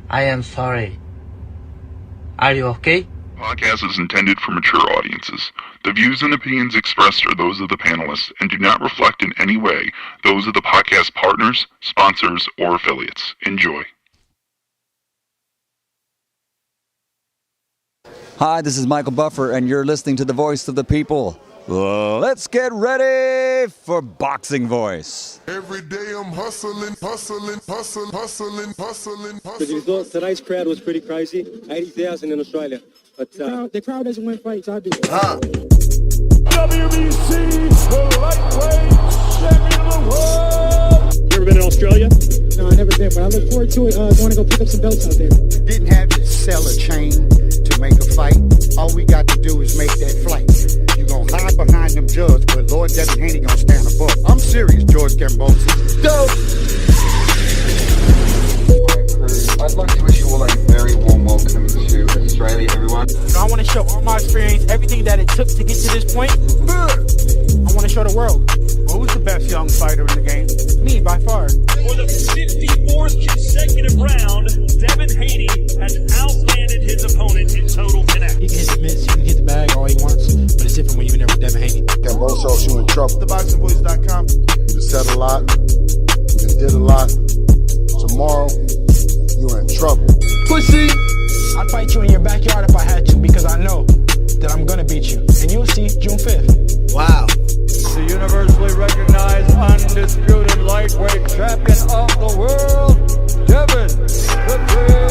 I am sorry. Are you okay? Podcast is intended for mature audiences. The views and opinions expressed are those of the panelists and do not reflect in any way those of the podcast partners, sponsors, or affiliates. Enjoy. Hi, this is Michael Buffer, and you're listening to the Voice of the People. Let's get ready for Boxing Voice. Every day I'm hustling. Tonight's crowd was pretty crazy. 80,000 in Australia. But the crowd doesn't win fights, I do. WBC, the lightweight champion of the world. you ever been to Australia? No, I never been, but I look forward to it. Going to go pick up some belts out there. Didn't have to sell a chain to make a fight. All we got to do is make that flight. You gonna hide behind them judges, but Lord Devin Haney gonna stand above. I'm serious, George Kambosos. Go! I'd like to wish you all a very warm welcome to Australia, everyone. I want to show all my experience, everything that it took to get to this point. I want to show the world. Who's the best young fighter in the game? Me, by far. For the 54th consecutive round, Devin Haney has outlanded his opponent in total connect. He can hit the mitts, he can hit the bag all he wants, but it's different when you're in there with Devin Haney. Kambosos, you in trouble. TheBoxingVoice.com. You said a lot. You did a lot. Tomorrow, you in trouble. Pussy! I'd fight you in your backyard if I had to, because I know that I'm going to beat you. And you'll see June 5th. Wow. The universally recognized undisputed lightweight champion of the world, Devin Haney.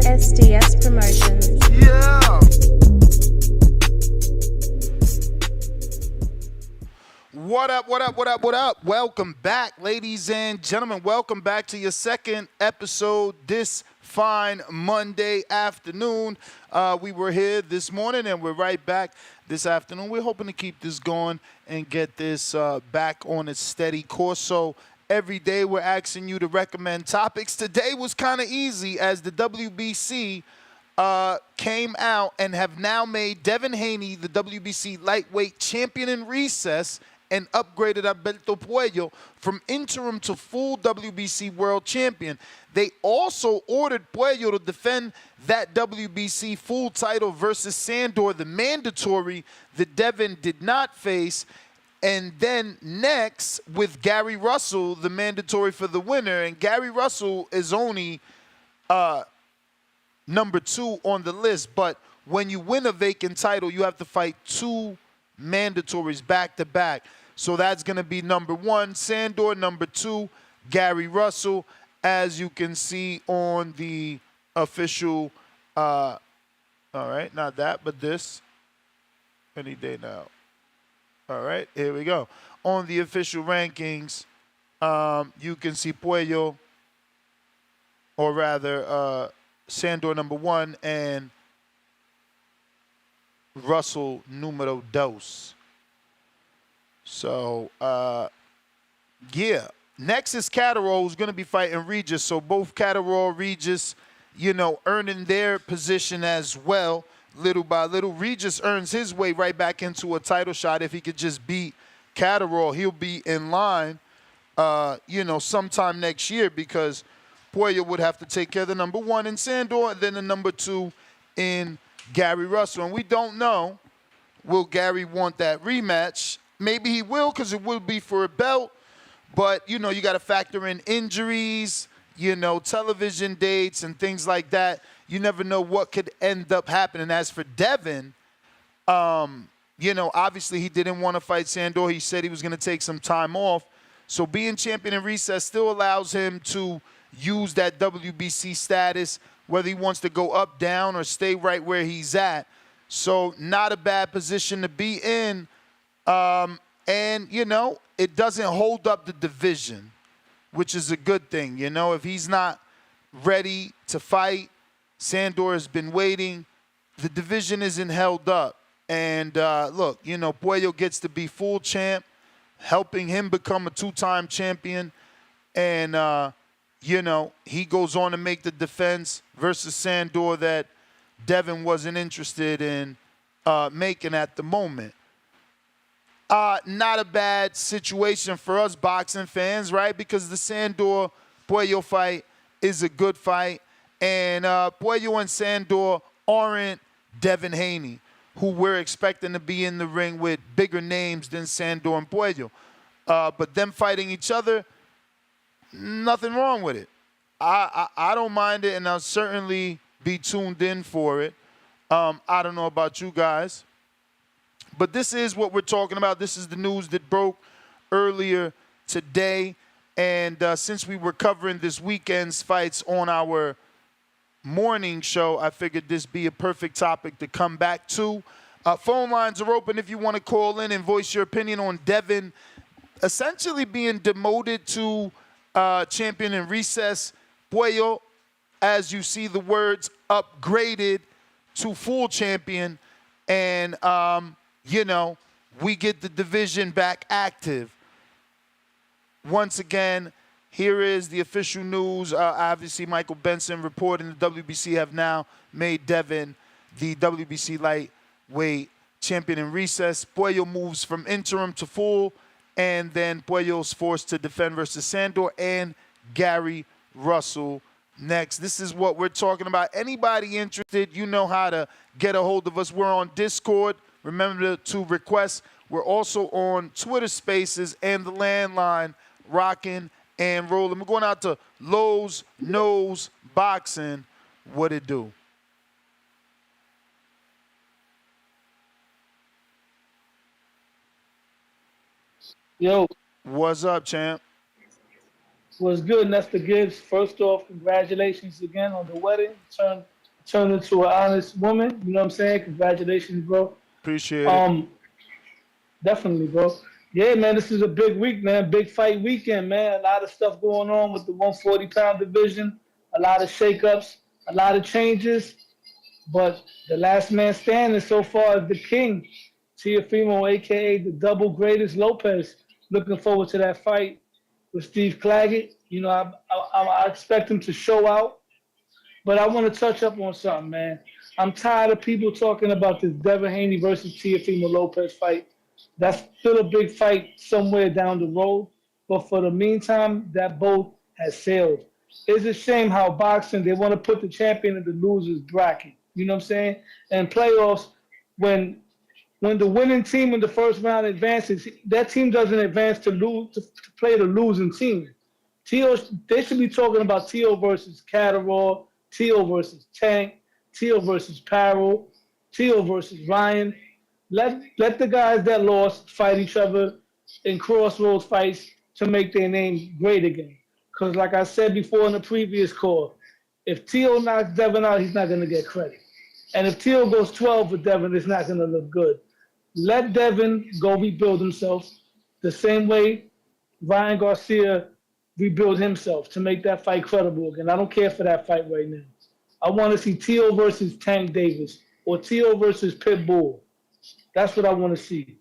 SDS Promotions. Yeah! What up? Welcome back, ladies and gentlemen. Welcome back to your second episode this fine Monday afternoon. We were here this morning and we're right back this afternoon. We're hoping to keep this going and get this back on its steady course. So every day we're asking you to recommend topics. Today was kind of easy as the WBC came out and have now made Devin Haney the WBC lightweight champion in recess and upgraded Alberto Puello from interim to full WBC world champion. They also ordered Puello to defend that WBC full title versus Sandor, the mandatory that Devin did not face. And then next with Gary Russell, the mandatory for the winner. And Gary Russell is only number 2 on the list. But when you win a vacant title, you have to fight 2 mandatories back to back. So that's going to be number 1, Sandor, number 2, Gary Russell, as you can see on the official, all right, not that, but this, any day now. All right, here we go. On the official rankings, you can see Puello, or rather Sandor number 1 and Russell numero 2. So, yeah. Next is Catterall, who's going to be fighting Regis. So both Catterall, Regis, earning their position as well, little by little. Regis earns his way right back into a title shot. If he could just beat Catterall, he'll be in line, sometime next year, because Puello would have to take care of the number 1 in Sandor and then the number 2 in Gary Russell. And we don't know, will Gary want that rematch? Maybe he will, because it will be for a belt. But, you got to factor in injuries, television dates and things like that. You never know what could end up happening. As for Devin, obviously he didn't want to fight Sandor. He said he was going to take some time off. So being champion in recess still allows him to use that WBC status, whether he wants to go up, down, or stay right where he's at. So not a bad position to be in. And, it doesn't hold up the division, which is a good thing. If he's not ready to fight, Sandor has been waiting, the division isn't held up. And, look, Puello gets to be full champ, helping him become a 2-time champion. And, he goes on to make the defense versus Sandor that Devin wasn't interested in making at the moment. Not a bad situation for us boxing fans, right? Because the Sandor Puello fight is a good fight. And Puello and Sandor aren't Devin Haney, who we're expecting to be in the ring with bigger names than Sandor and Puello. But them fighting each other, nothing wrong with it. I don't mind it, and I'll certainly be tuned in for it. I don't know about you guys. But this is what we're talking about. This is the news that broke earlier today. And since we were covering this weekend's fights on our morning show, I figured this be a perfect topic to come back to. Phone lines are open if you want to call in and voice your opinion on Devin essentially being demoted to champion in recess. Puello, as you see the words, upgraded to full champion. And, we get the division back active. Once again, here is the official news. Obviously, Michael Benson reporting the WBC have now made Devin the WBC lightweight champion in recess. Puello moves from interim to full, and then Puello's forced to defend versus Sandor and Gary Russell next. This is what we're talking about. Anybody interested, you know how to get a hold of us. We're on Discord. Remember to request. We're also on Twitter Spaces and the landline, rocking and rolling. We're going out to Lowe's Nose Boxing. What it do? Yo. What's up, champ? What's good, Nestor Gibbs? First off, congratulations again on the wedding. Turned into an honest woman. You know what I'm saying? Congratulations, bro. Appreciate it. Definitely, bro. Yeah, man, this is a big week, man. Big fight weekend, man. A lot of stuff going on with the 140-pound division. A lot of shakeups, a lot of changes. But the last man standing so far is the king, Teofimo, a.k.a. the double greatest Lopez. Looking forward to that fight with Steve Claggett. You know, I expect him to show out. But I want to touch up on something, man. I'm tired of people talking about this Devin Haney versus Teofimo Lopez fight. That's still a big fight somewhere down the road. But for the meantime, that boat has sailed. It's a shame how boxing, they want to put the champion in the loser's bracket. You know what I'm saying? And playoffs, when the winning team in the first round advances, that team doesn't advance to play the losing team. They should be talking about Teo versus Catterall, Teo versus Tank, Teo versus Parrow, Teo versus Ryan. Let the guys that lost fight each other in crossroads fights to make their name great again. Because like I said before in the previous call, if Teo knocks Devin out, he's not going to get credit. And if Teo goes 12 with Devin, it's not going to look good. Let Devin go rebuild himself the same way Ryan Garcia rebuilt himself to make that fight credible again. I don't care for that fight right now. I want to see Teo versus Tank Davis or Teo versus Pitbull. That's what I want to see.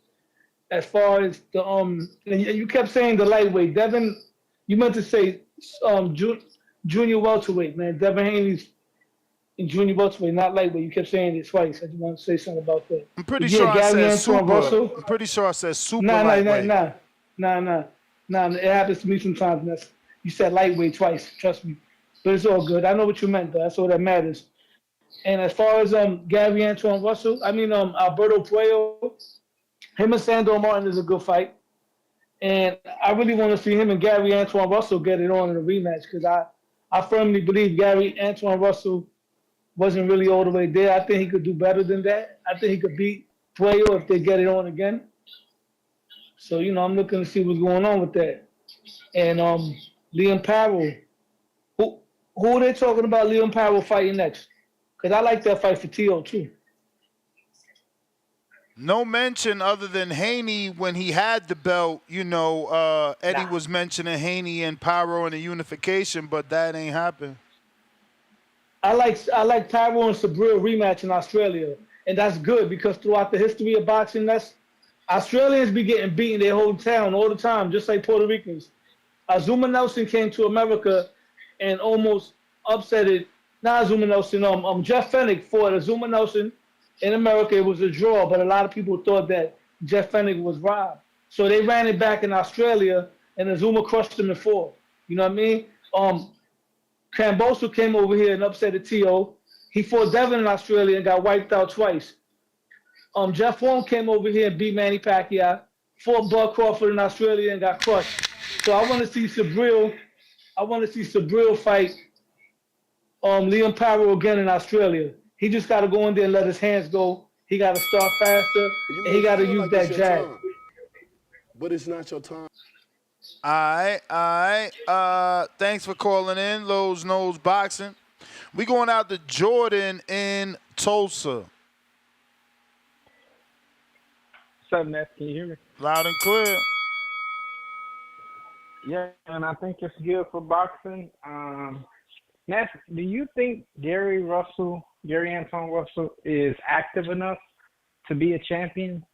As far as the and you kept saying the lightweight. Devin, you meant to say junior welterweight, man. Devin Haney's in junior welterweight, not lightweight. You kept saying it twice. I just want to say something about that. I'm pretty sure I said super. I'm pretty sure I said super lightweight. Nah. It happens to me sometimes. You said lightweight twice. Trust me. But it's all good. I know what you meant, though. That's all that matters. And as far as Gary Antoine Russell, Alberto Puello, him and Sandor Martin is a good fight. And I really want to see him and Gary Antoine Russell get it on in a rematch because I firmly believe Gary Antoine Russell wasn't really all the way there. I think he could do better than that. I think he could beat Puello if they get it on again. So, I'm looking to see what's going on with that. And Liam Parrow, who are they talking about Liam Parrow fighting next? Because I like that fight for Teo, too. No mention other than Haney when he had the belt. Eddie was mentioning Haney and Parrow in a unification, but that ain't happened. I like Parrow and Sabril rematch in Australia, and that's good because throughout the history of boxing, Australians be getting beaten their whole town all the time, just like Puerto Ricans. Azuma Nelson came to America and almost upset it. Not Azuma Nelson. Jeff Fennick fought Azuma Nelson in America. It was a draw, but a lot of people thought that Jeff Fennick was robbed. So they ran it back in Australia, and Azuma crushed him in 4. You know what I mean? Kambosos came over here and upset the TO. He fought Devin in Australia and got wiped out twice. Jeff Horn came over here and beat Manny Pacquiao. Fought Bud Crawford in Australia and got crushed. So I want to see Sabril. I want to see Sabril fight Liam Paro again in Australia. He just got to go in there and let his hands go. He got to start faster, and he got to use that jab. But it's not your time. All right. Thanks for calling in, Lowe's Nose Boxing. We going out to Jordan in Tulsa. What's up, Ness? Can you hear me? Loud and clear. Yeah, and I think it's good for boxing. Ness, do you think Gary Anton Russell, is active enough to be a champion?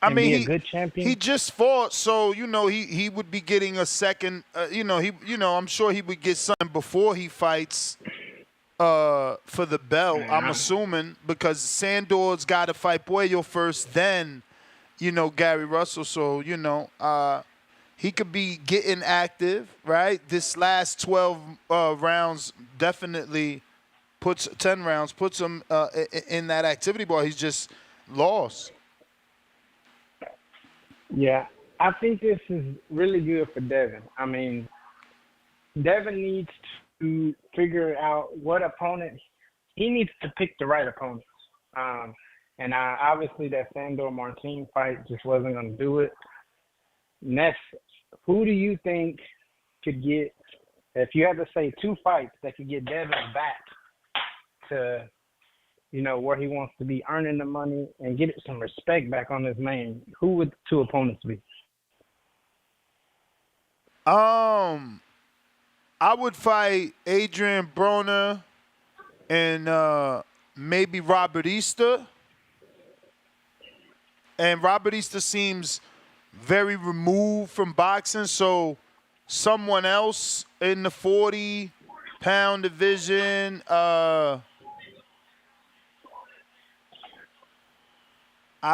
I mean, be a good champion? He just fought, so he would be getting a second. I'm sure he would get something before he fights for the belt. I'm assuming, because Sandor's got to fight Puello first, then Gary Russell. So he could be getting active, right? This last 12 rounds definitely puts 10 rounds puts him in that activity bar. He's just lost. Yeah, I think this is really good for Devin. I mean, Devin needs to figure out what opponent. He needs to pick the right opponents. Obviously that Sandor Martin fight just wasn't going to do it. Ness, who do you think could get, if you had to say 2 fights that could get Devin back to, where he wants to be, earning the money and get some respect back on his name, who would 2 opponents be? I would fight Adrian Broner and maybe Robert Easter. And Robert Easter seems very removed from boxing, so someone else in the 40-pound division, I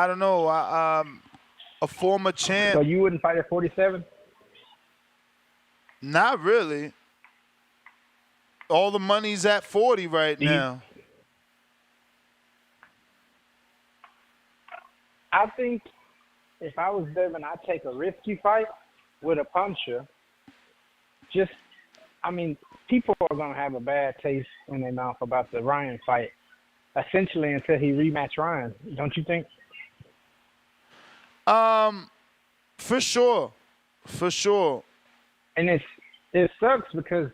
don't know, a former champ. So you wouldn't fight at 47? Not really. All the money's at 40 right now. I think if I was Devin, I'd take a risky fight with a puncher. People are going to have a bad taste in their mouth about the Ryan fight, essentially, until he rematch Ryan. Don't you think? For sure. And it sucks because,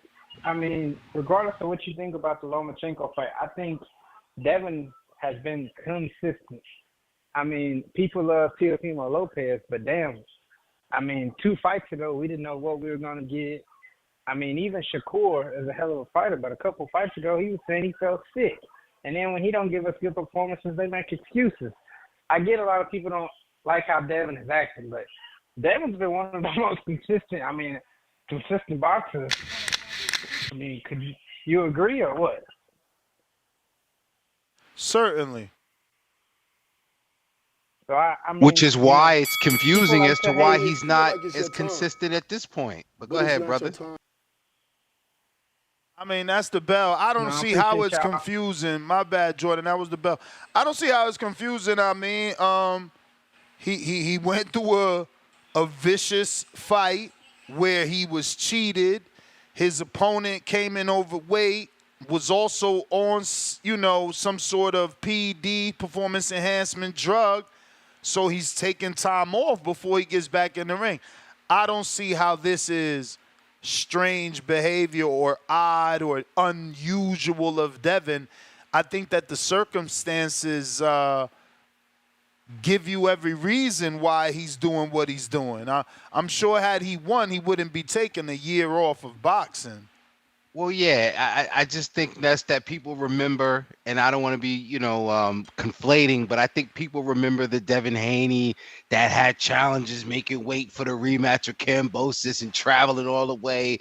regardless of what you think about the Lomachenko fight, I think Devin has been consistent. People love Teofimo Lopez, but damn, 2 fights ago, we didn't know what we were going to get. Even Shakur is a hell of a fighter, but a couple fights ago, he was saying he felt sick. And then when he don't give us good performances, they make excuses. I get a lot of people don't like how Devin is acting, but Devin's been one of the most consistent boxers. Could you agree or what? Certainly. So which is why it's confusing as to why he's not as consistent at this point. But go ahead, brother. That's the bell. I don't see how it's confusing. My bad, Jordan. That was the bell. I don't see how it's confusing. He went through a vicious fight where he was cheated. His opponent came in overweight, was also on, some sort of PED, performance enhancement drug. So he's taking time off before he gets back in the ring. I don't see how this is strange behavior or odd or unusual of Devin. I think that the circumstances give you every reason why he's doing what he's doing. I'm sure had he won, he wouldn't be taking a year off of boxing. Well, yeah, I just think that people remember, and I don't want to be, conflating, but I think people remember the Devin Haney that had challenges making weight for the rematch of Kambosos and traveling all the way.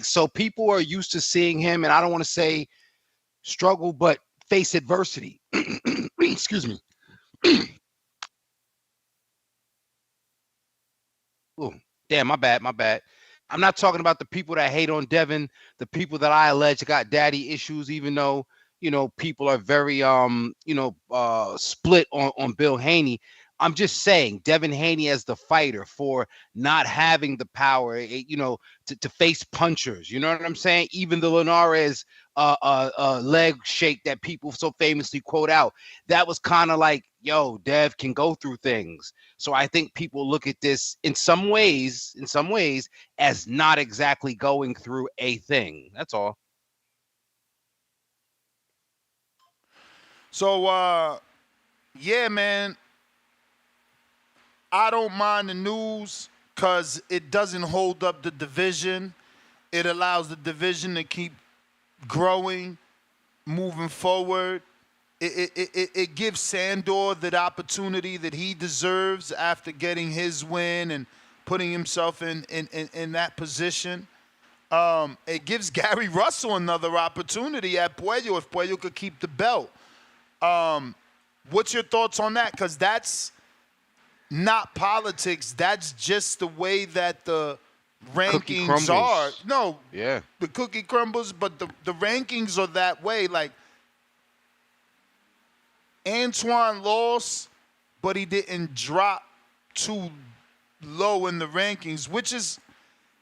So people are used to seeing him, and I don't want to say struggle, but face adversity. Excuse me. Ooh, damn, my bad, my bad. I'm not talking about the people that hate on Devin, the people that I allege got daddy issues, even though, people are very split on Bill Haney. I'm just saying Devin Haney as the fighter for not having the power, to face punchers. You know what I'm saying? Even the Linares leg shake that people so famously quote out, that was kind of like, yo, Dev can go through things. So I think people look at this in some ways, as not exactly going through a thing. That's all. So, yeah, man, I don't mind the news because it doesn't hold up the division. It allows the division to keep growing, moving forward. It gives Sandor the opportunity that he deserves after getting his win and putting himself in that position. It gives Gary Russell another opportunity at Puello if Puello could keep the belt. What's your thoughts on that? Because that's not politics. That's just the way that the rankings are. No, yeah, the cookie crumbles, but the rankings are that way. Like, Antoine lost, but he didn't drop too low in the rankings, which is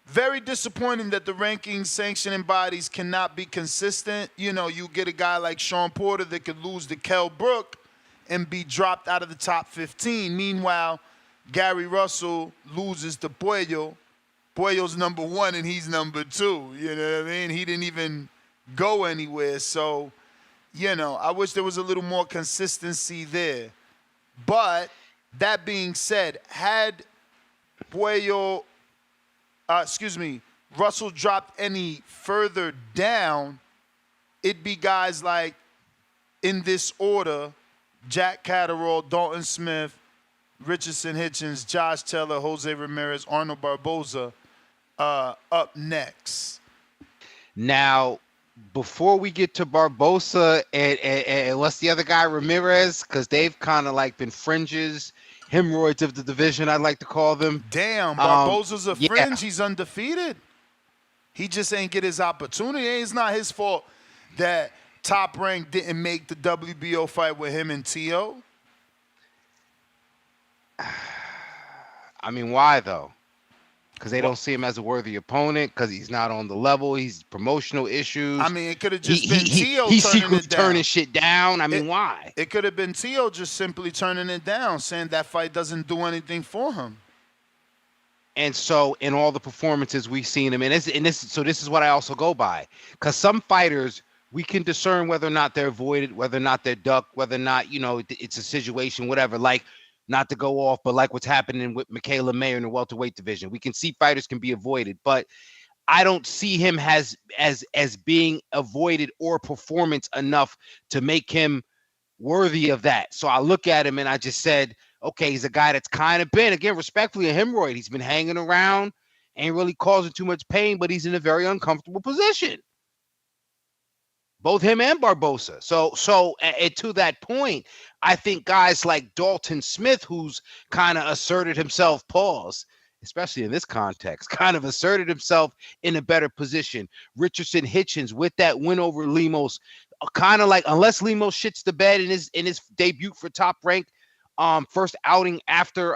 very disappointing that the rankings sanctioning bodies cannot be consistent. You get a guy like Sean Porter that could lose to Kell Brook and be dropped out of the top 15. Meanwhile, Gary Russell loses to Puello. Puello's number 1 and he's number 2. You know what I mean? He didn't even go anywhere. So, I wish there was a little more consistency there. But that being said, had Russell dropped any further down, it'd be guys like, in this order, Jack Catterall, Dalton Smith, Richardson Hitchens, Josh Taylor, Jose Ramirez, Arnold Barboza up next. Now, before we get to Barboza and what's the other guy, Ramirez, because they've kind of like been fringes, hemorrhoids of the division, I'd like to call them. Damn, Barboza's a fringe. He's undefeated. He just ain't get his opportunity. It's not his fault that Top Rank didn't make the WBO fight with him and T.O. I mean, why though? Because they don't see him as a worthy opponent, because he's not on the level. He's promotional issues. I mean, it could have just been T.O. He's turning secretly it down. turning shit down. I mean, why? It could have been T.O. just simply turning it down, saying that fight doesn't do anything for him. And so, in all the performances we've seen him, this is what I also go by. Because some fighters, we can discern whether or not they're avoided, whether or not they're ducked, whether or not, it's a situation, whatever. Like, not to go off, but like what's happening with Michaela Mayer in the welterweight division. We can see fighters can be avoided, but I don't see him as being avoided or performance enough to make him worthy of that. So I look at him and I just said, okay, he's a guy that's kind of been, again, respectfully, a hemorrhoid. He's been hanging around, ain't really causing too much pain, but he's in a very uncomfortable position. Both him and Barboza. So to that point, I think guys like Dalton Smith, who's kind of asserted himself, especially in this context, kind of asserted himself in a better position. Richardson Hitchens with that win over Lemos, kind of like, unless Lemos shits the bed in his debut for Top Rank, first outing after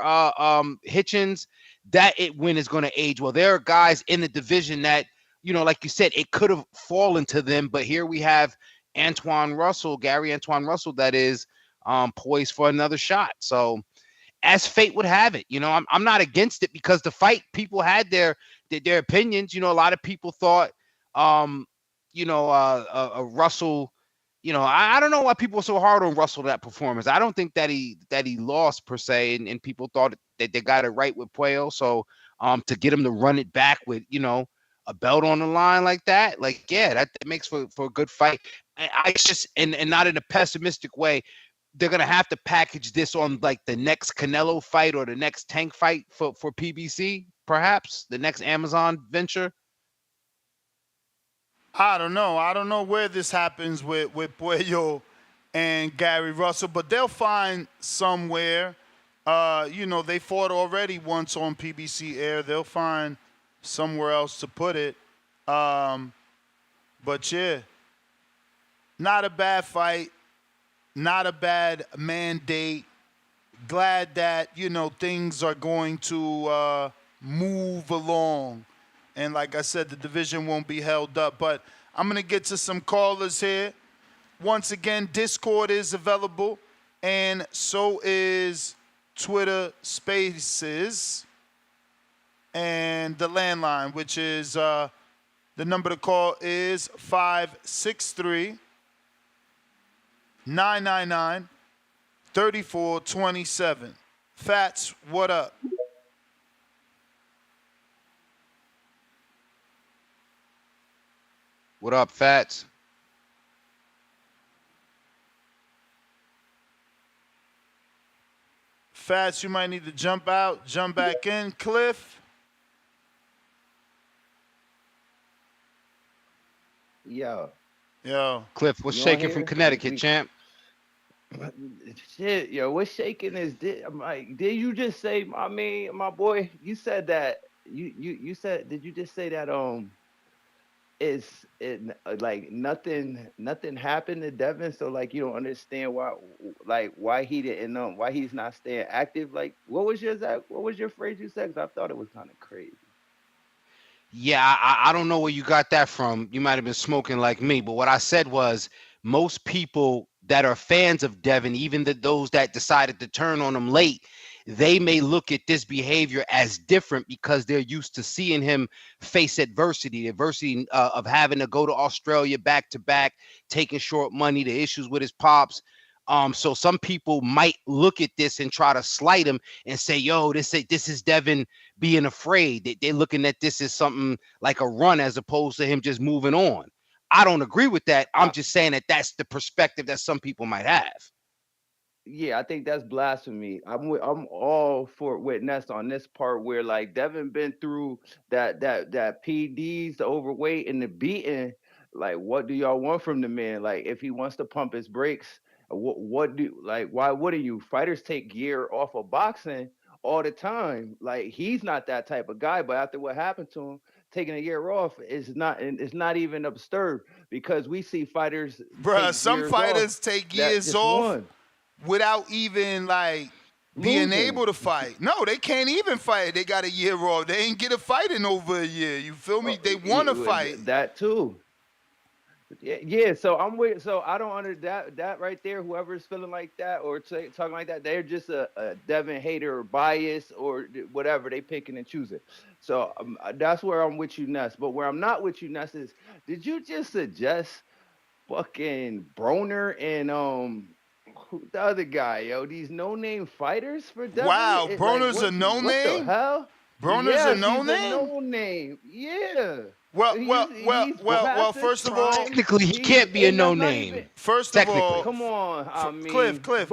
Hitchens, that win is going to age well. There are guys in the division that, like you said, it could have fallen to them, but here we have Gary Antoine Russell, that is poised for another shot. So, as fate would have it, I'm not against it, because the fight, people had their opinions. A lot of people thought, Russell. I don't know why people were so hard on Russell that performance. I don't think that he lost per se, and people thought that they got it right with Puello. So, to get him to run it back with a belt on the line like that, that makes for a good fight. I just, and not in a pessimistic way, they're gonna have to package this on like the next Canelo fight or the next Tank fight for PBC, perhaps the next Amazon venture. I don't know where this happens with Puello and Gary Russell, but they'll find somewhere You know, they fought already once on PBC Air. They'll find somewhere else to put it. But yeah, not a bad fight, not a bad mandate. Glad that, you know, things are going to move along. And like I said, the division won't be held up. But I'm going to get to some callers here. Once again, Discord is available, and so is Twitter Spaces and the landline, which is the number to call is 563-999-3427. Fats, what up? What up, Fats? Fats, you might need to jump out, jump back in. Cliff? Yo. Cliff, what's shaking from Connecticut, champ? Shit, yo, what's shaking is this? I'm like, did you just say, my boy? You said that you said, did you just say that like nothing happened to Devin, so like you don't understand why he didn't why he's not staying active? Like what was your phrase you said? 'Cause I thought it was kind of crazy. Yeah, I don't know where you got that from. You might have been smoking like me, but what I said was most people that are fans of Devin, even those that decided to turn on him late, they may look at this behavior as different because they're used to seeing him face adversity of having to go to Australia back to back, taking short money, the issues with his pops. So some people might look at this and try to slight him and say, yo, this is Devin being afraid. They're looking at this as something like a run as opposed to him just moving on. I don't agree with that. I'm just saying that that's the perspective that some people might have. Yeah, I think that's blasphemy. I'm all for witness on this part where like Devin been through that PEDS, the overweight and the beating. Like, what do y'all want from the man? Like, if he wants to pump his brakes, why wouldn't you? Fighters take gear off of boxing all the time. Like, he's not that type of guy. But after what happened to him, taking a year off is not even absurd because we see fighters. Bruh, some fighters take years off without even like being able to fight. No, they can't even fight. They got a year off. They ain't get a fight in over a year. You feel me? They want to fight. That too. Yeah. So I'm with. So I don't understand that right there. Whoever's feeling like that or talking like that, they're just a Devin hater or bias or whatever. They picking and choosing. So that's where I'm with you, Ness. But where I'm not with you, Ness, is did you just suggest fucking Broner and the other guy, yo, these no-name fighters for Devin? Wow, Broner's a no-name? What the hell? Broner's a no-name? No-name, yeah. Well, first of all, technically he can't be a no-name. First of all, come on, Cliff.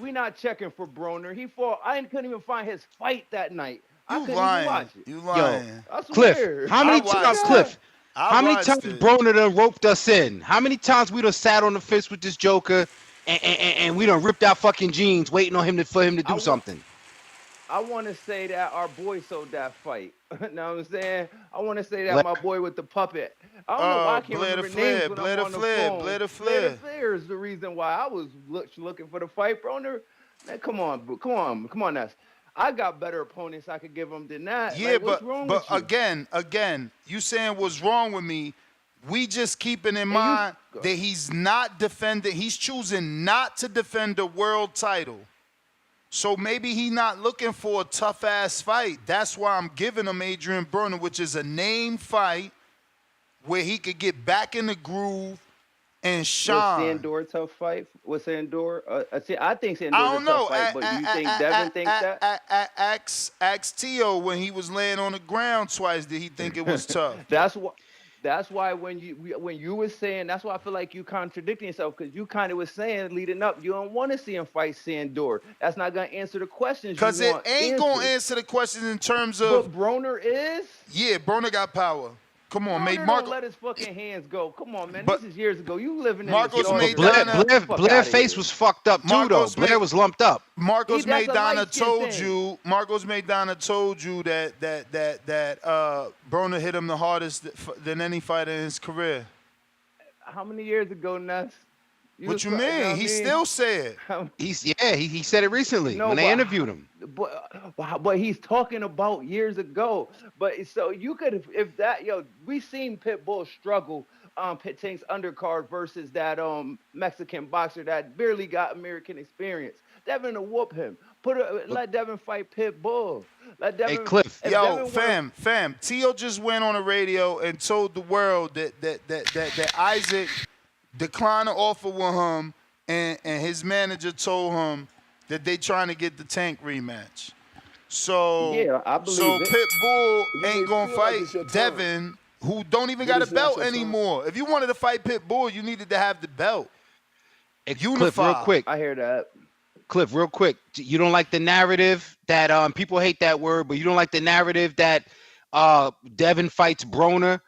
We not checking for Broner. He fought. I couldn't even find his fight that night. I couldn't lying. even watch it. You lying. Yo, Cliff, how many times, Broner done roped us in? How many times we done sat on the fence with this Joker and we done ripped out fucking jeans waiting on him for him to do something? I want to say that our boy sold that fight. Know what I'm saying? I want to say that my boy with the puppet. I don't know why I can't remember names when I'm on the phone. Blair the Flair is the reason why I was looking for the fight, Broner. Man, come on, Ness. I got better opponents I could give him than that. Yeah, like, what's wrong with you? again, you saying what's wrong with me? We just keeping in mind that he's not defending. He's choosing not to defend the world title. So maybe he's not looking for a tough-ass fight. That's why I'm giving him Adrian Broner, which is a name fight where he could get back in the groove and shine. Was Sandor a tough fight? Was Sandor? I think Sandor a tough fight, but do you think Devin thinks that? Ask Tio when he was laying on the ground twice, did he think it was tough? That's why when you were saying, that's why I feel like you contradicting yourself, because you kind of was saying leading up, you don't want to see him fight Sandor. That's not going to answer the questions. Because it ain't going to answer the questions in terms of. But Broner is? Yeah, Broner got power. Come on, Broner don't let his fucking hands go. Come on, man. This is years ago. You living in Marcos the Blair face was fucked up too, though. Blair was lumped up. Marcos Maidana told you. Marcos Maidana told you that Broner hit him the hardest than any fighter in his career. How many years ago, Ness? What you mean? He still said. He said it recently when they interviewed him. But he's talking about years ago. But so you could, if that, we seen Pitbull struggle Pit Tank's undercard versus that Mexican boxer that barely got American experience. Devin will whoop him. Let Devin fight Pitbull. Let Devin. Hey, Cliff. Yo, fam. Tio just went on the radio and told the world that Isaac declined an offer with him, and his manager told him that they trying to get the Tank rematch. So yeah, I believe so it. Pitbull ain't gonna fight Devin, who don't even got a belt anymore. If you wanted to fight Pitbull, you needed to have the belt. Cliff, real quick. I hear that. Cliff, real quick. You don't like the narrative that people hate that word, but you don't like the narrative that Devin fights Broner,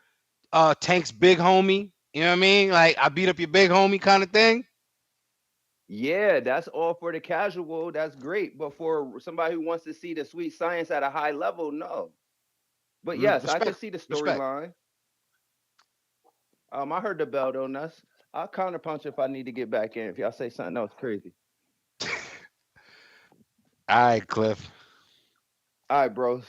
Tank's big homie. You know what I mean? Like, I beat up your big homie kind of thing. Yeah, that's all for the casual. That's great. But for somebody who wants to see the sweet science at a high level, no. But yes, I can see the storyline. I heard the bell on us. I'll counterpunch if I need to get back in. If y'all say something else crazy. All right, Cliff. All right, bros.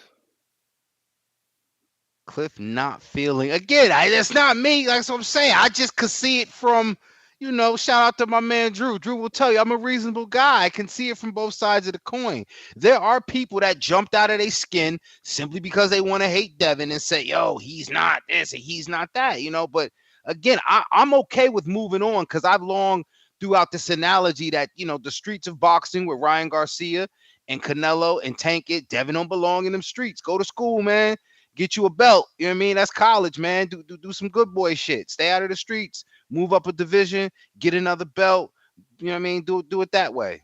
Cliff not feeling again. That's not me. That's what I'm saying. I just could see it from, shout out to my man Drew. Drew will tell you I'm a reasonable guy. I can see it from both sides of the coin. There are people that jumped out of their skin simply because they want to hate Devin and say, yo, he's not this and he's not that, But again, I'm okay with moving on because I've long throughout this analogy that, the streets of boxing with Ryan Garcia and Canelo and Tank It, Devin don't belong in them streets. Go to school, man. Get you a belt. You know what I mean? That's college, man. Do some good boy shit. Stay out of the streets. Move up a division. Get another belt. You know what I mean? Do it that way.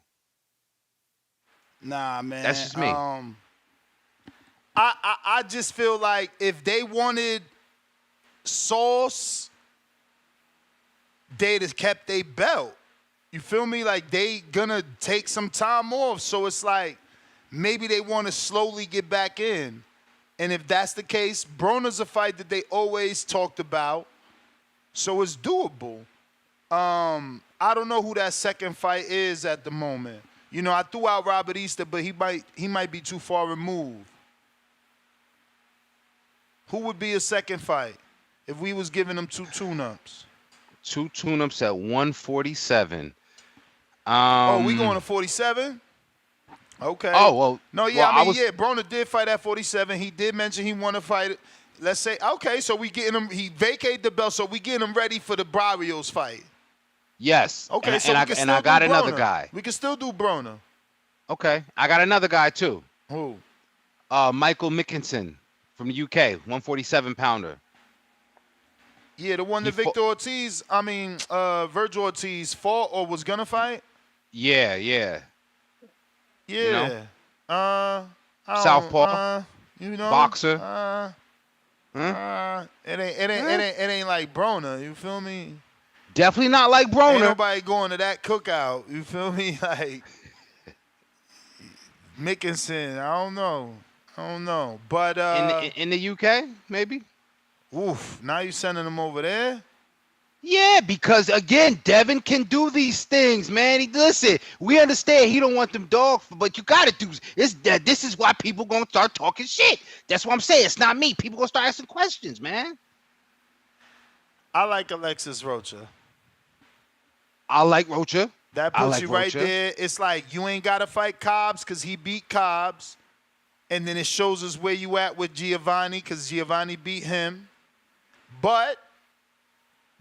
Nah, man. That's just me. I just feel like if they wanted sauce, they'd have kept their belt. You feel me? Like they gonna take some time off. So it's like maybe they want to slowly get back in. And if that's the case, Broner's a fight that they always talked about, so it's doable. I don't know who that second fight is at the moment. I threw out Robert Easter, but he might be too far removed. Who would be a second fight if we was giving them 2 tune-ups? 2 tune-ups at 147. We going to 47? Okay. Oh, well. No, yeah, Broner did fight at 47. He did mention he want to fight, let's say, okay, so we getting him, he vacated the belt, so we getting him ready for the Barrios fight. Yes. Okay, I got another guy. We can still do Broner. Okay, I got another guy, too. Who? Michael Mickinson from the UK, 147-pounder. Yeah, the one that Virgil Ortiz fought or was going to fight? Yeah. Yeah. Southpaw. Boxer. It ain't like Broner, you feel me? Definitely not like Broner. Ain't nobody going to that cookout, you feel me? Like Mickinson, I don't know. But in the UK, maybe? Oof, now you sending him over there? Yeah, because again, Devin can do these things, man. Listen, we understand he don't want them dogs, but you gotta do this. This is why people gonna start talking shit. That's what I'm saying. It's not me. People gonna start asking questions, man. I like Alexis Rocha. I like Rocha. That puts you right there. It's like you ain't gotta fight Cobbs because he beat Cobbs, and then it shows us where you at with Giovanni because Giovanni beat him, but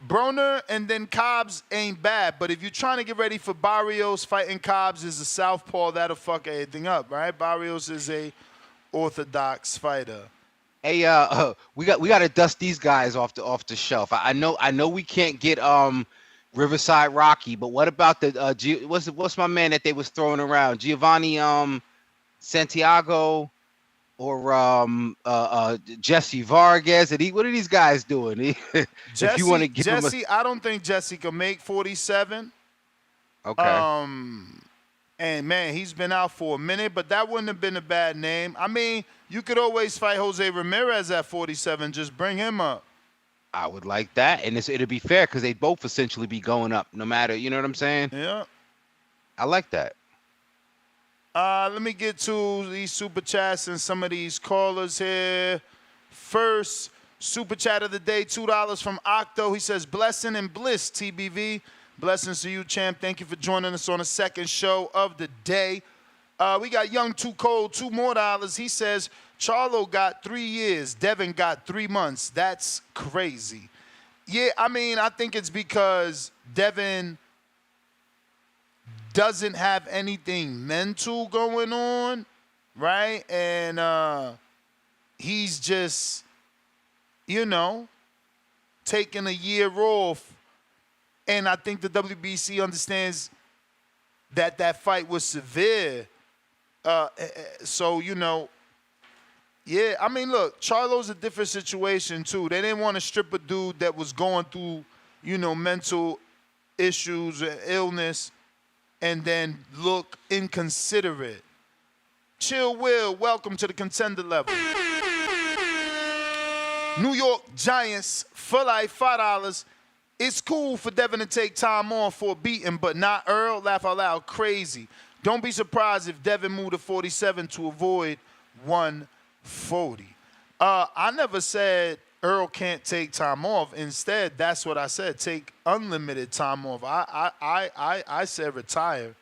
Broner and then Cobbs ain't bad, but if you're trying to get ready for Barrios, fighting Cobbs is a southpaw, that'll fuck everything up, right? Barrios is a orthodox fighter. Hey, we got to dust these guys off the shelf. I know we can't get Riverside Rocky, but what about the what's my man that they was throwing around? Giovanni Santiago Jesse Vargas. What are these guys doing? If you want to give Jesse, I don't think Jesse can make 47. Okay. And man, he's been out for a minute, but that wouldn't have been a bad name. I mean, you could always fight Jose Ramirez at 47. Just bring him up. I would like that, and it'll be fair because they both essentially be going up, no matter. You know what I'm saying? Yeah. I like that. Let me get to these super chats and some of these callers here. First super chat of the day, $2 from Octo. He says, "Blessing and bliss, TBV. Blessings to you, champ. Thank you for joining us on the second show of the day." We got Young Too Cold, $2 more. He says, "Charlo got 3 years. Devin got 3 months. That's crazy." Yeah, I mean, I think it's because Devin doesn't have anything mental going on, right? And he's just, taking a year off. And I think the WBC understands that that fight was severe. So, yeah, I mean, look, Charlo's a different situation, too. They didn't want to strip a dude that was going through, mental issues and illness and then look inconsiderate. Chill Will, welcome to the contender level. New York Giants for life, $5. It's cool for Devin to take time off for a beating, but not Earl. Laugh out loud, crazy. Don't be surprised if Devin moved to 47 to avoid 140. I never said Earl can't take time off. Instead, that's what I said. Take unlimited time off. I said retire.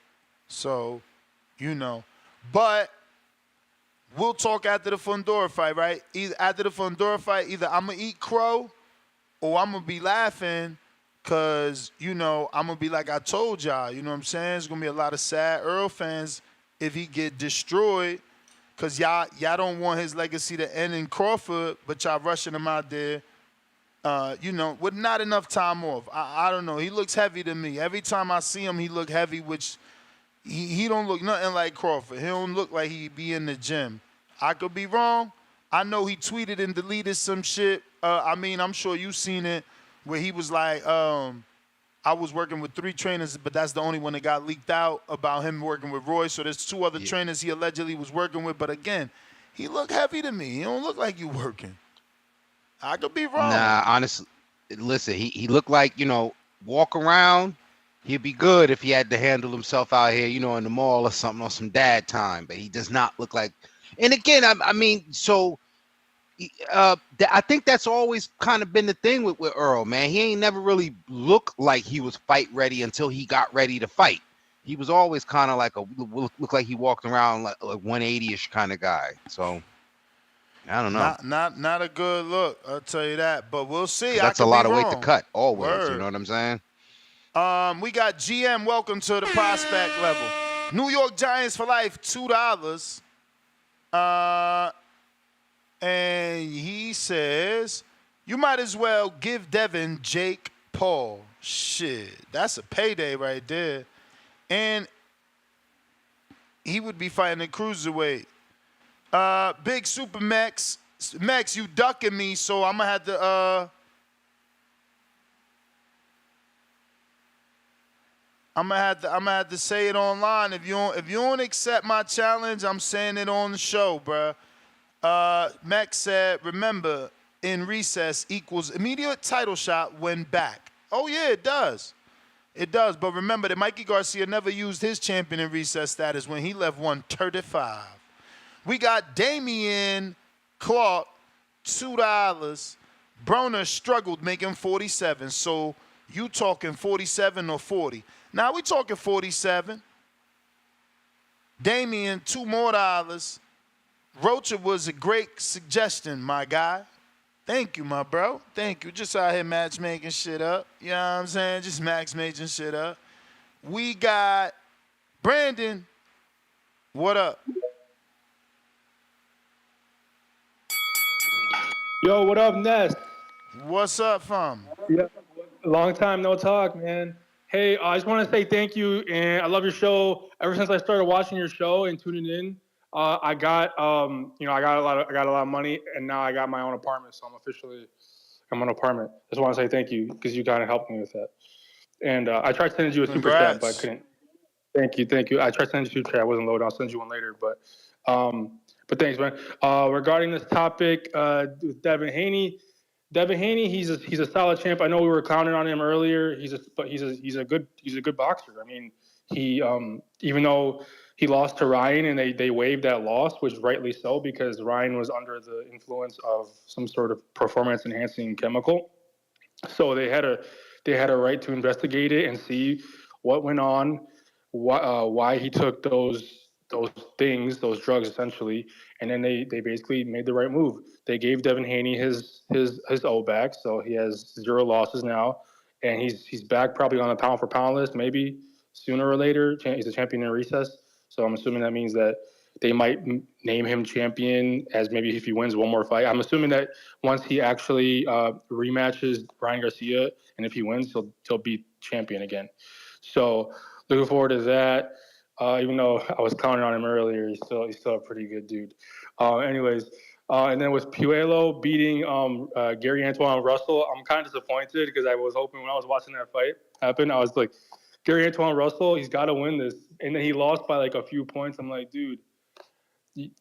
So, But we'll talk after the Fundora fight, right? After the Fundora fight, either I'm going to eat crow or I'm going to be laughing because, I'm going to be like I told y'all. You know what I'm saying? There's going to be a lot of sad Earl fans if he get destroyed. Because y'all don't want his legacy to end in Crawford, but y'all rushing him out there, with not enough time off. I don't know. He looks heavy to me. Every time I see him, he look heavy, which he don't look nothing like Crawford. He don't look like he be in the gym. I could be wrong. I know he tweeted and deleted some shit. I'm sure you seen it where he was like, I was working with 3 trainers, but that's the only one that got leaked out about him working with Roy. So there's 2 other trainers he allegedly was working with. But again, he looked heavy to me. He don't look like you working. I could be wrong. Nah, honestly, listen, he looked like, walk around. He'd be good if he had to handle himself out here, in the mall or something on some dad time. But he does not look like. And again, I think that's always kind of been the thing with Earl, man. He ain't never really looked like he was fight ready until he got ready to fight. He was always kind of like looked like he walked around like 180-ish kind of guy. So I don't know. Not a good look, I'll tell you that. But we'll see. That's a lot of weight to cut always. Word. You know what I'm saying? We got GM. Welcome to the prospect level. New York Giants for life, $2. And he says, you might as well give Devin Jake Paul. Shit, that's a payday right there. And he would be fighting at cruiserweight. Big Super Max, you ducking me, so I'm gonna have to. I'm gonna have to say it online. If you don't accept my challenge, I'm saying it on the show, bruh. Max said, remember, in recess equals immediate title shot when back. Oh, yeah, it does. It does. But remember that Mikey Garcia never used his champion in recess status when he left 135. We got Damian Clark, $2. Broner struggled making 47. So you talking 47 or 40. Now we talking 47. Damian, $2 more. Rocha was a great suggestion, my guy. Thank you, my bro. Thank you. Just out here matchmaking shit up. You know what I'm saying? Just matchmaking shit up. We got Brandon. What up? Yo, what up, Ness? What's up, fam? Yeah, long time no talk, man. Hey, I just want to say thank you, and I love your show. Ever since I started watching your show and tuning in, I got I got a lot of money, and now I got my own apartment, so I'm an apartment. Just want to say thank you because you kind of helped me with that. And I tried sending you a super chat, but I couldn't. Thank you. I tried sending you a super chat. I wasn't loaded. I'll send you one later, but thanks, man. Regarding this topic, with Devin Haney. Devin Haney, he's a solid champ. I know we were clowning on him earlier. He's a good boxer. I mean, he even though he lost to Ryan and they waived that loss, which rightly so because Ryan was under the influence of some sort of performance enhancing chemical. So they had a right to investigate it and see what went on, why he took those drugs essentially, and then they basically made the right move. They gave Devin Haney his O back, so he has 0 losses now, and he's back probably on the pound for pound list maybe sooner or later. He's a champion in recess, so I'm assuming that means that they might name him champion as maybe if he wins one more fight. I'm assuming that once he actually rematches Brian Garcia, and if he wins, he'll be champion again. So looking forward to that. Even though I was counting on him earlier, he's still a pretty good dude. Anyways, and then with Puello beating Gary Antoine Russell, I'm kind of disappointed because I was hoping when I was watching that fight happen, I was like, Gary Antoine Russell, he's got to win this. And then he lost by like a few points. I'm like, dude,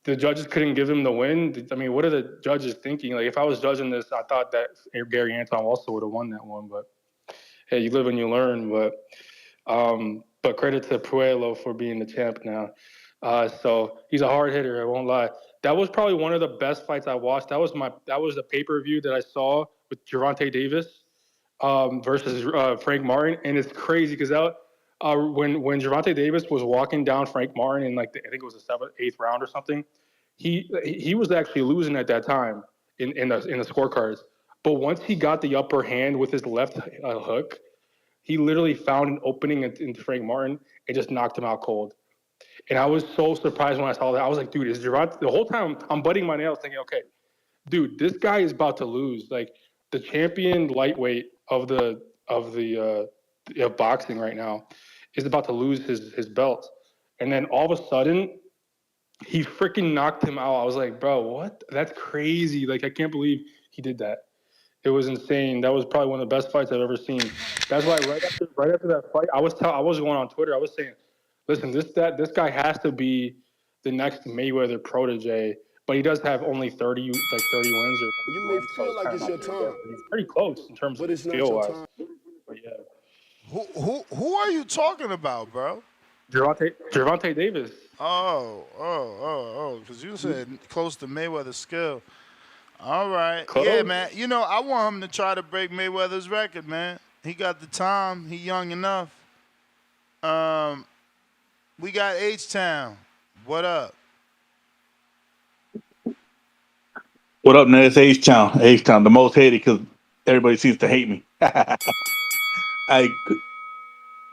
the judges couldn't give him the win. I mean, what are the judges thinking? Like, if I was judging this, I thought that Gary Antoine also would have won that one. But hey, you live and you learn. But credit to Puello for being the champ now. So he's a hard hitter. I won't lie. That was probably one of the best fights I watched. That was the pay-per-view that I saw with Gervonta Davis versus Frank Martin, and it's crazy because that. When Gervonta Davis was walking down Frank Martin in like I think it was the 7th, 8th round or something, he was actually losing at that time in the scorecards. But once he got the upper hand with his left hook, he literally found an opening into Frank Martin and just knocked him out cold. And I was so surprised when I saw that. I was like, dude, is Gervonta? The whole time I'm biting my nails thinking, okay, dude, this guy is about to lose. Like the champion lightweight of boxing right now is about to lose his belt. And then all of a sudden, he freaking knocked him out. I was like, bro, what? That's crazy. Like, I can't believe he did that. It was insane. That was probably one of the best fights I've ever seen. That's why right after that fight, I was going on Twitter. I was saying, listen, this guy has to be the next Mayweather protege, but he does have only 30 wins. Or you may feel like it's your time. He's pretty close in terms of skill-wise. But yeah. Who are you talking about, bro? Gervonta Davis. Because you said close to Mayweather's skill. All right. Close. Yeah, man. You know, I want him to try to break Mayweather's record, man. He got the time. He young enough. We got H-Town. What up? What up, Ness? H-Town. H-Town, the most hated because everybody seems to hate me.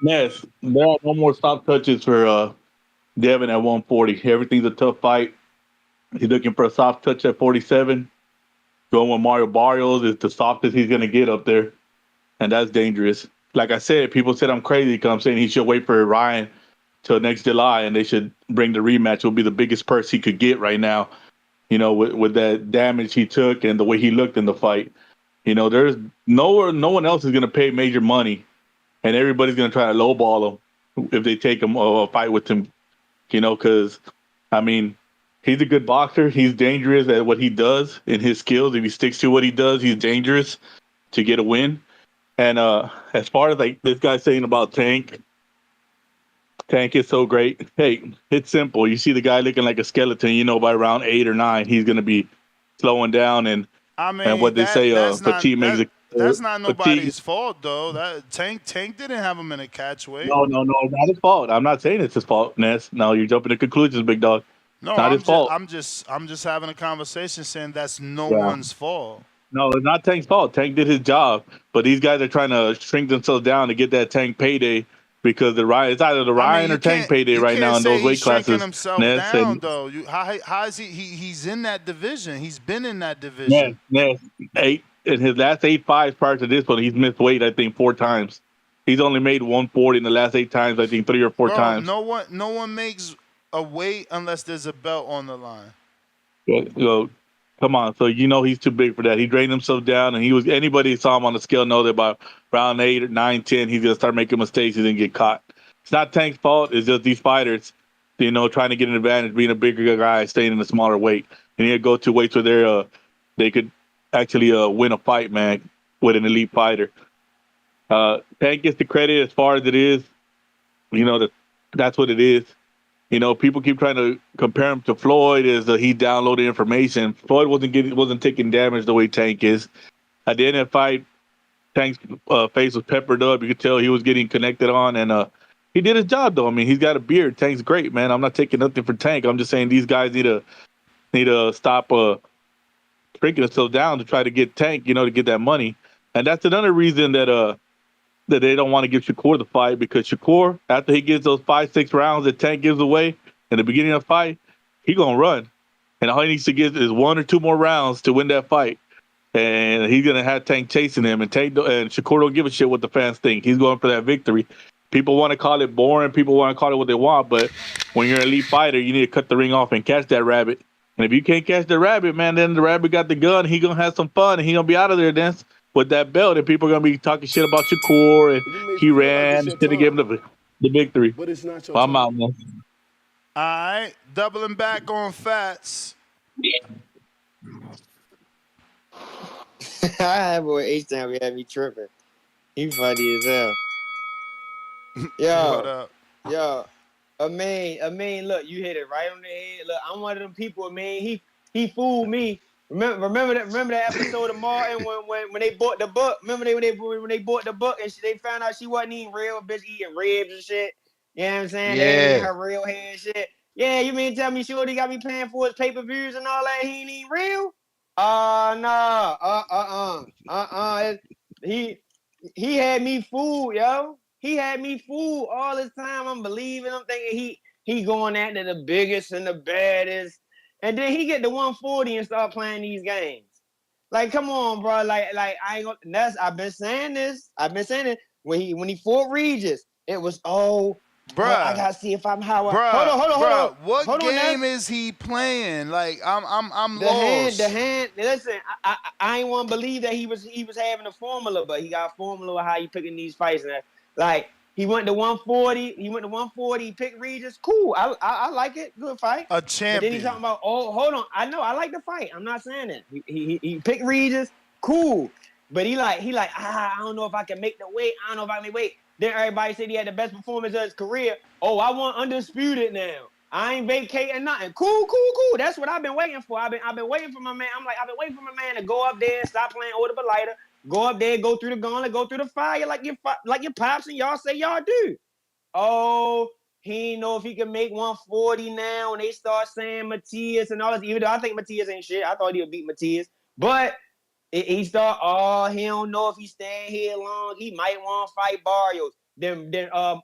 Ness, there are no more soft touches for Devin at 140. Everything's a tough fight. He's looking for a soft touch at 47. Going with Mario Barrios is the softest he's going to get up there, and that's dangerous. Like I said, people said I'm crazy because I'm saying he should wait for Ryan till next July, and they should bring the rematch. It will be the biggest purse he could get right now, you know, with that damage he took and the way he looked in the fight. You know, there's no one else is going to pay major money, and everybody's going to try to lowball him if they take him a fight with him, you know, because, I mean, he's a good boxer. He's dangerous at what he does in his skills. If he sticks to what he does, he's dangerous to get a win. And as far as like this guy saying about Tank is so great. Hey, it's simple. You see the guy looking like a skeleton, you know, by round 8 or 9, he's going to be slowing down. And I mean, and what they say, Petit makes it. That's not nobody's fault, though. That Tank didn't have him in a catch weight. No, not his fault. I'm not saying it's his fault, Ness. No, you're jumping to conclusions, big dog. No, not his fault. I'm just having a conversation saying that's no one's fault. No, it's not Tank's fault. Tank did his job, but these guys are trying to shrink themselves down to get that Tank payday because it's either the Ryan or Tank payday right now in those weight classes. He's himself down, though. How is he? He's in that division. He's been in that division. Yes. In his last 8 fights prior to this one, he's missed weight, I think, 4 times. He's only made 140 in the last 8 times, I think 3 or 4 times. No one makes a weight unless there's a belt on the line. Come on. So he's too big for that. He drained himself down, and anybody who saw him on the scale know that by round 8 or 9, 10, he's gonna start making mistakes. He's gonna get caught. It's not Tank's fault. It's just these fighters, trying to get an advantage, being a bigger guy, staying in a smaller weight. And he'll go to weights where they could actually win a fight, man, with an elite fighter. Tank gets the credit as far as it is. That's what it is. People keep trying to compare him to Floyd as he downloaded information. Floyd wasn't taking damage the way Tank is. At the end of the fight, Tank's face was peppered up. You could tell he was getting connected on, and he did his job though. I mean, he's got a beard. Tank's great, man. I'm not taking nothing for Tank. I'm just saying these guys need to stop breaking themselves down to try to get Tank, to get that money. And that's another reason that they don't want to give Shakur the fight, because Shakur, after he gets those 5-6 rounds that Tank gives away in the beginning of the fight, he gonna run, and all he needs to get is 1 or 2 more rounds to win that fight, and he's gonna have Tank chasing him. And Shakur don't give a shit what the fans think. He's going for that victory. People want to call it boring. People want to call it what they want, but when you're an elite fighter, you need to cut the ring off and catch that rabbit. And if you can't catch the rabbit, man, then the rabbit got the gun. He gonna have some fun, and he gonna be out of there then with that belt, and people are going to be talking shit about Shakur, and he ran instead of giving the victory. But it's not your I'm out, man. All right, doubling back on Fats. That boy H-Town we had me tripping. He funny as hell. What up? Yo, Amin, look, you hit it right on the head. Look, I'm one of them people, Amin. He fooled me. Remember that episode of Martin when they bought the book? Remember when they bought the book and they found out she wasn't eating real, bitch eating ribs and shit. You know what I'm saying? Yeah. They ain't her real hair and shit. Yeah, you mean tell me Shorty got me paying for his pay-per-views and all that? He ain't eating real? He had me fooled, yo. He had me fooled all this time. I'm believing. I'm thinking he going after the biggest and the baddest. And then he get to 140 and start playing these games. Like, come on, bro. Like I ain't gonna. I've been saying this. When he fought Regis, it was I gotta see if I'm how. Hold on. What game is he playing? Like, I'm lost. The hand. Listen, I ain't want to believe that he was having a formula, but he got a formula of how he picking these fights. And like. He went to 140. He picked Regis. Cool. I like it. Good fight. A champion. But then he's talking about, hold on. I know. I like the fight. I'm not saying that. He picked Regis. Cool. But he like, I don't know if I can make the weight. I don't know if I can make weight. Then everybody said he had the best performance of his career. Oh, I want undisputed now. I ain't vacating nothing. Cool. That's what I've been waiting for. I've been waiting for my man. I've been waiting for my man to go up there and stop playing Order but Lighter. Go up there, go through the gauntlet, go through the fire like your pops and y'all say y'all do. Oh, he ain't know if he can make 140 now. And they start saying Matias and all this. Even though I think Matias ain't shit. I thought he would beat Matias. But he start, he don't know if he staying here long. He might want to fight Barrios. Then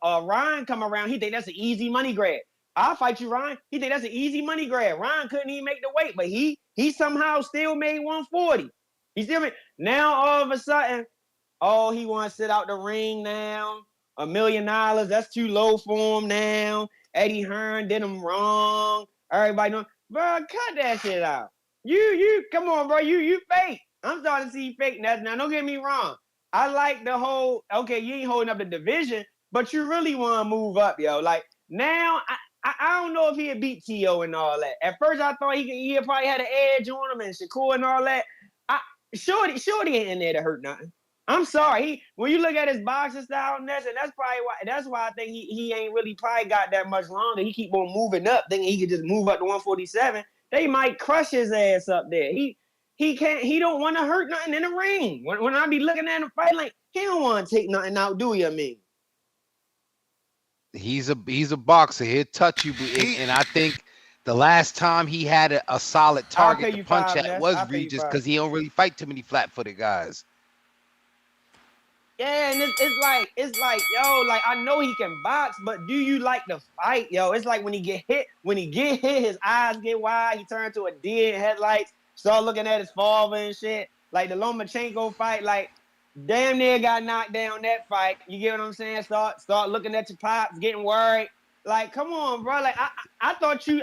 Ryan come around. He think that's an easy money grab. I'll fight you, Ryan. He think that's an easy money grab. Ryan couldn't even make the weight, but he somehow still made 140. He still made. Now all of a sudden, he want to sit out the ring now. $1 million, that's too low for him now. Eddie Hearn did him wrong. Everybody know, bro, cut that shit out. You come on, bro. You fake. I'm starting to see fake. Now don't get me wrong. I like the whole. Okay, you ain't holding up the division, but you really want to move up, yo. Like now, I don't know if he'd beat T.O. and all that. At first, I thought he probably had an edge on him and Shakur and all that. Shorty ain't in there to hurt nothing. I'm sorry. When you look at his boxing style and that's why I think he ain't really probably got that much longer. He keep on moving up, thinking he could just move up to 147. They might crush his ass up there. He don't want to hurt nothing in the ring. When I be looking at him fight, like he don't want to take nothing out, do you? I mean, he's a boxer. He'll touch you, and I think the last time he had a solid target to punch at was Regis, because he don't really fight too many flat-footed guys. Yeah, and it's like, yo, like I know he can box, but do you like to fight, yo? It's like when he get hit, his eyes get wide, he turns to a deer in headlights, start looking at his father and shit. Like the Lomachenko fight, like damn near got knocked down that fight. You get what I'm saying? Start looking at your pops, getting worried. Like, come on, bro. Like, I thought you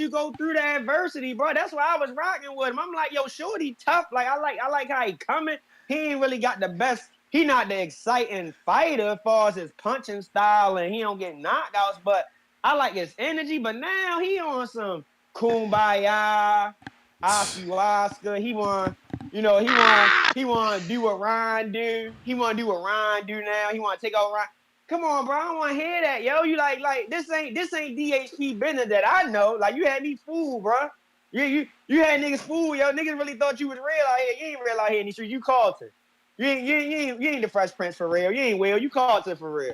go through the adversity, bro. That's why I was rocking with him. I'm like, yo, shorty tough. Like, I like how he coming. He ain't really got the best. He not the exciting fighter as far as his punching style, and he don't get knockouts. But I like his energy. But now he on some kumbaya, ayahuasca. He want to do what Ryan do. He want to do what Ryan do now. He want to take over Ryan. Come on, bro. I don't want to hear that, yo. You like this ain't DHP business that I know. Like, you had me fooled, bro. You had niggas fooled, yo. Niggas really thought you was real out here. You ain't real out here in these streets. You called it. You ain't the Fresh Prince for real. You ain't Will. You called it for real.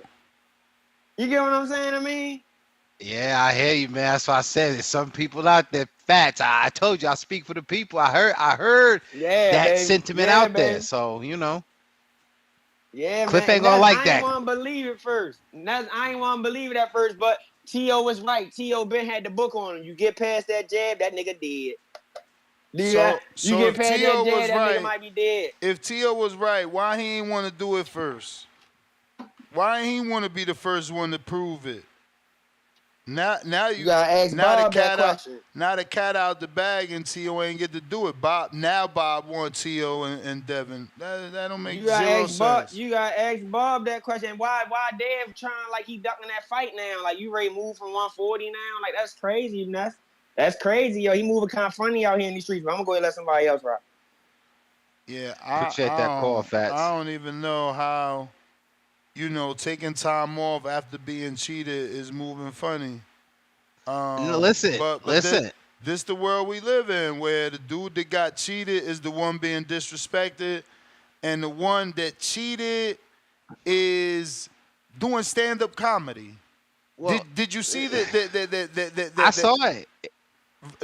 You get what I'm saying? I mean. Yeah, I hear you, man. That's why I said there's some people out there. Facts. I told you I speak for the people. I heard that sentiment out there. So Yeah, Cliff man. ain't gonna like I that. ain't want to believe it first. I ain't want to believe it at first, but T.O. was right. T.O. Ben had the book on him. You get past that jab, that nigga dead. You get past that jab, that nigga might be dead. If T.O. was right, why he ain't want to do it first? Why ain't he want to be the first one to prove it? Now you gotta ask Bob that question. Now the cat out the bag and T.O. ain't get to do it. Bob wants T.O. and Devin. That don't make zero sense. You gotta ask Bob that question. Why Dev trying like he ducking that fight now? Like, you ready to move from 140 now? Like, that's crazy. That's crazy, yo. He moving kind of funny out here in these streets. But I'm gonna go ahead and let somebody else rock. Yeah, appreciate that call, Fats. I don't even know how, taking time off after being cheated is moving funny. Listen. This the world we live in, where the dude that got cheated is the one being disrespected, and the one that cheated is doing stand-up comedy. Well, did you see that? I saw it.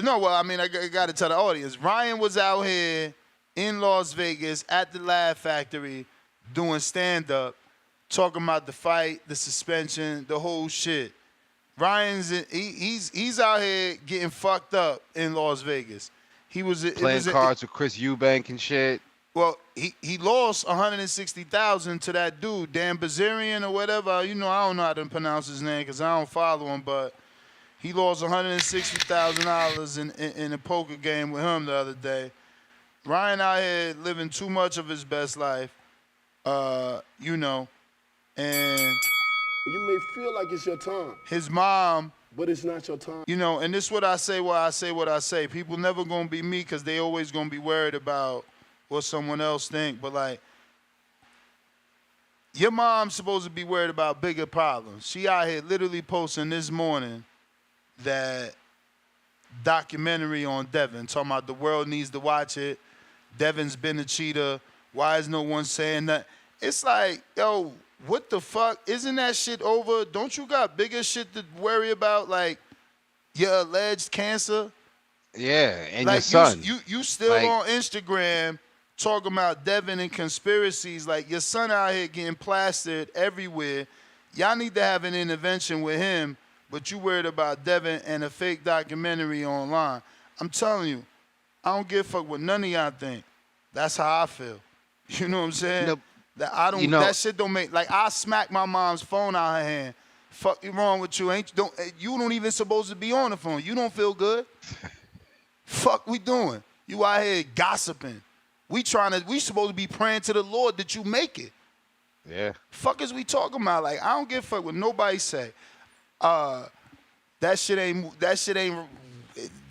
No, well, I mean, I got to tell the audience. Ryan was out here in Las Vegas at the Laugh Factory doing stand-up, talking about the fight, the suspension, the whole shit. He's out here getting fucked up in Las Vegas. He was playing cards with Chris Eubank and shit. Well, he lost $160,000 to that dude, Dan Bazarian or whatever. I don't know how to pronounce his name because I don't follow him, but he lost $160,000 in a poker game with him the other day. Ryan out here living too much of his best life, and you may feel like it's your time. His mom, but it's not your time. And this is what I say. What I say. People never gonna be me because they always gonna be worried about what someone else think. But like, your mom's supposed to be worried about bigger problems. She out here literally posting this morning that documentary on Devin, talking about the world needs to watch it. Devin's been a cheater. Why is no one saying that? It's like, yo, what the fuck? Isn't that shit over? Don't you got bigger shit to worry about, like your alleged cancer? Yeah, and like your son. You still on Instagram talking about Devin and conspiracies. Like, your son out here getting plastered everywhere. Y'all need to have an intervention with him, but you worried about Devin and a fake documentary online. I'm telling you, I don't give a fuck what none of y'all think. That's how I feel. You know what I'm saying? That shit don't make, like, I smack my mom's phone out her hand. Fuck you wrong with you? You don't even supposed to be on the phone. You don't feel good. Fuck we doing? You out here gossiping. We supposed to be praying to the Lord that you make it. Yeah. Fuck is we talking about? Like, I don't give a fuck what nobody say. That shit ain't,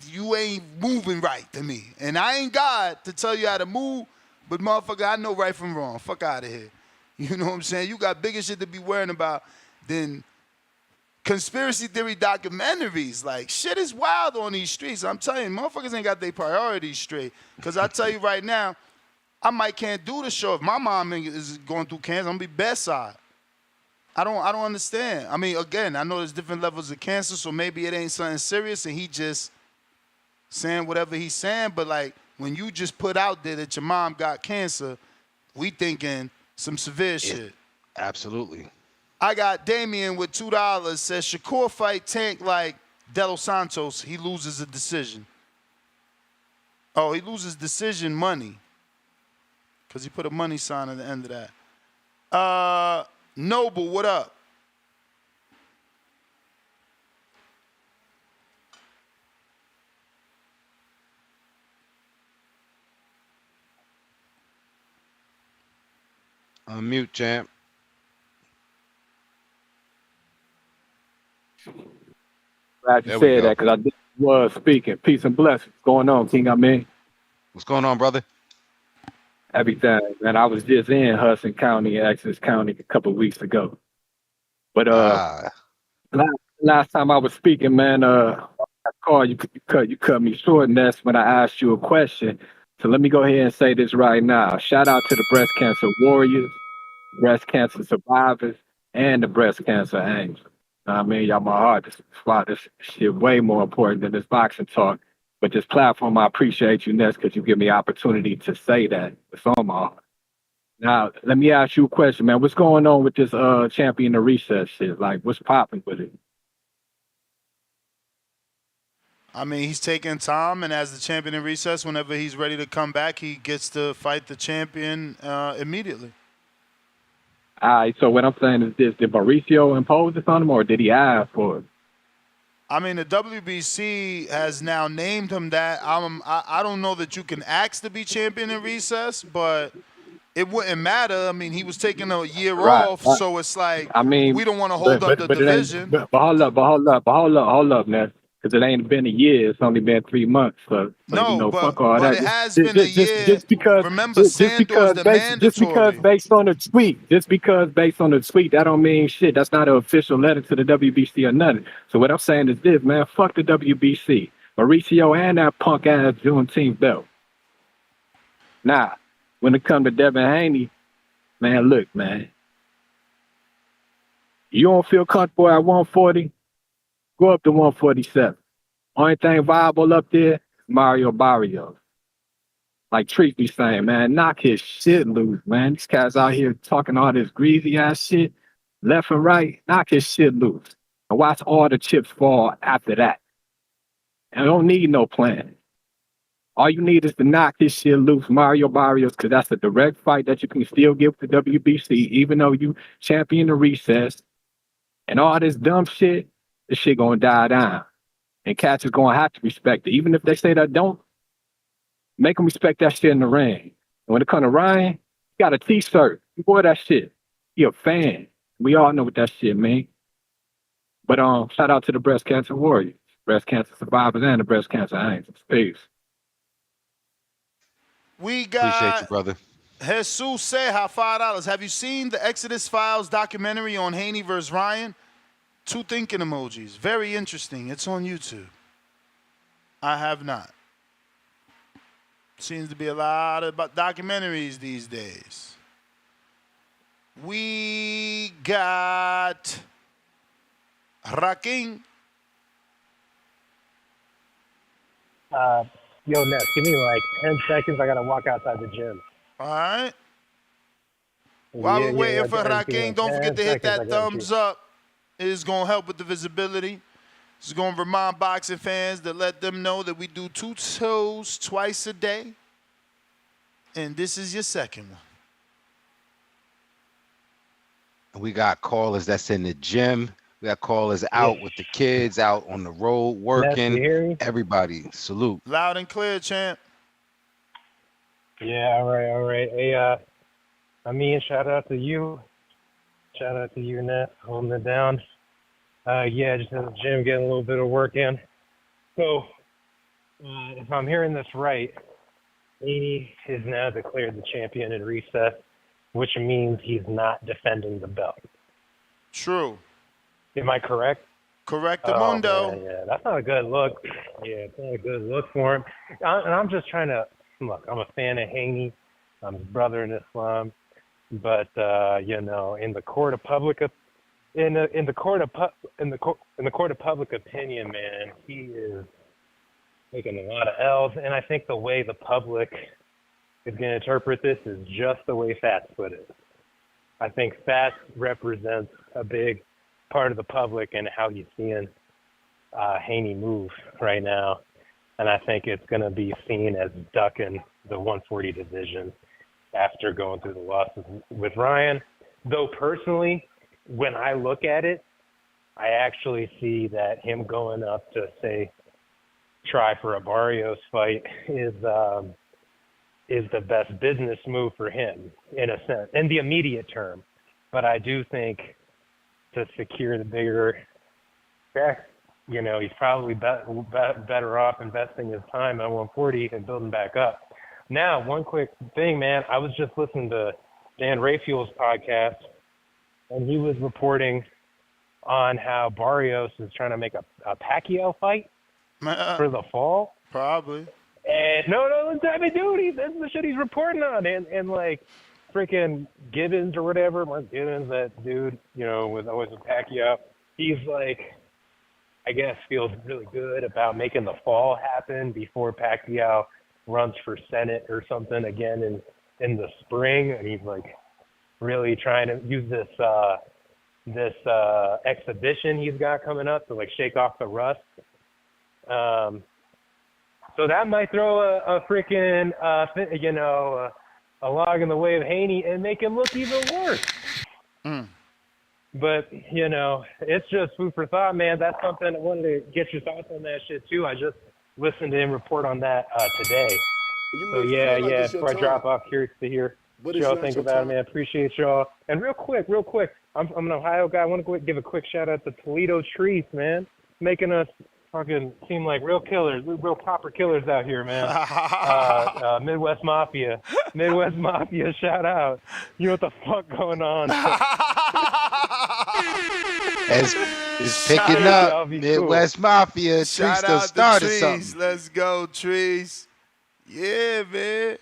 you ain't moving right to me. And I ain't God to tell you how to move, but motherfucker, I know right from wrong. Fuck out of here. You know what I'm saying? You got bigger shit to be worrying about than conspiracy theory documentaries. Like, shit is wild on these streets. I'm telling you, motherfuckers ain't got their priorities straight. Because I tell you right now, I can't do the show. If my mom is going through cancer, I'm going to be bedside. I don't understand. I mean, again, I know there's different levels of cancer, so maybe it ain't something serious and he just saying whatever he's saying. But, like, when you just put out there that your mom got cancer, we thinking some severe shit. Absolutely. I got Damien with $2. Says Shakur fight Tank like De Los Santos. He loses a decision. Oh, he loses decision money. Because he put a money sign at the end of that. Noble, what up? Unmute, champ. Glad you There we said go. that because I was speaking. Peace and blessings. What's going on, King? I mean, What's going on, brother? everything, man. I was just in Hudson County, Essex County, a couple of weeks ago. But last time I was speaking, man, I called you cut me short, and that's when I asked you a question. So let me go ahead and say this right now. Shout out to the breast cancer warriors, breast cancer survivors, and the breast cancer angels. I mean, y'all, my heart. This shit way more important than this boxing talk. But this platform, I appreciate you, Ness, because you give me opportunity to say that. It's on my heart. Now, let me ask you a question, man. What's going on with this champion of recess shit? Like, what's popping with it? I mean, he's taking time, and as the champion in recess, whenever he's ready to come back, he gets to fight the champion immediately. All right, so what I'm saying is this. Did Mauricio impose this on him, or did he ask for it? I mean, the WBC has now named him that. I don't know that you can ask to be champion in recess, but it wouldn't matter. I mean, he was taking a year off, so it's like, I mean, we don't want to hold up the division. But hold up, Ness. Because it ain't been a year. It's only been 3 months. So fuck all that. It has been a year. Just because, remember, Sandor's the mandatory. Just because based on the tweet, that don't mean shit. That's not an official letter to the WBC or nothing. So what I'm saying is this, man. Fuck the WBC, Mauricio, and that punk ass Juneteenth belt. Now, when it comes to Devin Haney, man, look, man. You don't feel comfortable at 140? Go up to 147. Only thing viable up there, Mario Barrios. Like Treat be saying, man, knock his shit loose, man. These guys out here talking all this greasy ass shit, left and right, knock his shit loose. And watch all the chips fall after that. And don't need no plan. All you need is to knock his shit loose, Mario Barrios, because that's a direct fight that you can still give to WBC, even though you champion the recess. And all this dumb shit, this shit gonna die down. And cats is gonna have to respect it. Even if they say that don't, make them respect that shit in the ring. And when it comes to Ryan, he got a t-shirt. He wore that shit. He a fan. We all know what that shit mean. But shout out to the breast cancer warriors, breast cancer survivors, and the breast cancer angels. Peace. We got Appreciate you, brother. Jesus Seja, $5. Have you seen the Exodus Files documentary on Haney versus Ryan? 2 thinking emojis. Very interesting. It's on YouTube. I have not. Seems to be a lot of documentaries these days. We got Raking. Yo, Ness, give me like 10 seconds. I got to walk outside the gym. All right. While we're waiting for Raking, don't forget to hit that thumbs up. It is going to help with the visibility. It's going to remind boxing fans to let them know that we do 2 shows twice a day. And this is your second one. We got callers that's in the gym. We got callers out with the kids, out on the road, working. Everybody, salute. Loud and clear, champ. Yeah, all right. Hey, I mean, shout out to you. Shout out to you, Ness, holding it down. Yeah, just in the gym, getting a little bit of work in. So, if I'm hearing this right, Haney is now declared the champion in recess, which means he's not defending the belt. True. Am I correct? Correctamundo. Man, yeah, that's not a good look. Yeah, it's not a good look for him. And I'm just trying to look. I'm a fan of Haney. I'm his brother in Islam, but in the court of public opinion, man, he is taking a lot of L's. And I think the way the public is going to interpret this is just the way Fats put it. I think Fats represents a big part of the public and how he's seeing Haney move right now. And I think it's going to be seen as ducking the 140 division after going through the losses with Ryan. Though personally, when I look at it, I actually see that him going up to, say, try for a Barrios fight is is the best business move for him in a sense, in the immediate term. But I do think to secure the bigger check, you know, he's probably better off investing his time at 140 and building back up. Now, one quick thing, man. I was just listening to Dan Raphael's podcast, and he was reporting on how Barrios is trying to make a Pacquiao fight for the fall. Probably. And no, I mean, dude, that's the shit he's reporting on. And like, freaking Gibbons or whatever, Mark Gibbons, that dude, you know, was always with Pacquiao. He's like, I guess, feels really good about making the fall happen before Pacquiao runs for Senate or something again in the spring. And he's like really trying to use this exhibition he's got coming up to like shake off the rust. So that might throw a freaking, a log in the way of Haney and make him look even worse. But, you know, it's just food for thought, man. That's something I wanted to get your thoughts on that shit, too. I just listened to him report on that today. So, yeah, before I drop off, curious to hear what y'all think about it, man. Appreciate y'all. And real quick, I'm an Ohio guy. I want to give a quick shout-out to Toledo Trees, man. Making us fucking seem like real killers, real proper killers out here, man. Midwest Mafia, shout out. You know what the fuck going on? It's picking up. Midwest Mafia. Shout Trees still out started to Trees. something. Let's go, Trees. Yeah, man.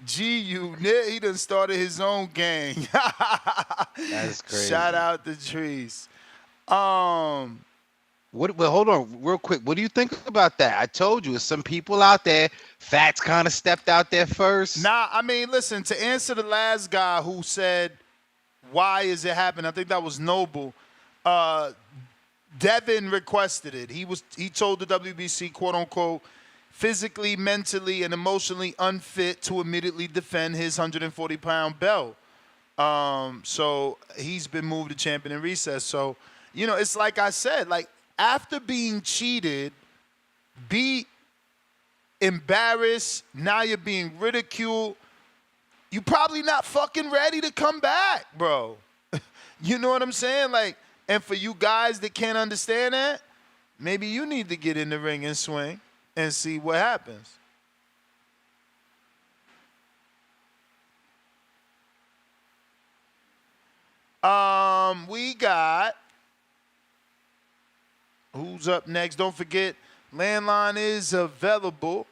G-Unit, he done started his own gang. That's crazy. Shout out to Trees. Well, hold on real quick. What do you think about that? I told you, some people out there, Fats kind of stepped out there first. Nah, I mean, listen, to answer the last guy who said, why is it happening? I think that was Noble. Devin requested it. He told the WBC, quote unquote, physically, mentally, and emotionally unfit to immediately defend his 140-pound belt. So he's been moved to champion in recess. So, you know, it's like I said, like, after being cheated, beat, embarrassed, now you're being ridiculed, you probably not fucking ready to come back, bro. You know what I'm saying? Like, and for you guys that can't understand that, maybe you need to get in the ring and swing and see what happens. We got, who's up next? Don't forget, Landline is available,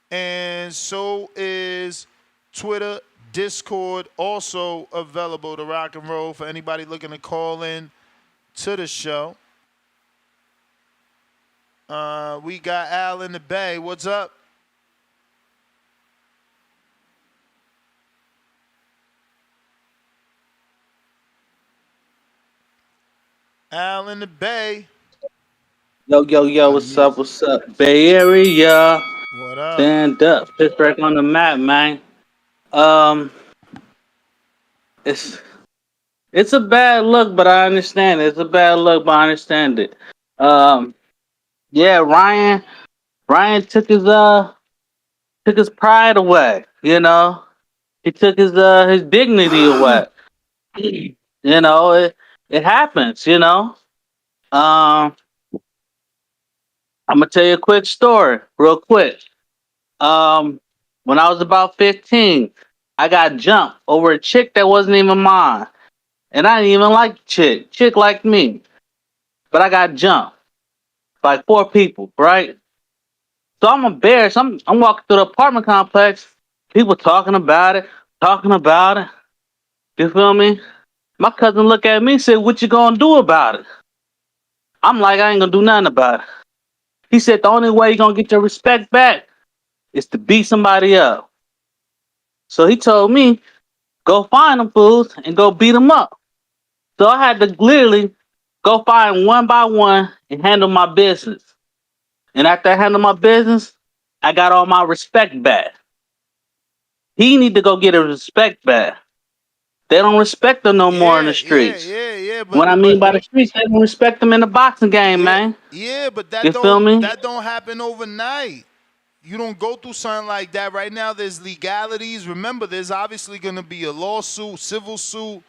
and so is Twitter, Discord, also available to rock and roll for anybody looking to call in to the show. We got Al in the Bay. What's up? Al in the Bay. Yo, what's up? Bay Area. What up? Stand up. Pittsburgh on the map, man. It's a bad look, but I understand it. Yeah, Ryan took his pride away, you know. He took his dignity away. You know, it happens, you know. I'm gonna tell you a quick story, real quick. When I was about 15, I got jumped over a chick that wasn't even mine. And I didn't even like the chick. Chick liked me. But I got jumped by 4 people, right? So I'm embarrassed. I'm walking through the apartment complex, people talking about it. You feel me? My cousin looked at me and said, "What you gonna do about it?" I'm like, "I ain't gonna do nothing about it." He said, "The only way you're gonna get your respect back is to beat somebody up." So he told me, "Go find them fools and go beat them up." So I had to literally go find one by one and handle my business. And after I handled my business, I got all my respect back. He need to go get his respect back. They don't respect him no more in the streets. What I mean by the streets, they don't respect them in the boxing game, man. Yeah, but you feel me? That don't happen overnight. you don't go through something like that. Right now, there's legalities. Remember, there's obviously going to be a lawsuit, civil suit.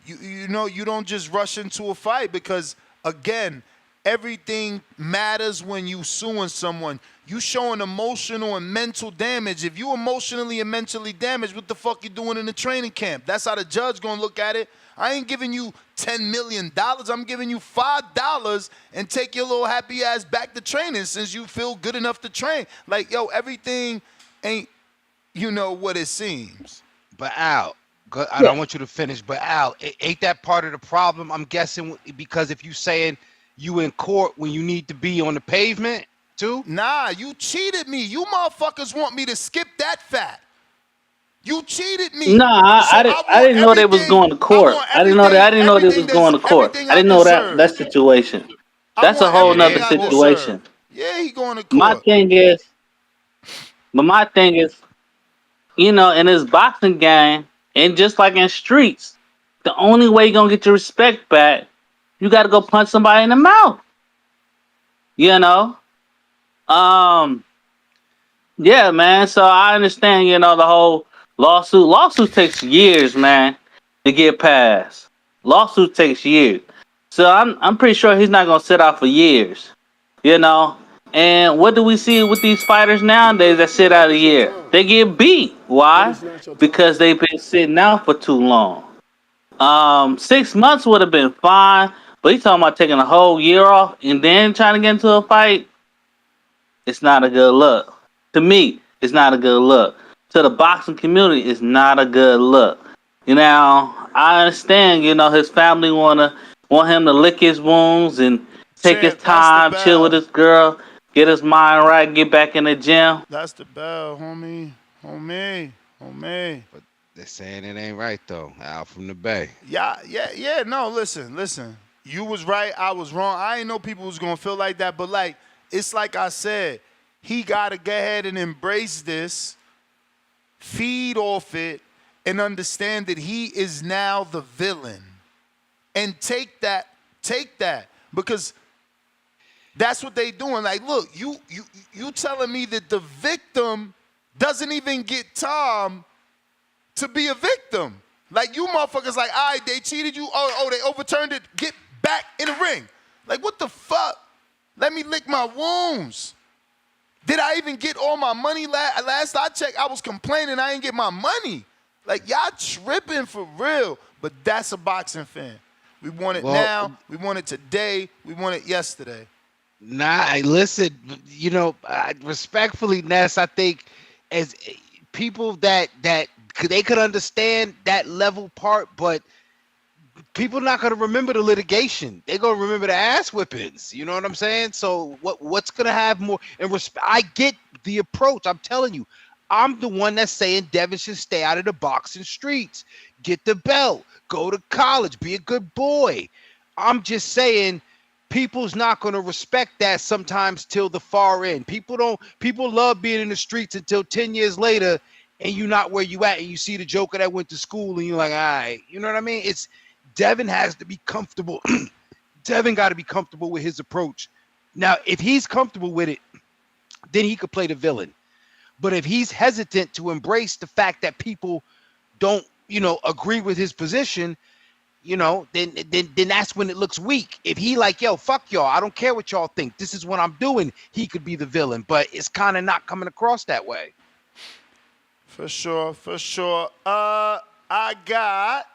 You know, you don't just rush into a fight because, again, everything matters when you suing someone. You showing emotional and mental damage. If you emotionally and mentally damaged, what the fuck you doing in the training camp? That's how the judge gonna look at it. I ain't giving you $10 million. I'm giving you $5 and take your little happy ass back to training since you feel good enough to train. Like, yo, everything ain't, you know, what it seems. But Al, I don't want you to finish, but Al, ain't that part of the problem? I'm guessing because if you saying you in court when you need to be on the pavement too? Nah, you cheated me. You motherfuckers want me to skip that fat. You cheated me. Nah, So I didn't know they was going to court. I didn't know they was going to court. I didn't know that situation. That's a whole nother situation. Yeah, he going to court. My thing is, you know, in this boxing game, and just like in streets, the only way you're gonna get your respect back, you gotta go punch somebody in the mouth. You know? Yeah, man. So I understand, you know, the whole lawsuit. Lawsuit takes years, man, to get passed. Lawsuit takes years. So I'm pretty sure he's not gonna sit out for years. You know? And what do we see with these fighters nowadays that sit out a year? They get beat. Why? Because they've been sitting out for too long. 6 months would have been fine, but he's talking about taking a whole year off and then trying to get into a fight. It's not a good look. To me, it's not a good look. To the boxing community, it's not a good look. You know, I understand, you know, his family want him to lick his wounds and take his time, chill with his girl, get his mind right, get back in the gym. That's the bell, homie. But they're saying it ain't right though. Al from the Bay. Yeah. No, listen. You was right. I was wrong. I ain't know people was gonna feel like that, but like it's like I said, he gotta go ahead and embrace this, feed off it, and understand that he is now the villain, and take that because that's what they doing. Like, look, you telling me that the victim doesn't even get time to be a victim. Like, you motherfuckers like, all right, they cheated you. Oh, they overturned it. Get back in the ring. Like, what the fuck? Let me lick my wounds. Did I even get all my money? Last I checked, I was complaining I didn't get my money. Like, y'all tripping for real. But that's a boxing fan. We want it now. We want it today. We want it yesterday. Nah, listen, you know, respectfully, Ness, I think as people that they could understand that level part, but people not going to remember the litigation. They're going to remember the ass whippings. You know what I'm saying? So what's going to have more? And I get the approach. I'm telling you, I'm the one that's saying Devin should stay out of the boxing streets. Get the belt. Go to college. Be a good boy. I'm just saying people's not going to respect that sometimes till the far end. People love being in the streets until 10 years later and you're not where you at and you see the joker that went to school and you're like, all right. You know what I mean? Devin has to be comfortable. Devin got to be comfortable with his approach. Now, if he's comfortable with it, then he could play the villain. But if he's hesitant to embrace the fact that people don't, you know, agree with his position, you know, then that's when it looks weak. If he like, yo, fuck y'all, I don't care what y'all think. This is what I'm doing. He could be the villain, but it's kind of not coming across that way. For sure. I got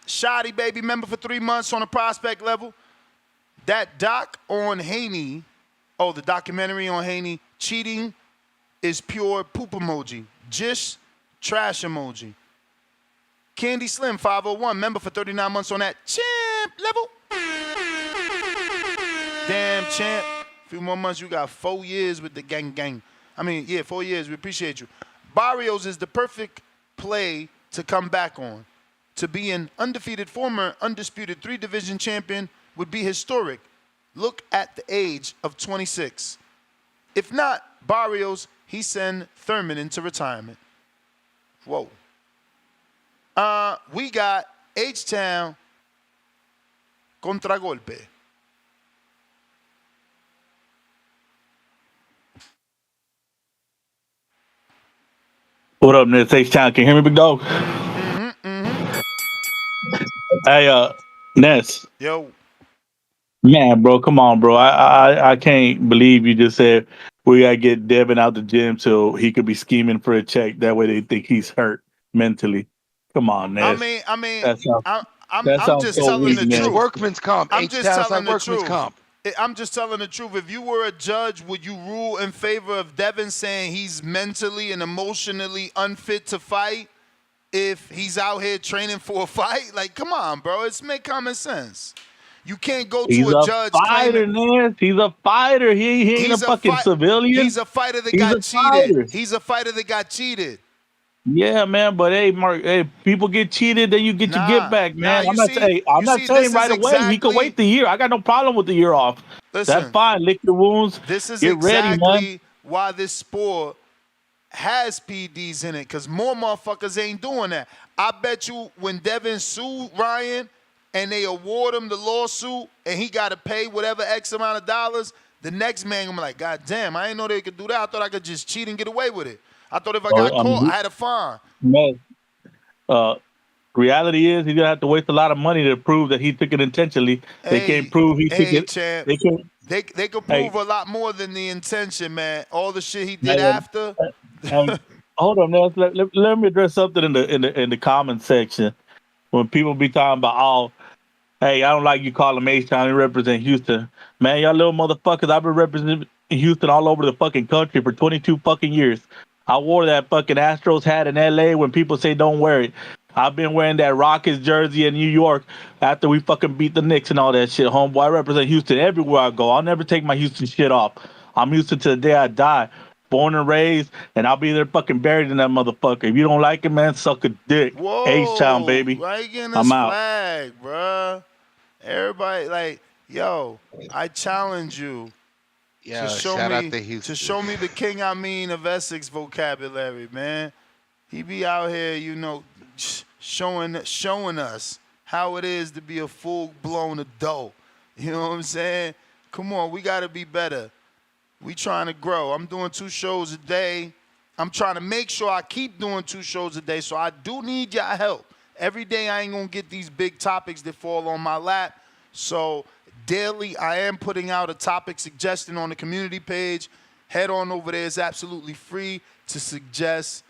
Shoddy, baby, member for 3 months on a prospect level. That doc on Haney, the documentary on Haney, cheating is pure poop emoji. Just trash emoji. Candy Slim, 501, member for 39 months on that champ level. Damn, champ. A few more months, you got 4 years with the gang. 4 years. We appreciate you. Barrios is the perfect play to come back on. To be an undefeated, former undisputed 3-division champion would be historic. Look at the age of 26. If not, Barrios, he send Thurman into retirement. Whoa. We got H-Town Contragolpe. What up, Ness? H-Town. Can you hear me, big dog? Hey, Ness. Yo. Man, bro, come on, bro. I can't believe you just said we gotta get Devin out the gym so he could be scheming for a check. That way they think he's hurt mentally. Come on, Ness. That I'm sounds just so telling weak, the Ness. truth. Workman's comp. I'm just telling the workman's truth. comp. I'm just telling the truth. If you were a judge, would you rule in favor of Devin saying he's mentally and emotionally unfit to fight if he's out here training for a fight? Like, come on, bro. It's make common sense. You can't go He's to a a judge fighter, claiming Ness. He's a fighter. He ain't a fucking civilian. He's a fighter that He's got a cheated. fighter. He's a fighter that got cheated. Yeah, man, but hey, Mark, hey, people get cheated, then you get your get back, man. I'm not saying right away. He could wait the year. I got no problem with the year off. That's Listen, fine. Lick your wounds. This is Get ready, man. exactly why this sport has PEDs in it, because more motherfuckers ain't doing that. I bet you when Devin sued Ryan and they award him the lawsuit and he got to pay whatever X amount of dollars, the next man gonna be like, God damn, I didn't know they could do that. I thought I could just cheat and get away with it. I thought if I got caught, I had a fine. Man, reality is he's gonna have to waste a lot of money to prove that he took it intentionally. They can't prove he took it. Champ, They can't. They could prove a lot more than the intention, man. All the shit he did Man, after. Hold on, Nels. Let me address something in the comment section. When people be talking about, oh, hey, I don't like you calling me H-Town and represent Houston. Man, y'all little motherfuckers, I've been representing Houston all over the fucking country for 22 fucking years. I wore that fucking Astros hat in LA when people say don't wear it. I've been wearing that Rockets jersey in New York after we fucking beat the Knicks and all that shit, homeboy. I represent Houston everywhere I go. I'll never take my Houston shit off. I'm Houston to the day I die. Born and raised, and I'll be there fucking buried in that motherfucker. If you don't like it, man, suck a dick. Whoa, H-Town, baby. Why you getting this I'm out. flag, bruh? Everybody, like, yo, I challenge you to show me the King Amin of Essex vocabulary, man. He be out here, you know, showing us how it is to be a full-blown adult. You know what I'm saying? Come on, we got to be better. We trying to grow. I'm doing 2 shows a day. I'm trying to make sure I keep doing 2 shows a day, so I do need y'all help. Every day I ain't going to get these big topics that fall on my lap. So daily I am putting out a topic suggestion on the community page. Head on over there. It's absolutely free to suggest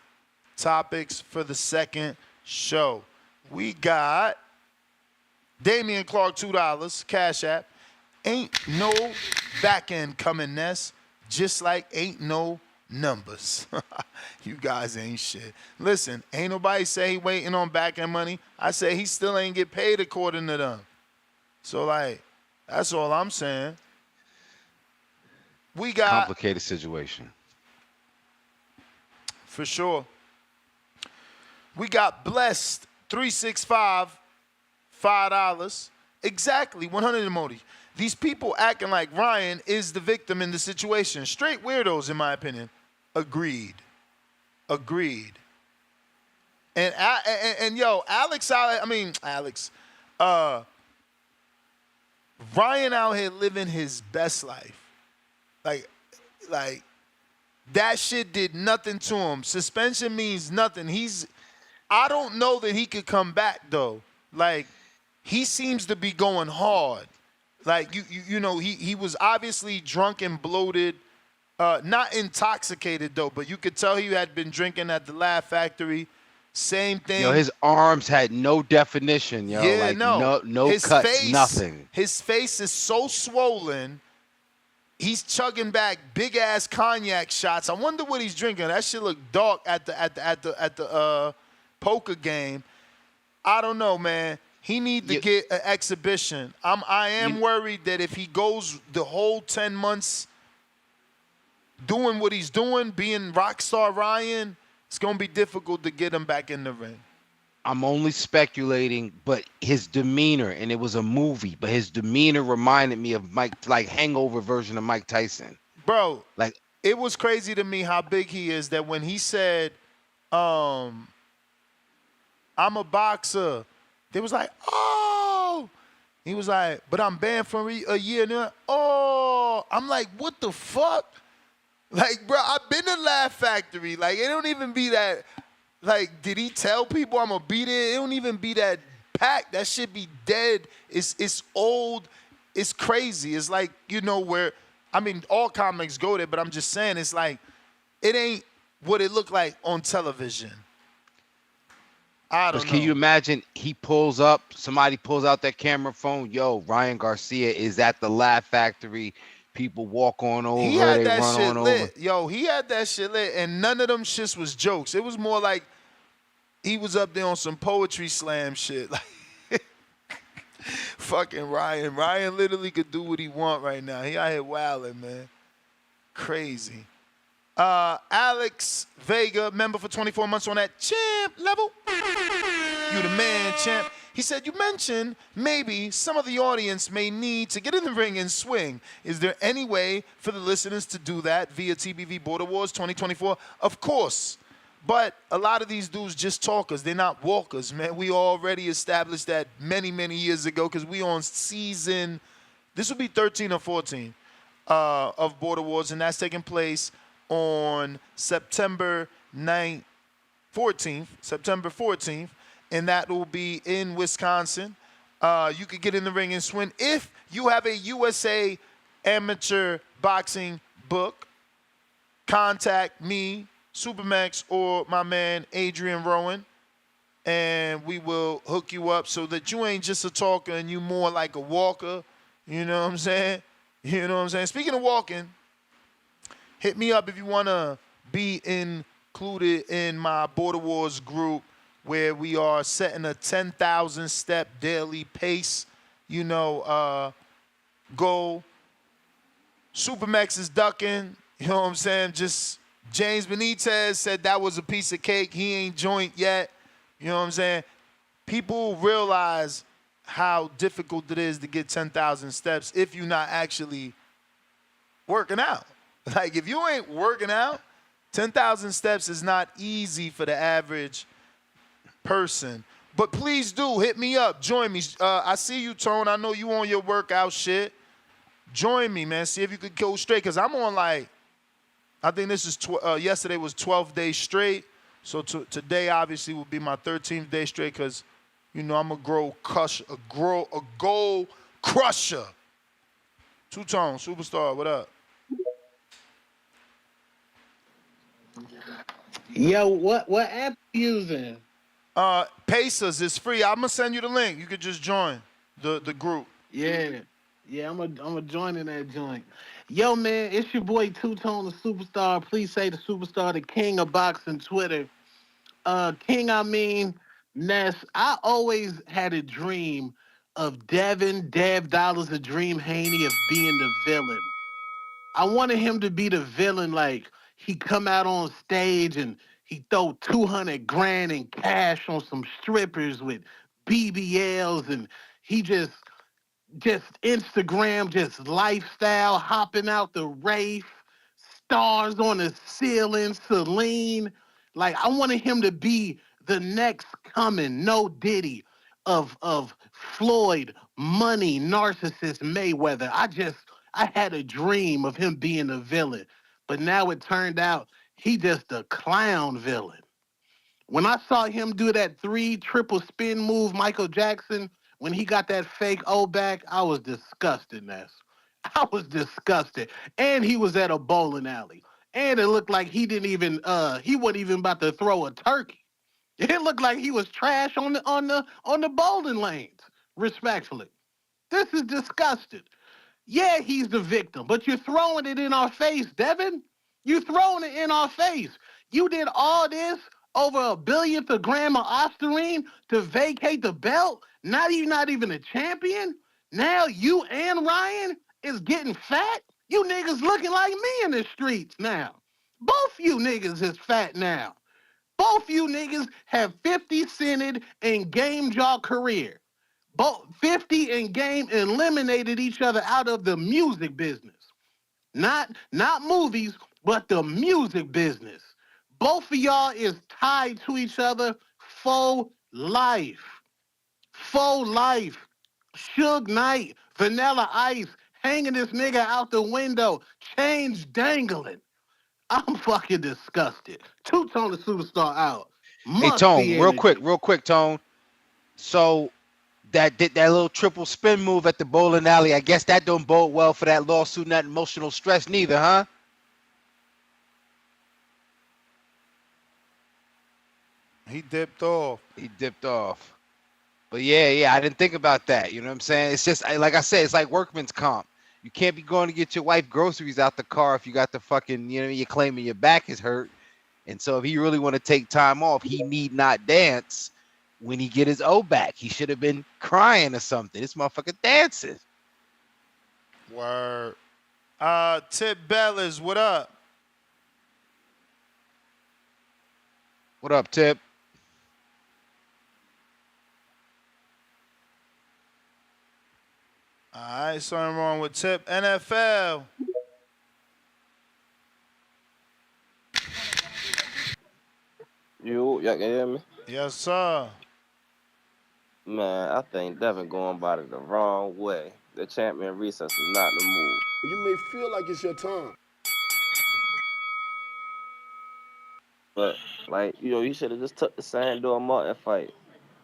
topics for the second show. We got Damian Clark, $2, Cash App. Ain't no back end coming, Ness. Just like ain't no numbers. You guys ain't shit. Listen, ain't nobody say he waiting on back end money. I say he still ain't get paid according to them. So, like, that's all I'm saying. We got complicated situation. For sure. We got Blessed 365, $5. Exactly, 100 emojis. These people acting like Ryan is the victim in the situation. Straight weirdos, in my opinion. Agreed. And yo, Alex. Ryan out here living his best life. Like that shit did nothing to him. Suspension means nothing. I don't know that he could come back though. Like, he seems to be going hard. Like, you know, he was obviously drunk and bloated, not intoxicated though, but you could tell he had been drinking at the Laugh Factory. Same thing. Yo, his arms had no definition, yo. Yeah, like, no his cuts, face, nothing. His face is so swollen. He's chugging back big ass cognac shots. I wonder what he's drinking. That shit look dark at the poker game. I don't know, man. He need to get an exhibition. I am worried that if he goes the whole 10 months doing what he's doing, being Rockstar Ryan, it's going to be difficult to get him back in the ring. I'm only speculating, but his demeanor, and it was a movie, but his demeanor reminded me of Mike, like Hangover version of Mike Tyson. Bro, like it was crazy to me how big he is that when he said, I'm a boxer, they was like, oh. He was like, but I'm banned for a year now. Oh, I'm like, what the fuck? Like, bro, I've been to Laugh Factory. Like, it don't even be that. Like, did he tell people I'm gonna be there? It don't even be that packed. That shit be dead. It's old. It's crazy. It's like, where, I mean, all comics go there, but I'm just saying, it's like, it ain't what it looked like on television. I don't know. Can you imagine somebody pulls out that camera phone, yo, Ryan Garcia is at the Laugh Factory, people walk on over, He had they that run shit on lit. over. Yo, he had that shit lit, and none of them shits was jokes. It was more like he was up there on some poetry slam shit. Like, fucking Ryan. Ryan literally could do what he want right now. He out here wilding, man. Crazy. Alex Vega, member for 24 months on that champ level. You the man, champ. He said, you mentioned maybe some of the audience may need to get in the ring and swing. Is there any way for the listeners to do that via TBV Border Wars 2024? Of course. But a lot of these dudes just talkers. They're not walkers, man. We already established that many, many years ago because we on season, this will be 13 or 14 of Border Wars, and that's taking place on September 14th, and that will be in Wisconsin. You could get in the ring and swing. If you have a USA amateur boxing book, contact me, Supermax, or my man Adrian Rowan, and we will hook you up so that you ain't just a talker and you more like a walker. You know what I'm saying? You know what I'm saying? Speaking of walking, hit me up if you want to be included in my Border Wars group where we are setting a 10,000 step daily pace, goal. Supermax is ducking, you know what I'm saying? Just James Benitez said that was a piece of cake. He ain't joint yet, you know what I'm saying? People realize how difficult it is to get 10,000 steps if you're not actually working out. Like, if you ain't working out, 10,000 steps is not easy for the average person. But please do hit me up. Join me. I see you, Tone. I know you on your workout shit. Join me, man. See if you could go straight. Because I'm on, like, I think this is, yesterday was 12 days straight. So today, obviously, will be my 13th day straight because, I'm a goal crusher. Two-Tone, Superstar, what up? Yo, what app you using? Pacers is free. I'm gonna send you the link. You could just join the group. Yeah, I'm a join in that joint. Yo, man, it's your boy Two-Tone, the Superstar. Please say the Superstar, the king of boxing Twitter. Ness. I always had a dream of Dev Dollars, a dream Haney of being the villain. I wanted him to be the villain, like he come out on stage and he throw 200 grand in cash on some strippers with BBLs, and he just Instagram, just lifestyle, hopping out the Wraith, stars on the ceiling, Celine. Like, I wanted him to be the next coming, no Diddy, of Floyd, Money, Narcissist, Mayweather. I had a dream of him being a villain, but now it turned out he just a clown villain. When I saw him do that 3 triple spin move, Michael Jackson, when he got that fake O back, I was disgusted, Ness. I was disgusted. And he was at a bowling alley. And it looked like he wasn't even about to throw a turkey. It looked like he was trash on the bowling lanes, respectfully. This is disgusting. Yeah, he's the victim, but you're throwing it in our face, Devin. You're throwing it in our face. You did all this over a billionth of gram of Ostarine to vacate the belt. Now you're not even a champion. Now you and Ryan is getting fat. You niggas looking like me in the streets now. Both you niggas is fat now. Both you niggas have 50-cented and gamed y'all career. Both 50 and Game eliminated each other out of the music business. Not movies, but the music business. Both of y'all is tied to each other for life. For life. Suge Knight, Vanilla Ice, hanging this nigga out the window, chains dangling. I'm fucking disgusted. Two-Tone the Superstar out. Hey Must Tone, be real energy. quick, Tone. So that little triple spin move at the bowling alley, I guess that don't bode well for that lawsuit and that emotional stress neither, huh? He dipped off. He dipped off. But yeah, I didn't think about that. You know what I'm saying? It's just like I said, it's like workman's comp. You can't be going to get your wife groceries out the car if you got the fucking, you know, you're claiming your back is hurt. And so if he really want to take time off, he need not dance when he get his O back. He should have been crying or something. This motherfucker dancing. Word. Tip Bellas, what up? What up, Tip? All right, something wrong with Tip. NFL. Y'all can hear me? Yes, sir. Man, I think Devin going about it the wrong way. The champion recess is not the move. You may feel like it's your time. But, like, you should have just took the Sandor Martin fight.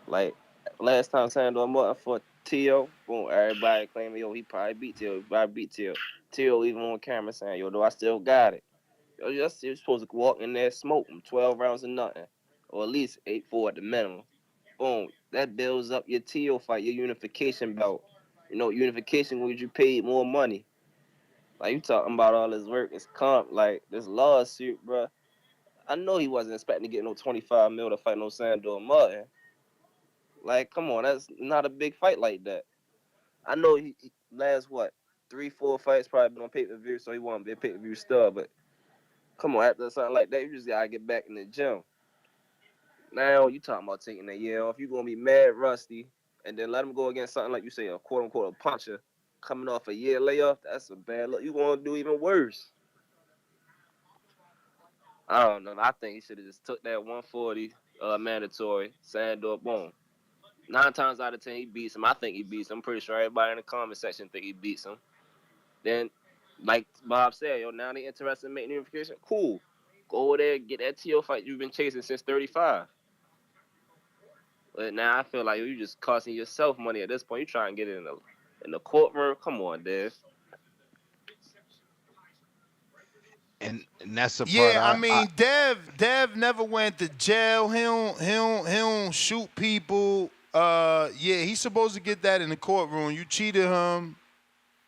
Like, last time Sandor Martin fought Tio, boom, everybody claiming, he probably beat Tio. Tio even on camera saying, though I still got it. You're supposed to walk in there, smoke them 12 rounds of nothing. Or at least 8-4 at the minimum. Boom, that builds up your TO fight, your unification belt. Unification will get you paid more money. Like, you talking about all this work, it's comp, like, this lawsuit, bruh. I know he wasn't expecting to get no 25 mil to fight no Sandor Martin. Like, come on, that's not a big fight like that. I know he last, 3-4 fights probably been on pay-per-view, so he won't be a pay-per-view star, but come on, after something like that, you just gotta get back in the gym. Now you talking about taking a year off. You gonna be mad rusty, and then let him go against something like you say, a quote unquote a puncher, coming off a year layoff. That's a bad look. You gonna do even worse. I don't know. I think he should have just took that 140 mandatory. Sandor, boom. 9 times out of 10 he beats him. I think he beats him. I'm pretty sure everybody in the comment section think he beats him. Then, like Bob said, now they interested in making unification. Cool. Go over there, get that TO fight you've been chasing since 35. But now I feel like you're just costing yourself money at this point. You trying to get it in the courtroom. Come on, Dev. And that's the Yeah, part I mean, Dev never went to jail. He don't shoot people. Yeah, he's supposed to get that in the courtroom. You cheated him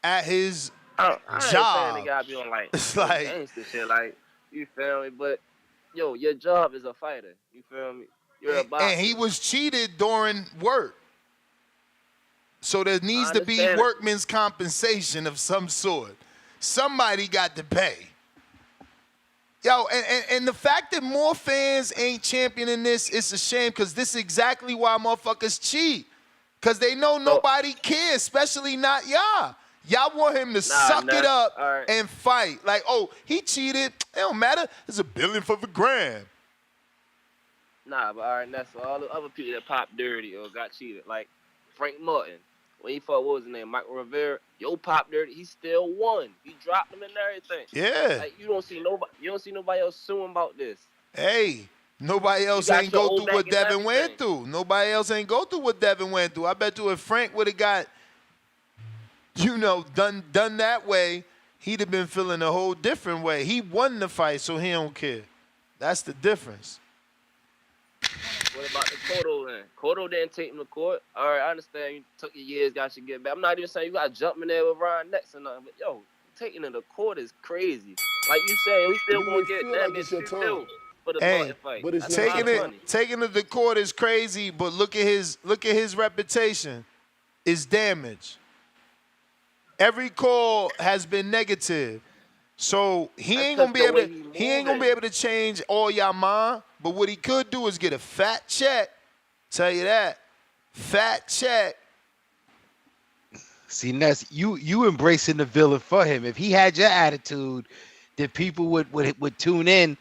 at his I ain't saying they job. gotta be on It's like like, gangster shit, like, you feel me? But your job is a fighter. You feel me? You're a boxer. and he was cheated during work. So there needs to be understand it. workman's compensation of some sort. Somebody got to pay. Yo, and the fact that more fans ain't championing this, it's a shame, because this is exactly why motherfuckers cheat. Because they know nobody cares, especially not y'all. Y'all want him to suck it up and fight. Like, oh, he cheated. It don't matter. There's $1 billion for the gram. Nah, but all right, that's all the other people that popped dirty or got cheated. Like Frank Martin. When he fought, what was his name? Michael Rivera. Pop dirty. He still won. He dropped him and everything. Yeah. Like, you don't see nobody else suing about this. Hey, nobody else ain't go through what Devin went through. Nobody else ain't go through what Devin went through. I bet you if Frank would have got, done that way, he'd have been feeling a whole different way. He won the fight, so he don't care. That's the difference. What about the Cotto then? Cotto didn't take him to court. All right, I understand you took your years, got you get back. I'm not even saying you got to jump in there with Ryan next or nothing, but taking him to court is crazy. Like you said, we still gonna get that bitch still for the Martin fight. But it's taking it to court is crazy, but look at his reputation. It's damaged. Every call has been negative. So he ain't gonna be able to change all y'all mind. But what he could do is get a fat check. Tell you that. Fat check. See, Ness, you embracing the villain for him. If he had your attitude, then people would tune in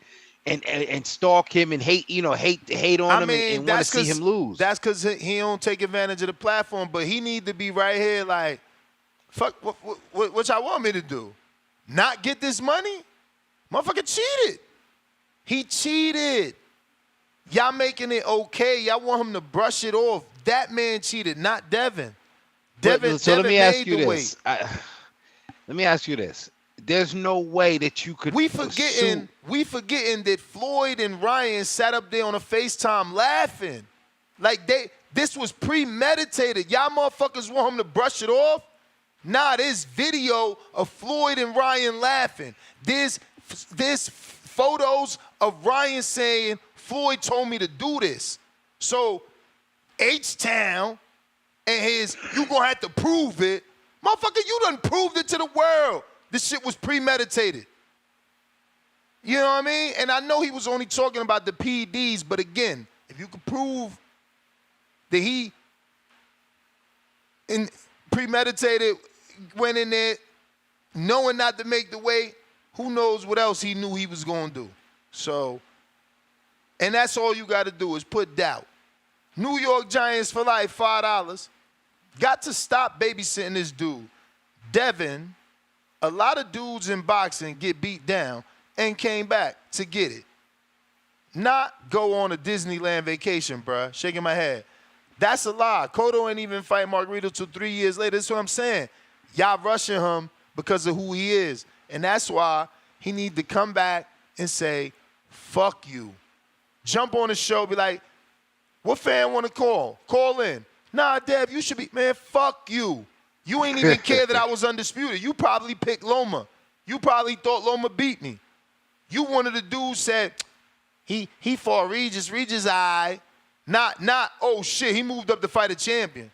and stalk him and hate on him and want to see him lose. That's because he don't take advantage of the platform. But he need to be right here like, fuck, what y'all want me to do? Not get this money? Motherfucker cheated. He cheated. Y'all making it okay. Y'all want him to brush it off. That man cheated, not Devin. So let me ask Made you the weight. this. Let me ask you this. There's no way that you could We pursue. forgetting that Floyd and Ryan sat up there on a FaceTime laughing. Like this was premeditated. Y'all motherfuckers want him to brush it off? Nah, there's video of Floyd and Ryan laughing. There's photos of Ryan saying, Floyd told me to do this. So H-Town and you gonna have to prove it. Motherfucker, you done proved it to the world. This shit was premeditated. You know what I mean? And I know he was only talking about the PEDs, but again, if you could prove that he premeditated, went in there knowing not to make the weight, who knows what else he knew he was going to do. So, and that's all you got to do is put doubt. New York Giants for life, $5. Got to stop babysitting this dude. Devin, a lot of dudes in boxing get beat down and came back to get it. Not go on a Disneyland vacation, bruh. Shaking my head. That's a lie. Cotto ain't even fight Margarito till 3 years later. That's what I'm saying. Y'all rushing him because of who he is. And that's why he need to come back and say, fuck you. Jump on the show, be like, what fan want to call? Call in. Nah, Dev, you should be, man, fuck you. You ain't even care that I was undisputed. You probably picked Loma. You probably thought Loma beat me. You one of the dudes said, he fought Regis. Regis, not, oh shit, he moved up to fight a champion.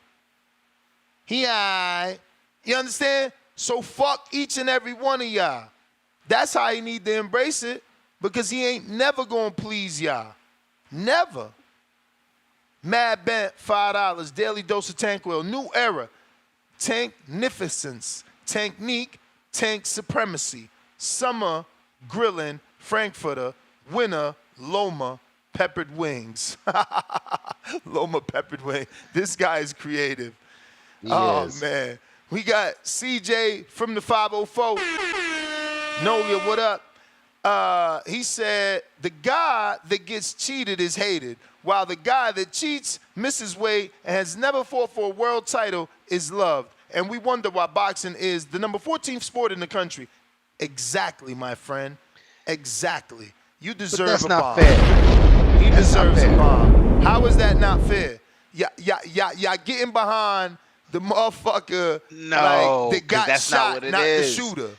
You understand? So fuck each and every one of y'all. That's how he need to embrace it, because he ain't never gonna please y'all. Never. Mad Bent, $5. Daily Dose of Tankwell. New era. Tanknificence. Tanknique. Tank Supremacy. Summer Grilling. Frankfurter. Winner. Loma. Peppered Wings. Loma Peppered Wings. This guy is creative. Yes. Man. We got CJ from the 504. Nolia, what up? He said, the guy that gets cheated is hated, while the guy that cheats, misses weight, and has never fought for a world title is loved. And we wonder why boxing is the number 14th sport in the country. Exactly, my friend. Exactly. You deserve a bomb. But that's not fair. He deserves a bomb. How is that not fair? Y'all getting behind the motherfucker that got that's shot, not what it not is. the shooter.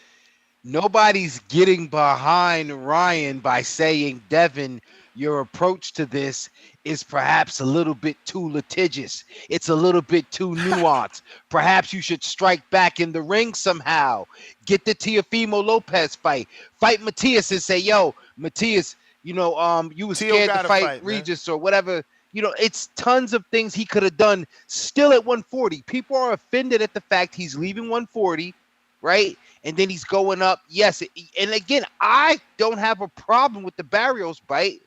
Nobody's getting behind Ryan by saying, Devin, your approach to this is perhaps a little bit too litigious. It's a little bit too nuanced. Perhaps you should strike back in the ring somehow. Get the Teofimo Lopez fight. Fight Matias and say, yo, Matias, you were scared to fight Regis or whatever. It's tons of things he could have done still at 140. People are offended at the fact he's leaving 140, right? And then he's going up. Yes. And again, I don't have a problem with the Barrios fight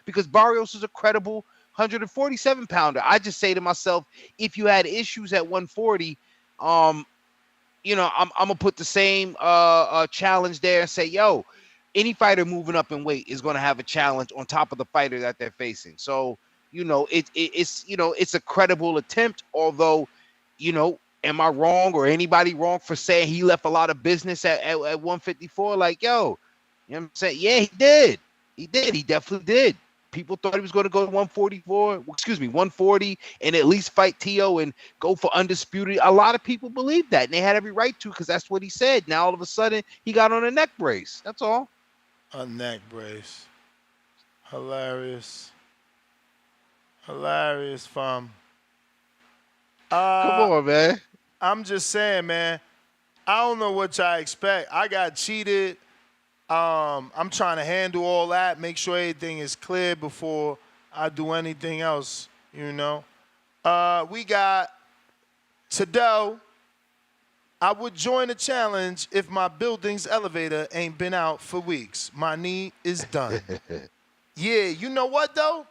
because Barrios is a credible 147-pounder. I just say to myself, if you had issues at 140, I'm going to put the same challenge there and say, yo, any fighter moving up in weight is going to have a challenge on top of the fighter that they're facing. So, it's a credible attempt, although, am I wrong or anybody wrong for saying he left a lot of business at 154? Like, yo, you know what I'm saying? Yeah, he did. He definitely did. People thought he was going to go to 140 and at least fight Tio and go for undisputed. A lot of people believed that, and they had every right to, because that's what he said. Now, all of a sudden, he got on a neck brace. That's all. A neck brace. Hilarious, fam. Come on, man. I'm just saying, man. I don't know what y'all expect. I got cheated. I'm trying to handle all that, make sure everything is clear before I do anything else, We got Tadell. I would join a challenge if my building's elevator ain't been out for weeks. My knee is done. Yeah, you know what, though?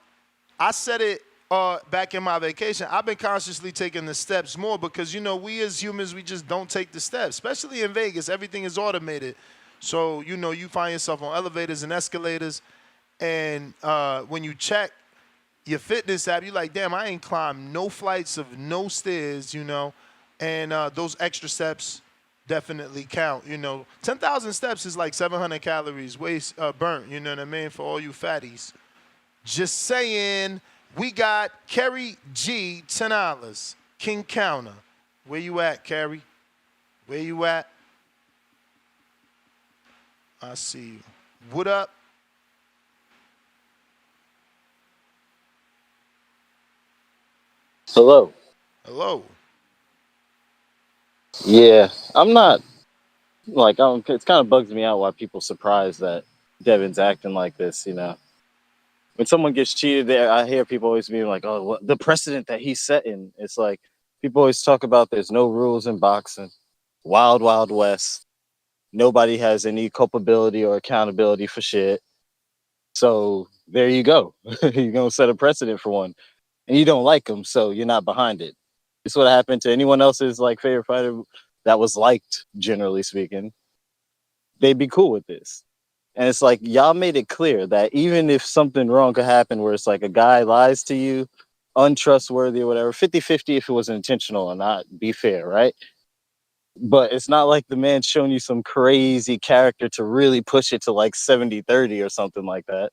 I said it back in my vacation. I've been consciously taking the steps more because, we as humans, we just don't take the steps. Especially in Vegas, everything is automated. So, you find yourself on elevators and escalators, And when you check your fitness app, you're like, damn, I ain't climbed no flights of no stairs, and those extra steps definitely count. 10,000 steps is like 700 calories waste burnt. You know what I mean? For all you fatties. Just saying. We got Kerry G, $10. King Counter. Where you at, Kerry? Where you at? I see you. What up? Hello. Hello. Yeah, I'm not it kind of bugs me out why people surprised that Devin's acting like this. When someone gets cheated, there I hear people always being like, "Oh, what the precedent that he's setting." It's like people always talk about there's no rules in boxing, wild, wild west. Nobody has any culpability or accountability for shit. So there you go. You're gonna set a precedent for one, and you don't like him, so you're not behind it. It's what happened to anyone else's favorite fighter that was liked, generally speaking. They'd be cool with this. And it's like y'all made it clear that even if something wrong could happen where it's like a guy lies to you, untrustworthy or whatever, 50-50 if it was intentional or not, be fair, right? But it's not like the man's showing you some crazy character to really push it to like 70-30 or something like that.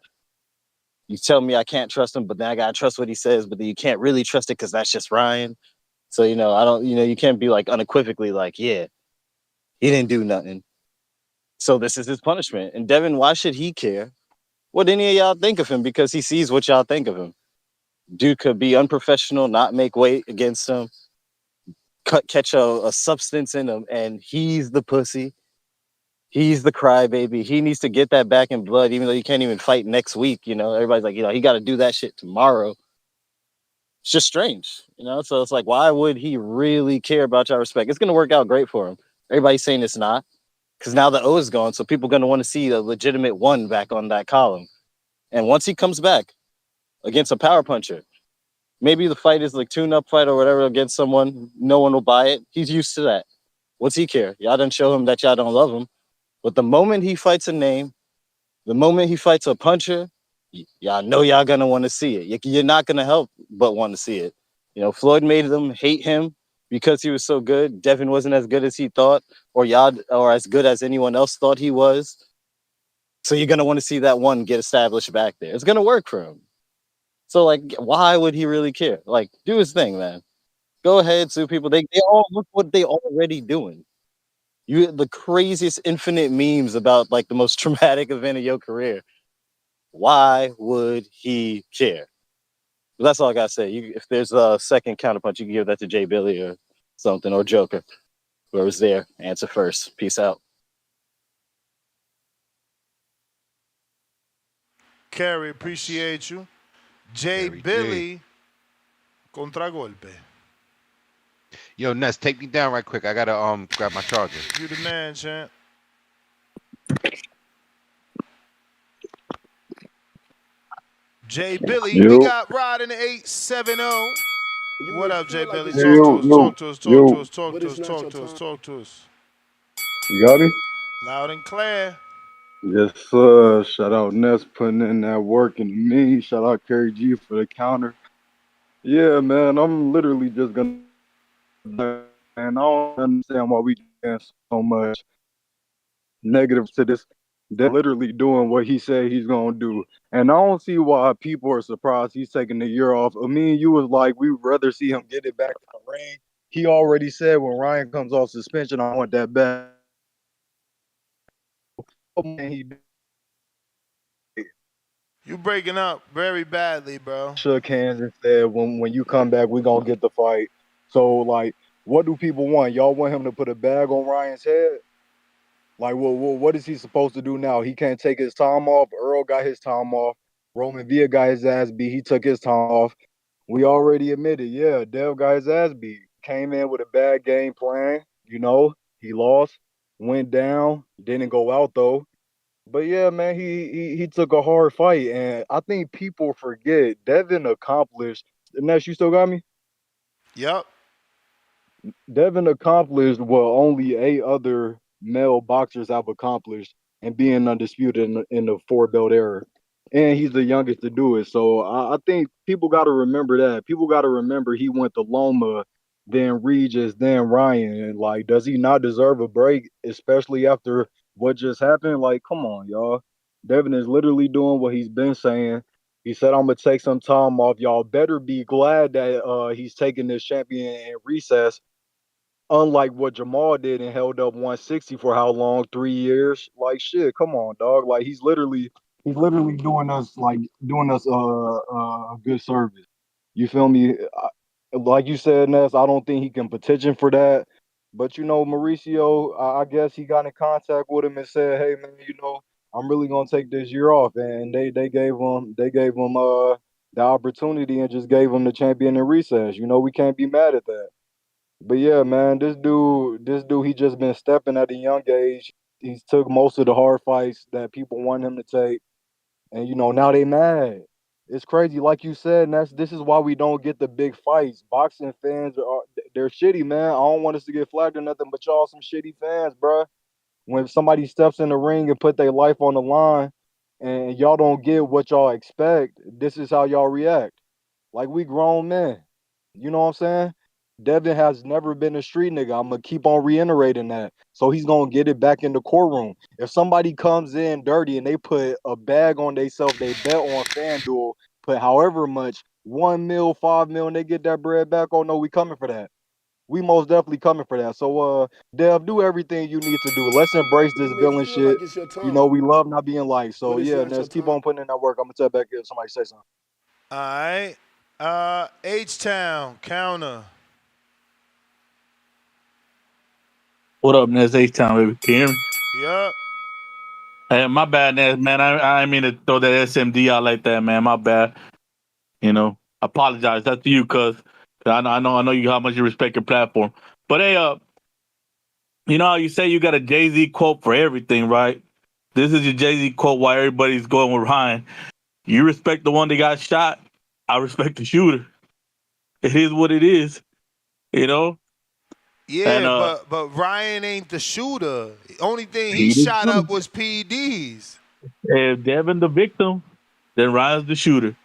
You tell me I can't trust him, but then I gotta trust what he says, but then you can't really trust it because that's just Ryan. So, I don't, you can't be like unequivocally like, yeah, he didn't do nothing. So this is his punishment. And Devin, why should he care what any of y'all think of him? Because he sees what y'all think of him. Dude could be unprofessional, not make weight against him, catch a substance in him, and he's the pussy. He's the crybaby. He needs to get that back in blood, even though you can't even fight next week. Everybody's like, he got to do that shit tomorrow. It's just strange, So it's like, why would he really care about y'all respect? It's gonna work out great for him. Everybody's saying it's not, because now the O is gone, so people are gonna want to see a legitimate one back on that column. And once he comes back against a power puncher, maybe the fight is like tune-up fight or whatever against someone, no one will buy it. He's used to that. What's he care? Y'all done show him that y'all don't love him. But the moment he fights a name, the moment he fights a puncher, y'all know y'all gonna want to see it. You're not gonna help but want to see it. Floyd made them hate him because he was so good. Devin wasn't as good as he thought, or as good as anyone else thought he was. So you're gonna want to see that one get established back there. It's gonna work for him. So why would he really care? Do his thing, man. Go ahead, sue people. They all look what they already doing. You the craziest infinite memes about the most traumatic event of your career. Why would he care? But that's all I gotta say. If there's a second counterpunch, you can give that to Jay Billy or something, or Joker. Whoever's there, answer first. Peace out. Kerry, appreciate you. Jay Billy, contragolpe. Yo, Ness, take me down right quick. I gotta grab my charger. You the man, champ. Jay Billy, we got Rod in the 870. What up, Jay Billy? Talk to us. Talk to us. You got me? Loud and clear. Yes, sir. Shout out Ness putting in that work and me. Shout out Kerry G for the counter. Yeah, man, I'm literally just gonna, and I don't understand why we getting so much negative to this. They're literally doing what he said he's gonna do, and I don't see why people are surprised he's taking the year off. I mean, you was like, we would rather see him get it back to the ring. He already said when Ryan comes off suspension, I want that back. You breaking up very badly, bro. Shook hands and said, when you come back, we gonna get the fight. So what do people want? Y'all want him to put a bag on Ryan's head? What is he supposed to do now? He can't take his time off. Earl got his time off. Roman Villa got his ass beat. He took his time off. We already admitted, yeah, Dev got his ass beat. Came in with a bad game plan. He lost, went down, didn't go out though. But yeah, man, he took a hard fight, and I think people forget Devin accomplished. Ness, you still got me? Yep. Devin accomplished what only 8 other male boxers have accomplished, and being undisputed in the 4-belt era. and he's the youngest to do it. So I think people got to remember that. People got to remember he went to Loma, then Regis, then Ryan. And like, does he not deserve a break, especially after what just happened? Like, come on, y'all. Devin is literally doing what he's been saying. He said, "I'm gonna take some time off. Y'all better be glad that he's taking this champion in recess." Unlike what Jamal did and held up 160 for how long? 3 years. Like shit. Come on, dog. Like he's literally doing us a good service. You feel me? Like you said, Ness, I don't think he can petition for that. But Mauricio, I guess he got in contact with him and said, "Hey man, I'm really gonna take this year off." And they gave him the opportunity and just gave him the champion in recess. We can't be mad at that. But yeah, man, this dude, he just been stepping at a young age. He's took most of the hard fights that people want him to take, and now they mad. It's crazy, like you said, and this is why we don't get the big fights. Boxing fans they're shitty, man. I don't want us to get flagged or nothing, but y'all some shitty fans, bruh. When somebody steps in the ring and put their life on the line, and y'all don't get what y'all expect, this is how y'all react. Like we grown men. You know what I'm saying? Devin has never been a street nigga. I'm gonna keep on reiterating that. So he's gonna get it back in the courtroom. If somebody comes in dirty and they put a bag on themselves, they bet on FanDuel, put however much, 1 mil, 5 mil, and they get that bread back. Oh no, we coming for that. We most definitely coming for that. So Dev, do everything you need to do. Let's embrace this villain shit. We love not being liked. So yeah, let's keep on putting in that work. I'm gonna tell back if somebody say something. All right. H-Town, counter. What up, Ness? H-Town, baby. Can you hear me? Yup. Hey, my bad, Ness, man. I didn't mean to throw that SMD out like that, man. My bad. I apologize. That's to you, cuz I know you how much you respect your platform. But hey, how you say you got a Jay-Z quote for everything, right? This is your Jay-Z quote while everybody's going with Ryan. You respect the one that got shot. I respect the shooter. It is what it is, you know? And Yeah, but Ryan ain't the shooter. The only thing he he the shot shooter. up was PEDs. If Devin the victim, then Ryan's the shooter.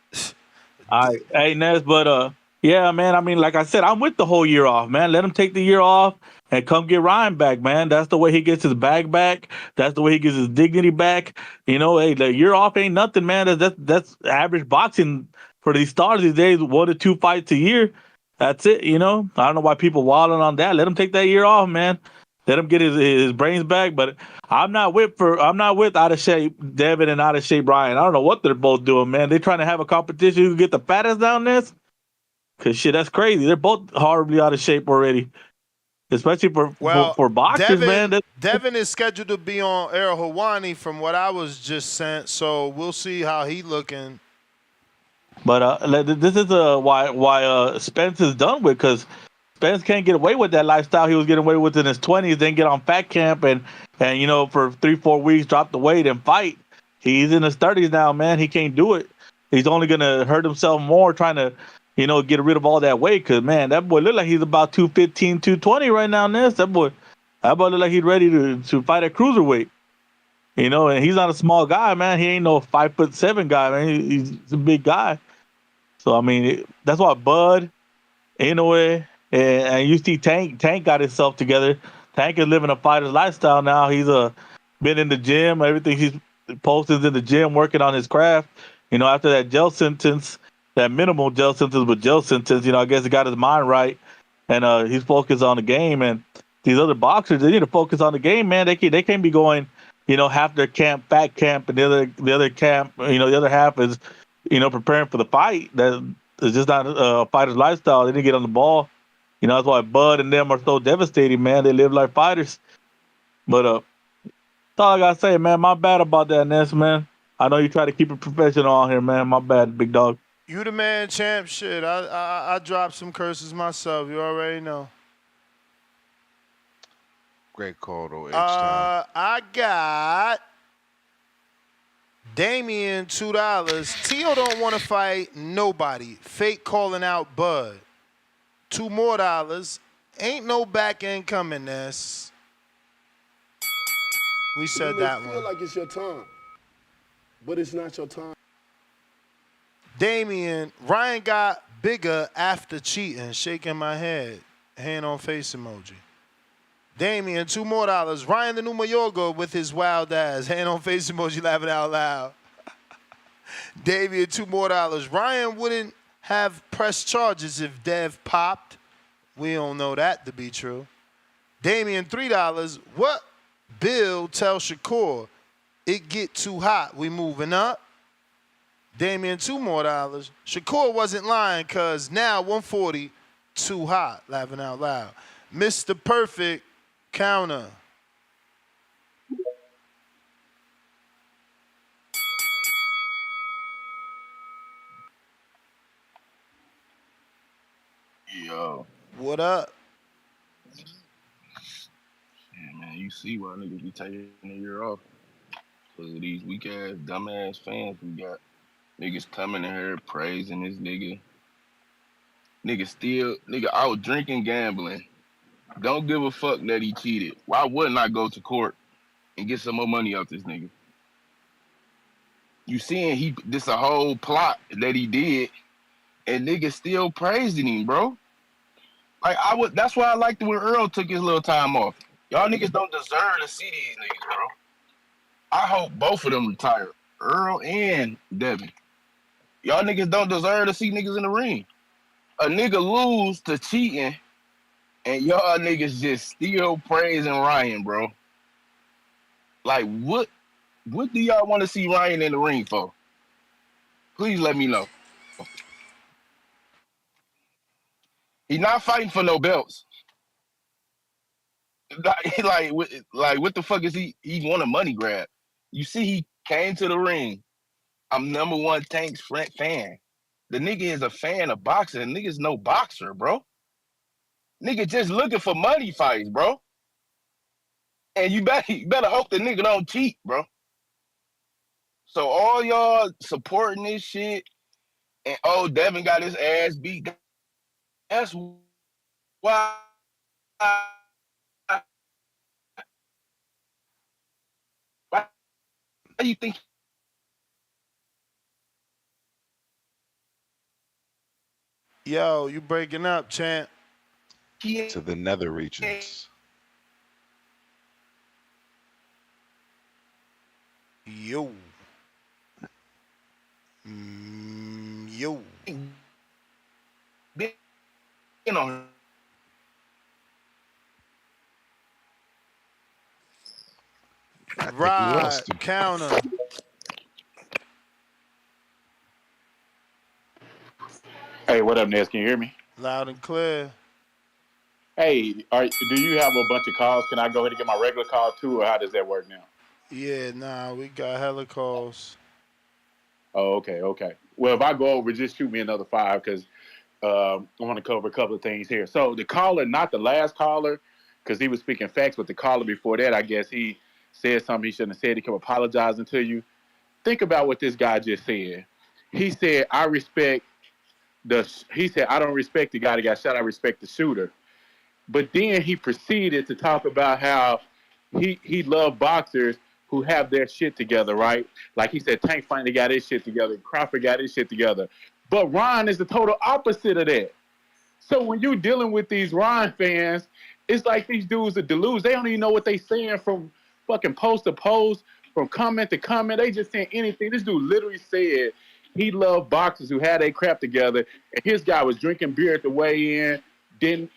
All right. Hey, Ness, but yeah, man. I mean, like I said, I'm with the whole year off, man. Let him take the year off and come get Ryan back, man. That's the way he gets his bag back. That's the way he gets his dignity back. Hey, the year off ain't nothing, man. That's average boxing for these stars these days. 1 to 2 fights a year. That's it. I don't know why people wilding on that. Let him take that year off, man. Let him get his brains back. But I'm not with out of shape Devin and out of shape Ryan. I don't know what they're both doing, man. They trying to have a competition who get the fattest down this. Cause shit, that's crazy. They're both horribly out of shape already. Especially for boxers, man. Devin is scheduled to be on Air Hawani from what I was just sent, so we'll see how he looking. But this is why Spence is done with, because Spence can't get away with that lifestyle he was getting away with in his 20s. Then get on fat camp and for 3-4 weeks drop the weight and fight. He's in his 30s now, man. He can't do it. He's only gonna hurt himself more trying to get rid of all that weight. Cause man, that boy look like he's about 215, 220 right now. Ness, that boy look like he's ready to fight at cruiserweight. And he's not a small guy, man. He ain't no 5'7" guy, man. He's a big guy. So I mean, that's why Bud, Inoue, and you see Tank got himself together. Tank is living a fighter's lifestyle now. He's been in the gym. Everything he's posted in the gym, working on his craft. After that jail sentence, that minimal jail sentence, but jail sentence, I guess he got his mind right, and he's focused on the game. And these other boxers, they need to focus on the game, man. They can't be going, half their camp, fat camp, and the other camp, the other half is, preparing for the fight. That is just not a fighter's lifestyle. They didn't get on the ball. That's why Bud and them are so devastating, man. They live like fighters. But that's all I gotta say, man. My bad about that, Ness, man. I know you try to keep it professional on here, man. My bad, big dog. You the man, champ. Shit, I dropped some curses myself. You already know. Great call, though, H-Town. I got Damien $2. Tio don't want to fight nobody. Fake calling out Bud. $2 more. Ain't no back end coming, Ness. We said that one. You feel like it's your time, but it's not your time. Ryan got bigger after cheating. Shaking my head. Hand on face emoji. Damian, $2 more. Ryan the new Mayorga with his wild ass. Hand on face emoji laughing out loud. Damian, $2 more. Ryan wouldn't have pressed charges if Dev popped. We don't know that to be true. Damian, $3. What? Bill tell Shakur, it get too hot. We moving up. Damian, $2 more. Shakur wasn't lying because now 140, too hot. Laughing out loud. Mr. Perfect counter. Yo. What up? Yeah, man, you see why niggas be taking a year off. Because of these weak ass, dumb ass fans we got. Niggas coming in here praising this nigga. Nigga out drinking, gambling. Don't give a fuck that he cheated. Why wouldn't I go to court and get some more money off this nigga? You seeing this a whole plot that he did, and niggas still praising him, bro. Like that's why I liked it when Earl took his little time off. Y'all niggas don't deserve to see these niggas, bro. I hope both of them retire, Earl and Devin. Y'all niggas don't deserve to see niggas in the ring. A nigga lose to cheating, and y'all niggas just still praising Ryan, bro. Like, what do y'all want to see Ryan in the ring for? Please let me know. He's not fighting for no belts. Like what the fuck is he? He want a money grab. You see, he came to the ring. I'm number one Tank's fan. The nigga is a fan of boxing. Nigga's no boxer, bro. Nigga just looking for money fights, bro. And you better hope the nigga don't cheat, bro. So all y'all supporting this shit, and Devin got his ass beat. That's why. Why you think? Yo, you breaking up, champ. To the nether regions. Yo. Yo. You know. Right, counter. Hey, what up, Ness? Can you hear me? Loud and clear. Hey, do you have a bunch of calls? Can I go ahead and get my regular call too, or how does that work now? Yeah, nah, we got hella calls. Oh, okay. Well, if I go over, just shoot me another 5 because I want to cover a couple of things here. So the caller, not the last caller, because he was speaking facts, but the caller before that, I guess he said something he shouldn't have said. He kept apologizing to you. Think about what this guy just said. He said, I don't respect the guy that got shot. I respect the shooter. But then he proceeded to talk about how he loved boxers who have their shit together, right? Like he said, Tank finally got his shit together. Crawford got his shit together. But Ron is the total opposite of that. So when you're dealing with these Ron fans, it's like these dudes are deluded. They don't even know what they saying from fucking post to post, from comment to comment. They just saying anything. This dude literally said he loved boxers who had their crap together, and his guy was drinking beer at the weigh-in. Is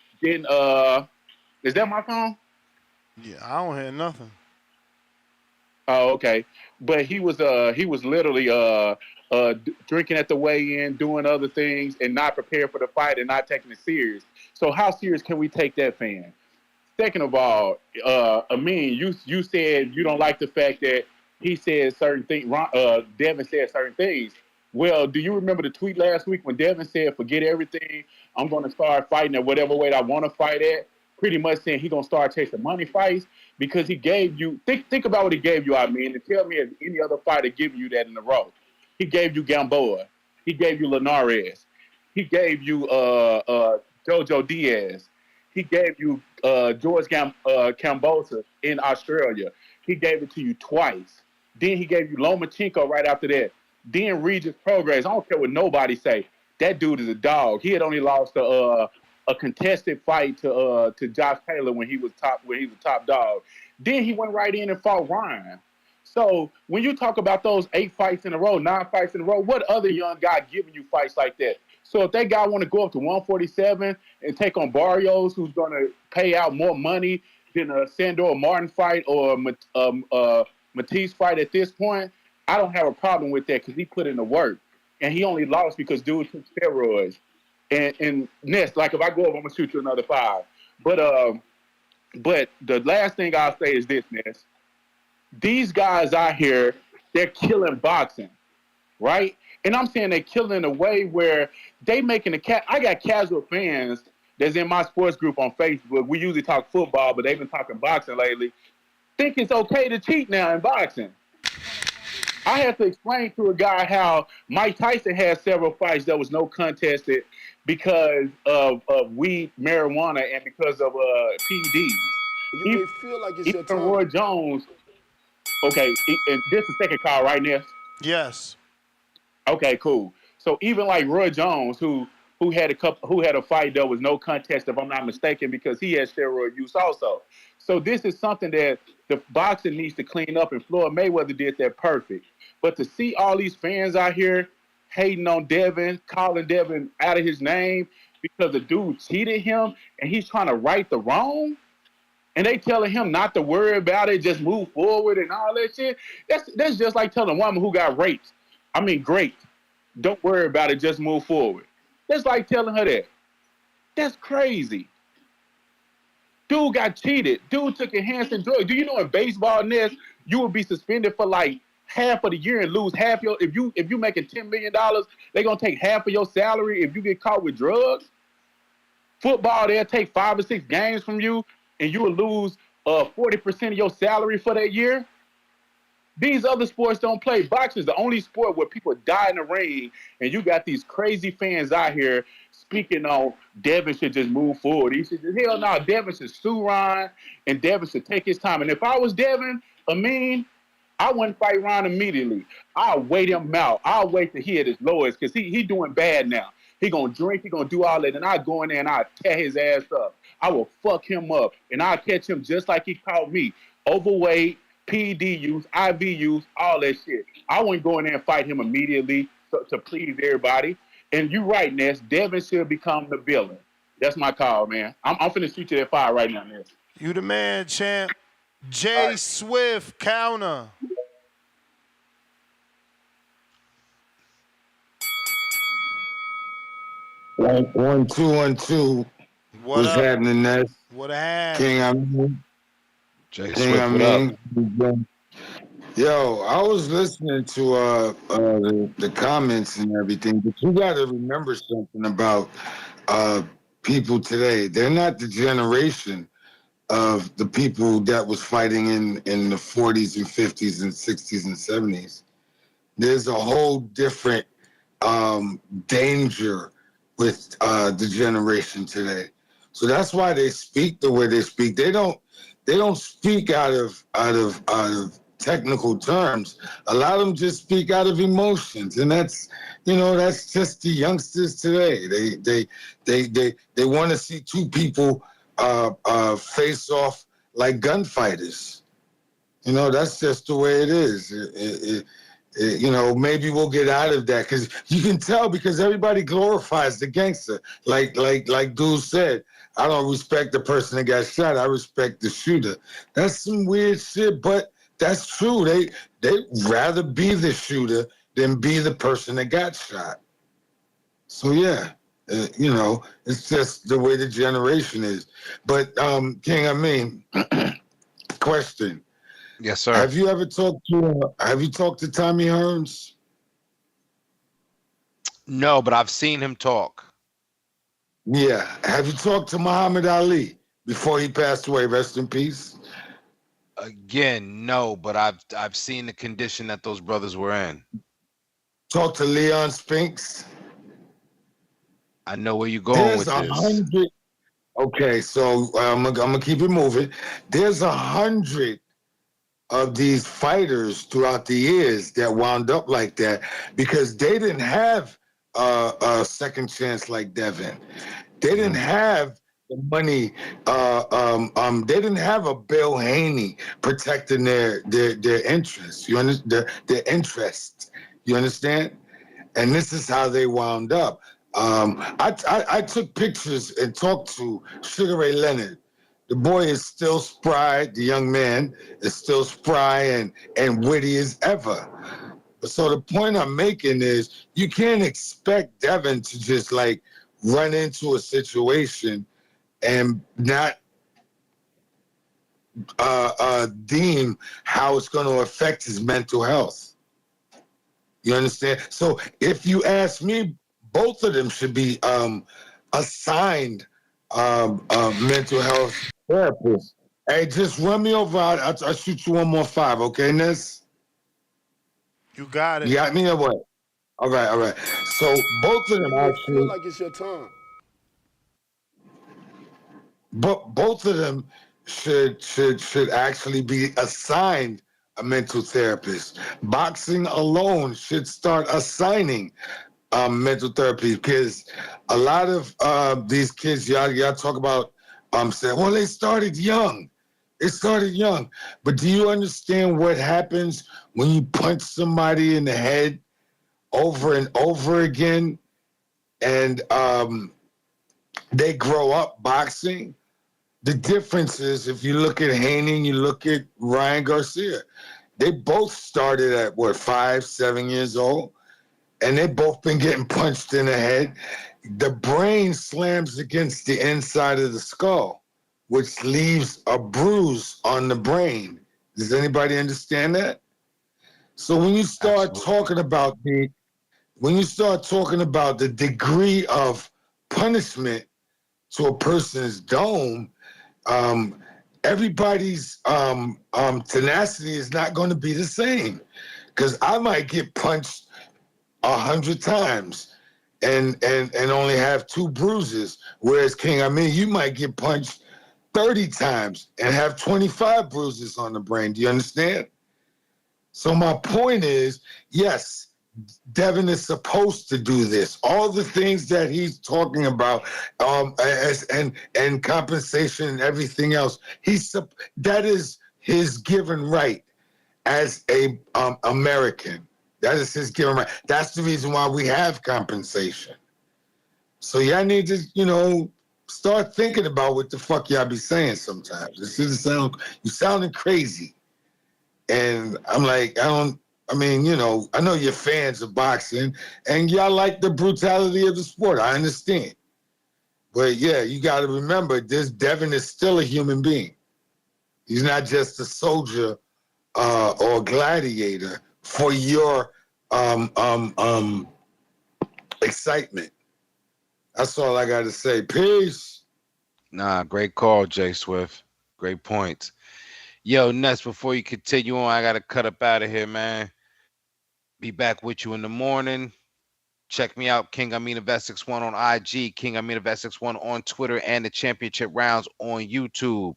that my phone? Yeah, I don't hear nothing. Oh, okay. But he was literally drinking at the weigh-in, doing other things, and not prepared for the fight and not taking it serious. So how serious can we take that fan? Second of all, Amin, you said you don't like the fact that he said certain things. Devin said certain things. Well, do you remember the tweet last week when Devin said, "Forget everything. I'm going to start fighting at whatever weight I want to fight at." Pretty much saying he's going to start chasing money fights because he gave you. Think about what he gave you. I mean, and tell me if any other fighter giving you that in a row. He gave you Gamboa. He gave you Linares. He gave you Jojo Diaz. He gave you George Kambosos in Australia. He gave it to you twice. Then he gave you Lomachenko right after that. Then Regis Progress. I don't care what nobody say. That dude is a dog. He had only lost a contested fight to Josh Taylor when he was top dog. Then he went right in and fought Ryan. So when you talk about those 8 fights in a row, 9 fights in a row, what other young guy giving you fights like that? So if that guy want to go up to 147 and take on Barrios, who's going to pay out more money than a Sandor Martin fight or Matisse fight at this point, I don't have a problem with that because he put in the work. And he only lost because dude took steroids. And Ness, like if I go over, I'm going to shoot you another 5. But the last thing I'll say is this, Ness. These guys out here, they're killing boxing, right? And I'm saying they're killing in a way where they making I got casual fans that's in my sports group on Facebook. We usually talk football, but they've been talking boxing lately. Think it's okay to cheat now in boxing. I had to explain to a guy how Mike Tyson had several fights that was no contested because of weed, marijuana, and because of PEDs. You may feel like it's your Even time. Roy Jones. Okay, and this is the second call, right, Ness? Yes. Okay, cool. So even like Roy Jones, who had a fight that was no contest, if I'm not mistaken, because he had steroid use also. So this is something that the boxing needs to clean up, and Floyd Mayweather did that perfect. But to see all these fans out here hating on Devin, calling Devin out of his name because the dude cheated him and he's trying to right the wrong, and they telling him not to worry about it, just move forward and all that shit. That's just like telling a woman who got raped. I mean, great. Don't worry about it, just move forward. That's like telling her that. That's crazy. Dude got cheated. Dude took enhancing drugs. Do you know in baseball, Ness, you would be suspended for like half of the year and lose half your if you making $10 million, they're gonna take half of your salary if you get caught with drugs. Football, they'll take 5 or 6 games from you and you will lose 40% of your salary for that year. These other sports don't play. Boxing is the only sport where people die in the ring, and you got these crazy fans out here speaking on Devin should just move forward. He said, hell no, Devin should sue Ryan, and Devin should take his time. And if I was Devin, I wouldn't fight Ryan immediately. I'll wait him out. I'll wait till he at his lowest because he doing bad now. He going to drink. He going to do all that, and I'll go in there and I'll tear his ass up. I will fuck him up, and I'll catch him just like he caught me. Overweight, PED use, IV use, all that shit. I wouldn't go in there and fight him immediately to please everybody. And you're right, Ness. Devin should become the villain. That's my call, man. I'm finna shoot you that fire right now, Ness. You the man, champ. Jay right. Swift, counter. One, two. What's happening, Ness? What a hand. King, I mean. Jay Swift, what up? Yo, I was listening to the comments and everything, but you got to remember something about people today. They're not the generation of the people that was fighting in the 40s and 50s and 60s and 70s. There's a whole different danger with the generation today. So that's why they speak the way they speak. They don't speak out of technical terms. A lot of them just speak out of emotions, and that's just the youngsters today. They want to see two people face off like gunfighters. That's just the way it is. Maybe we'll get out of that because you can tell because everybody glorifies the gangster. Like dude said, I don't respect the person that got shot. I respect the shooter. That's some weird shit, but that's true. They'd rather be the shooter than be the person that got shot. So yeah, it's just the way the generation is. But King, question. Yes, sir. Have you talked to Tommy Hearns? No, but I've seen him talk. Yeah. Have you talked to Muhammad Ali before he passed away? Rest in peace. Again, no, but I've seen the condition that those brothers were in. Talk to Leon Spinks. I know where you're going with this. Okay, so I'm gonna keep it moving. There's 100 of these fighters throughout the years that wound up like that because they didn't have a second chance like Devin. They didn't have the money. They didn't have a Bill Haney protecting their interests. You understand their interest. You understand? And this is how they wound up. I took pictures and talked to Sugar Ray Leonard. The boy is still spry. The young man is still spry and witty as ever. So the point I'm making is you can't expect Devin to just like run into a situation and not deem how it's going to affect his mental health. You understand? So if you ask me, both of them should be assigned mental health therapists. Hey, just run me over. I'll shoot you one more 5, okay, Ness? You got it. You got me or what? All right, all right. So both of them Feel actually, like it's your time. but both of them should actually be assigned a mental therapist. Boxing alone should start assigning mental therapy because a lot of these kids, y'all talk about saying, well, they started young. It started young. But do you understand what happens when you punch somebody in the head over and over again and they grow up boxing? The difference is if you look at Haney and you look at Ryan Garcia, they both started at what, 5, 7 years old? And they both been getting punched in the head. The brain slams against the inside of the skull, which leaves a bruise on the brain. Does anybody understand that? So when you start talking about the degree of punishment to a person's dome, everybody's tenacity is not going to be the same. Because I might get punched 100 times and only have 2 bruises, whereas King, I mean, you might get punched 30 times and have 25 bruises on the brain. Do you understand? So my point is, yes, Devin is supposed to do this. All the things that he's talking about, and compensation and everything else, that is his given right as a American. That is his given right. That's the reason why we have compensation. So y'all need to, start thinking about what the fuck y'all be saying sometimes. You sounding crazy. And I'm like, I know you're fans of boxing and y'all like the brutality of the sport. I understand. But yeah, you got to remember this Devin is still a human being. He's not just a soldier or gladiator for your excitement. That's all I got to say. Peace. Nah, great call, Jay Swift. Great points. Yo, Ness, before you continue on, I got to cut up out of here, man. Be back with you in the morning. Check me out, King Amin of Essex 1 on IG, King Amin of Essex 1 on Twitter, and the championship rounds on YouTube.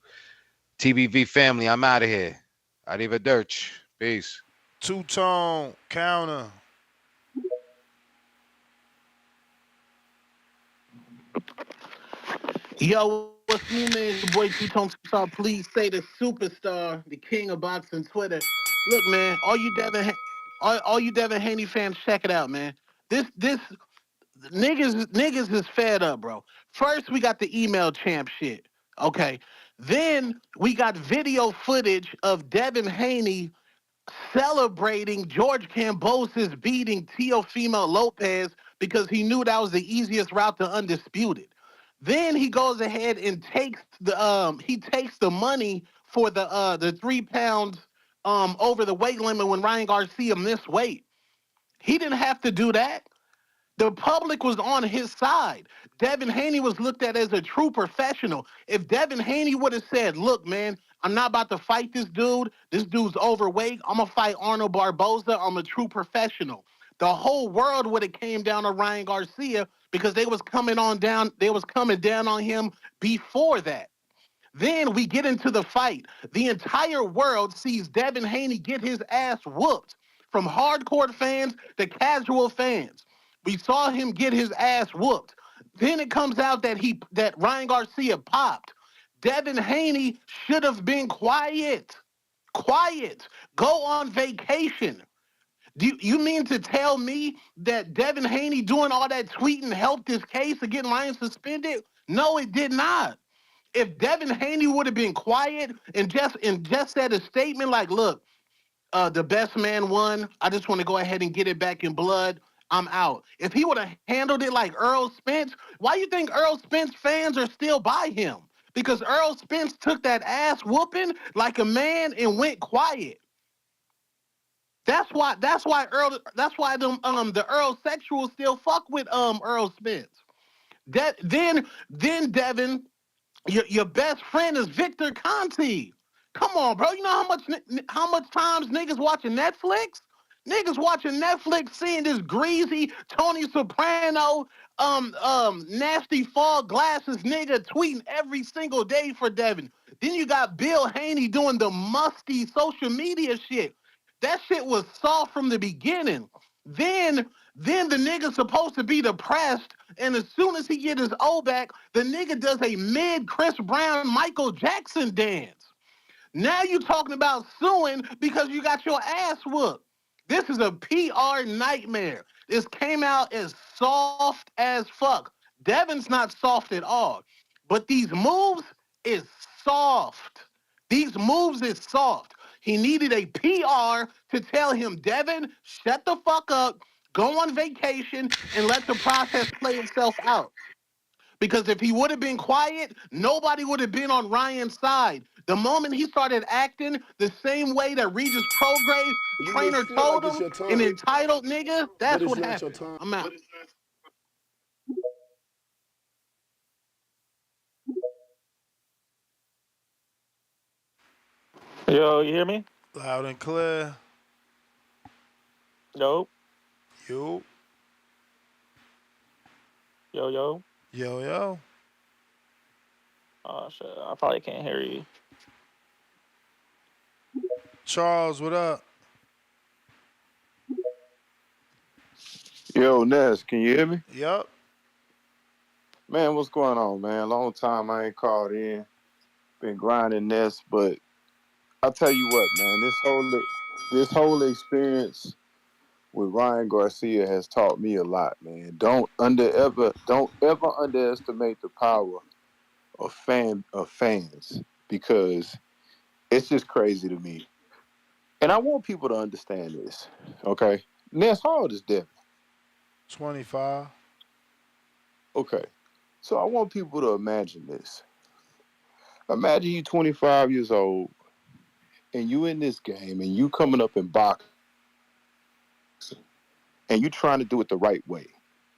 TBV family, I'm out of here. Arrivederci. Peace. Two-tone counter. Yo, what's new, man? It's your boy Two-Tone Superstar. Please say the superstar, the king of boxing Twitter. Look, man, all you Devin Haney fans, check it out, man. This niggas is fed up, bro. First, we got the email champ shit. Okay. Then we got video footage of Devin Haney celebrating George Kambosos beating Teofimo Lopez because he knew that was the easiest route to undisputed. Then he goes ahead and takes the money for the 3 pounds over the weight limit when Ryan Garcia missed weight. He didn't have to do that. The public was on his side. Devin Haney was looked at as a true professional. If Devin Haney would have said, look, man, I'm not about to fight this dude. This dude's overweight. I'm going to fight Arnold Barboza. I'm a true professional. The whole world would have came down to Ryan Garcia because they was coming down on him before that. Then we get into the fight. The entire world sees Devin Haney get his ass whooped, from hardcore fans to casual fans. We saw him get his ass whooped. Then it comes out that Ryan Garcia popped. Devin Haney should have been quiet. Quiet. Go on vacation. Do you mean to tell me that Devin Haney doing all that tweeting helped his case of getting Ryan suspended? No, it did not. If Devin Haney would have been quiet and just said a statement like, "Look, the best man won. I just want to go ahead and get it back in blood. I'm out." If he would have handled it like Earl Spence, why you think Earl Spence fans are still by him? Because Earl Spence took that ass whooping like a man and went quiet. That's why the Earl sexuals still fuck with Earl Spence. Then Devin, your best friend is Victor Conti. Come on, bro. You know how much times niggas watching Netflix? Niggas watching Netflix, seeing this greasy Tony Soprano, nasty fog glasses nigga tweeting every single day for Devin. Then you got Bill Haney doing the musty social media shit. That shit was soft from the beginning. Then the nigga's supposed to be depressed, and as soon as he get his O back, the nigga does a mid Chris Brown Michael Jackson dance. Now you talking about suing because you got your ass whooped. This is a PR nightmare. This came out as soft as fuck. Devin's not soft at all. But these moves is soft. These moves is soft. He needed a PR to tell him, Devin, shut the fuck up, go on vacation, and let the process play itself out. Because if he would have been quiet, nobody would have been on Ryan's side. The moment he started acting the same way that Regis Prograde trainer told him, an entitled nigga, that's what happened. I'm out. Yo, you hear me? Loud and clear. Yo. Yo. Yo. Yo. Oh shit, I probably can't hear you. Charles, what up? Yo, Ness, can you hear me? Yup. Man, what's going on, man? Long time I ain't called in. Been grinding Ness, but I'll tell you what, man, this whole experience with Ryan Garcia has taught me a lot, man. Don't ever underestimate the power of fans, because it's just crazy to me. And I want people to understand this, okay? Ness, how old is Devin? 25. Okay. So I want people to imagine this. Imagine you 25 years old and you in this game and you coming up in boxing and you trying to do it the right way.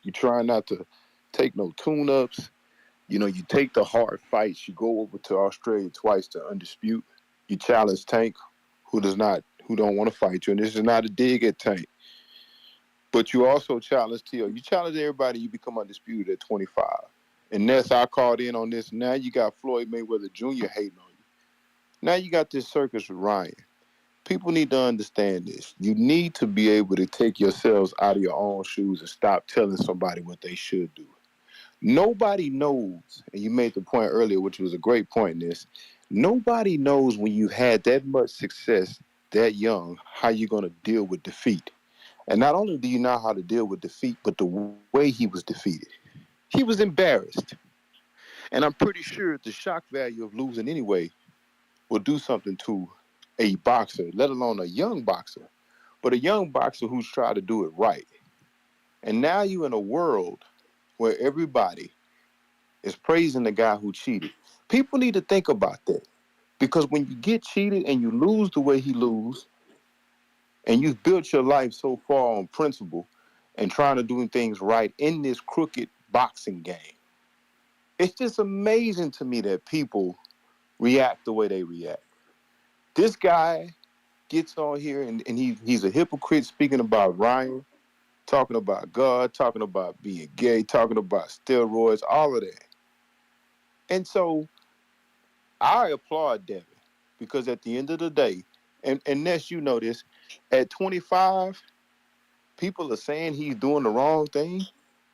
You trying not to take no tune-ups. You know, you take the hard fights. You go over to Australia twice to Undispute. You challenge Tank, who don't want to fight you. And this is not a dig at Tank. But you also challenge T.O. You challenge everybody, you become undisputed at 25. And Ness, I called in on this. Now you got Floyd Mayweather Jr. hating on you. Now you got this circus with Ryan. People need to understand this. You need to be able to take yourselves out of your own shoes and stop telling somebody what they should do. Nobody knows, and you made the point earlier, which was a great point, Ness. Nobody knows when you had that much success that young, how you're going to deal with defeat. And not only do you know how to deal with defeat, but the way he was defeated. He was embarrassed. And I'm pretty sure the shock value of losing anyway will do something to a boxer, let alone a young boxer, but a young boxer who's tried to do it right. And now you're in a world where everybody is praising the guy who cheated. People need to think about that. Because when you get cheated and you lose the way he lose, and you've built your life so far on principle and trying to do things right in this crooked boxing game, it's just amazing to me that people react the way they react. This guy gets on here and he's a hypocrite speaking about Ryan, talking about God, talking about being gay, talking about steroids, all of that. And so I applaud Devin because at the end of the day, and Ness, you know this, at 25, people are saying he's doing the wrong thing.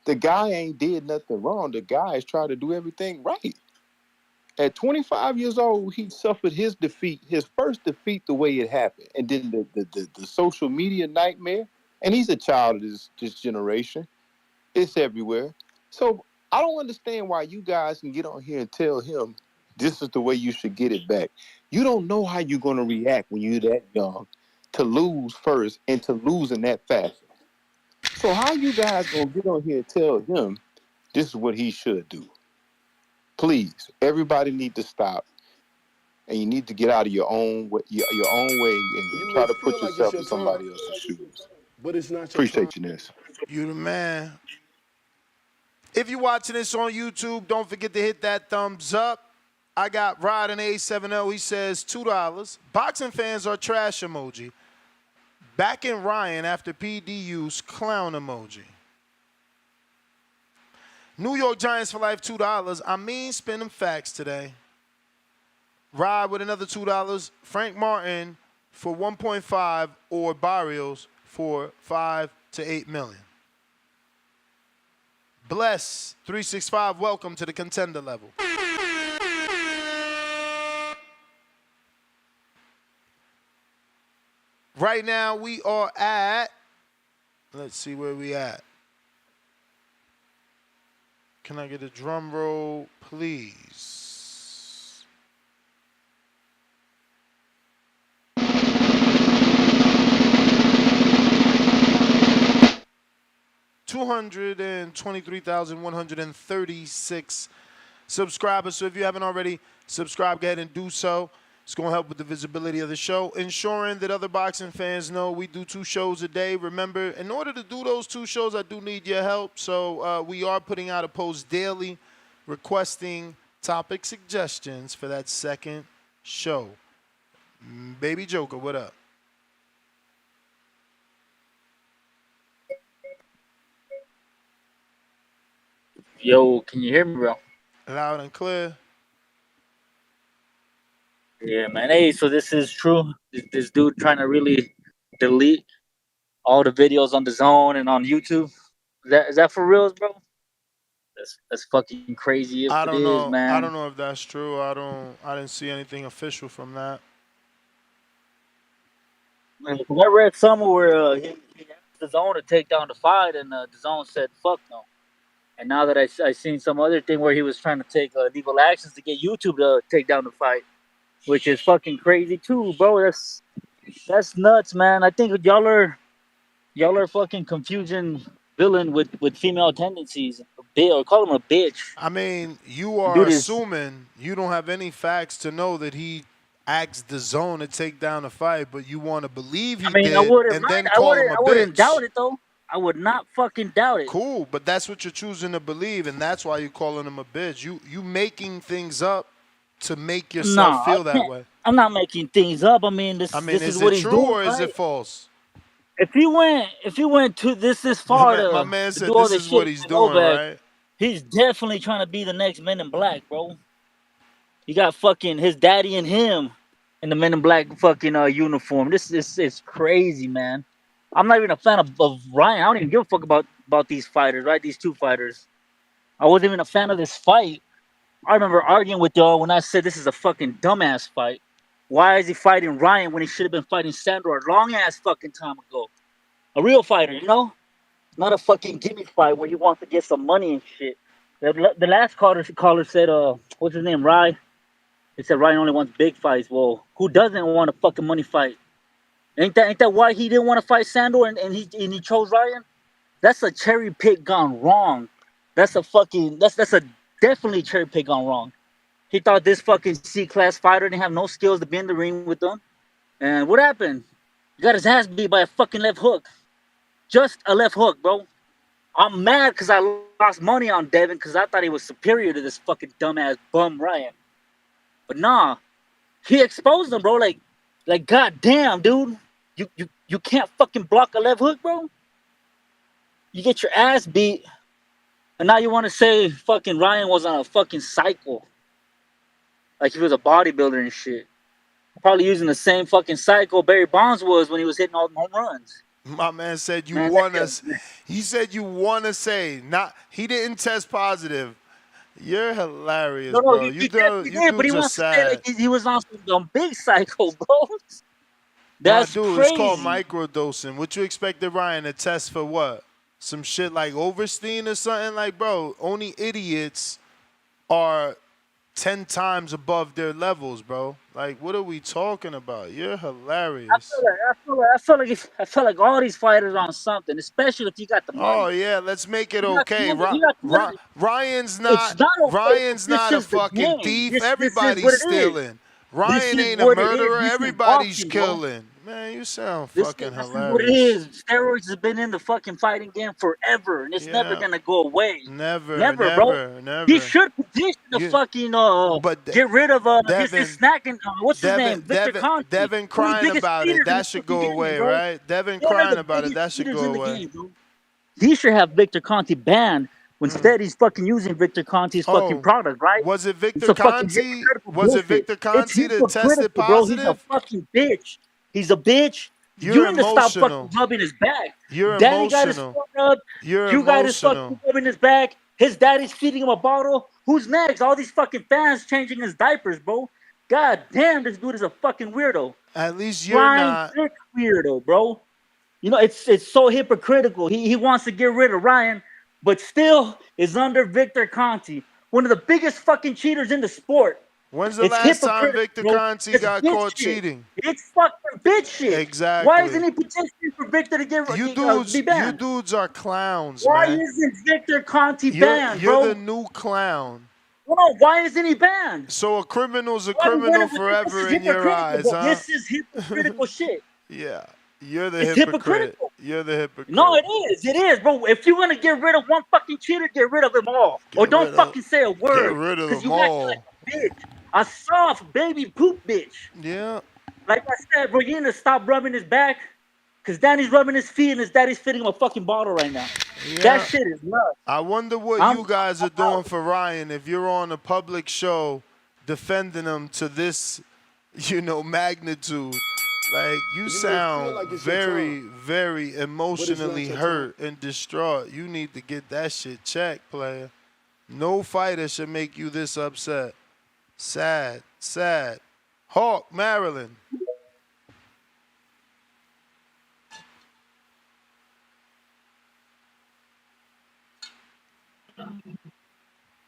The guy ain't did nothing wrong. The guy is trying to do everything right. At 25 years old, he suffered his defeat, his first defeat, the way it happened, and then the social media nightmare. And he's a child of this generation. It's everywhere. So I don't understand why you guys can get on here and tell him this is the way you should get it back. You don't know how you're going to react when you're that young to lose first and to lose in that fashion. So how you guys going to get on here and tell him this is what he should do? Please, everybody need to stop. And you need to get out of your own way, your own way, and try to put yourself in somebody else's shoes. But it's not your time. Appreciate you, Ness. You the man. If you're watching this on YouTube, don't forget to hit that thumbs up. I got Rod in A70. He says $2. Boxing fans are trash emoji. Back in Ryan after PD use clown emoji. New York Giants for life, $2. I mean spending facts today. Rod with another $2. Frank Martin for 1.5 or Barrios for 5 to 8 million. Bless 365, welcome to the contender level. Right now we are at, let's see where we at. Can I get a drum roll, please? $223,136 subscribers. So if you haven't already subscribed, go ahead and do so. It's going to help with the visibility of the show, ensuring that other boxing fans know we do 2 shows a day. Remember, in order to do those 2 shows, I do need your help. So we are putting out a post daily requesting topic suggestions for that second show. Baby Joker, what up? Yo, can you hear me, bro? Loud and clear. Yeah, man. Hey, so this is true. This dude trying to really delete all the videos on the Zone and on YouTube. Is that for reals, bro? That's fucking crazy if I it don't is, know. I man. don't know if that's true. I didn't see anything official from that. Man, 'cause I read somewhere where he asked the Zone to take down the fight, and the Zone said fuck no. And now that I seen some other thing where he was trying to take legal actions to get YouTube to take down the fight, which is fucking crazy too, bro. That's nuts, man. I think y'all are fucking confusing villain with female tendencies. Or call him a bitch. I mean, you are Dude is. assuming you don't have any facts to know that he asked the Zone to take down the fight, but you want to believe he I mean, I did wouldn't and mind. then I call him wouldn't. a I wouldn't bitch. doubt it though. I would not fucking doubt it. Cool, but that's what you're choosing to believe, and that's why you're calling him a bitch. You making things up to make yourself Nah, I feel that can't. way. I'm not making things up. I mean, I this mean, this is is what it he's true doing, or is it right? false? If he went to this far My to man to said do all this this is what shit he's to go doing, back, right? he's definitely trying to be the next Men in Black, bro. You got fucking his daddy and him in the Men in Black fucking uniform. This is crazy, man. I'm not even a fan of Ryan. I don't even give a fuck about these fighters, right? These 2 fighters. I wasn't even a fan of this fight. I remember arguing with y'all when I said this is a fucking dumbass fight. Why is he fighting Ryan when he should have been fighting Sandor a long ass fucking time ago? A real fighter, you know? Not a fucking gimmick fight where he wants to get some money and shit. The last caller said, what's his name, Ryan? He said Ryan only wants big fights. Well, who doesn't want a fucking money fight? Ain't that why he didn't want to fight Sandor and he chose Ryan? That's a cherry pick gone wrong. That's a definitely cherry pick gone wrong. He thought this fucking C-class fighter didn't have no skills to be in the ring with them. And what happened? He got his ass beat by a fucking left hook. Just a left hook, bro. I'm mad because I lost money on Devin because I thought he was superior to this fucking dumbass bum Ryan. But nah, he exposed him, bro. Like goddamn, dude. You can't fucking block a left hook, bro. You get your ass beat, and now you want to say fucking Ryan was on a fucking cycle. like he was a bodybuilder and shit. Probably using the same fucking cycle Barry Bonds was when he was hitting all the home runs. My man said you Man, want us. He said you want to say not. He didn't test positive. You're hilarious, no, bro. he definitely You did, but he dudes are wants to say like sad. he was on some big cycle, bro. My That's dude, it's called crazy. microdosing. What you expected Ryan to test for what? Some shit like Overstein or something? Like, bro, only idiots are 10 times above their levels, bro. Like, what are we talking about? You're hilarious. I feel like all these fighters are on something, especially if you got the Oh money. yeah, let's make it You got the okay. money. You got the money. Ryan's It's not not okay. Ryan's This not a is the fucking game. thief. This is Everybody's what it is. stealing. This Ryan is ain't a what it is. murderer. This is Everybody's boxing, bro. killing. Man, you sound This fucking is what it hilarious. is. Steroids has been in the fucking fighting game forever, and it's never Yeah. gonna go away. Never, Bro. He never. should petition to fucking get rid of this snacking. What's his name? Victor Conte. Devin One of the crying biggest about it. cheaters in the That should fucking go game, away, bro. right? Devin One of crying the about it. That biggest should cheaters go in the away. game, bro. He should have Victor Conte banned. Instead, he's fucking using Victor Conte's fucking product, right? Was it It's Victor a fucking Conte? hypocritical Was it bullshit. Victor It's Conte that tested hypocritical, bro. He's a positive? fucking bitch. He's a bitch. You're You need to stop emotional. fucking rubbing his back. You're Danny got his emotional. foot rubbed. You're You got his emotional. fucking rubbing his back. His daddy's feeding him a bottle. Who's next? All these fucking fans changing his diapers, bro. God damn, this dude is a fucking weirdo. At least you're Blind, not. sick weirdo, bro. You know, it's so hypocritical. He wants to get rid of Ryan, but still is under Victor Conte, one of the biggest fucking cheaters in the sport. When's the It's last time hypocritical, Victor bro. Conte It's got bitch caught shit. cheating? It's fucking bitch shit. Exactly. Why isn't he petitioning for Victor to be banned? You dudes are clowns, Why man. isn't Victor Conte You're banned, bro? the new clown. No, why isn't he banned? So a criminal's a Why are we criminal running with this? forever This is in your hypocritical, eyes, bro. huh? This is hypocritical shit. Yeah. You're the It's hypocrite. hypocritical. You're the hypocrite. No, it is, bro. If you want to get rid of one fucking cheater, get rid of them all. Or don't fucking say a word. Get rid of Because them you act all. like a bitch. A soft baby poop bitch. Yeah. Like I said, bro, you need to stop rubbing his back. Because Danny's rubbing his feet and his daddy's fitting him a fucking bottle right now. Yeah. That shit is nuts. I wonder what you guys are doing for Ryan if you're on a public show defending him to this, magnitude. Like, you sound very, very emotionally hurt and distraught. You need to get that shit checked, player. No fighter should make you this upset. Sad, sad. Hawk, Maryland.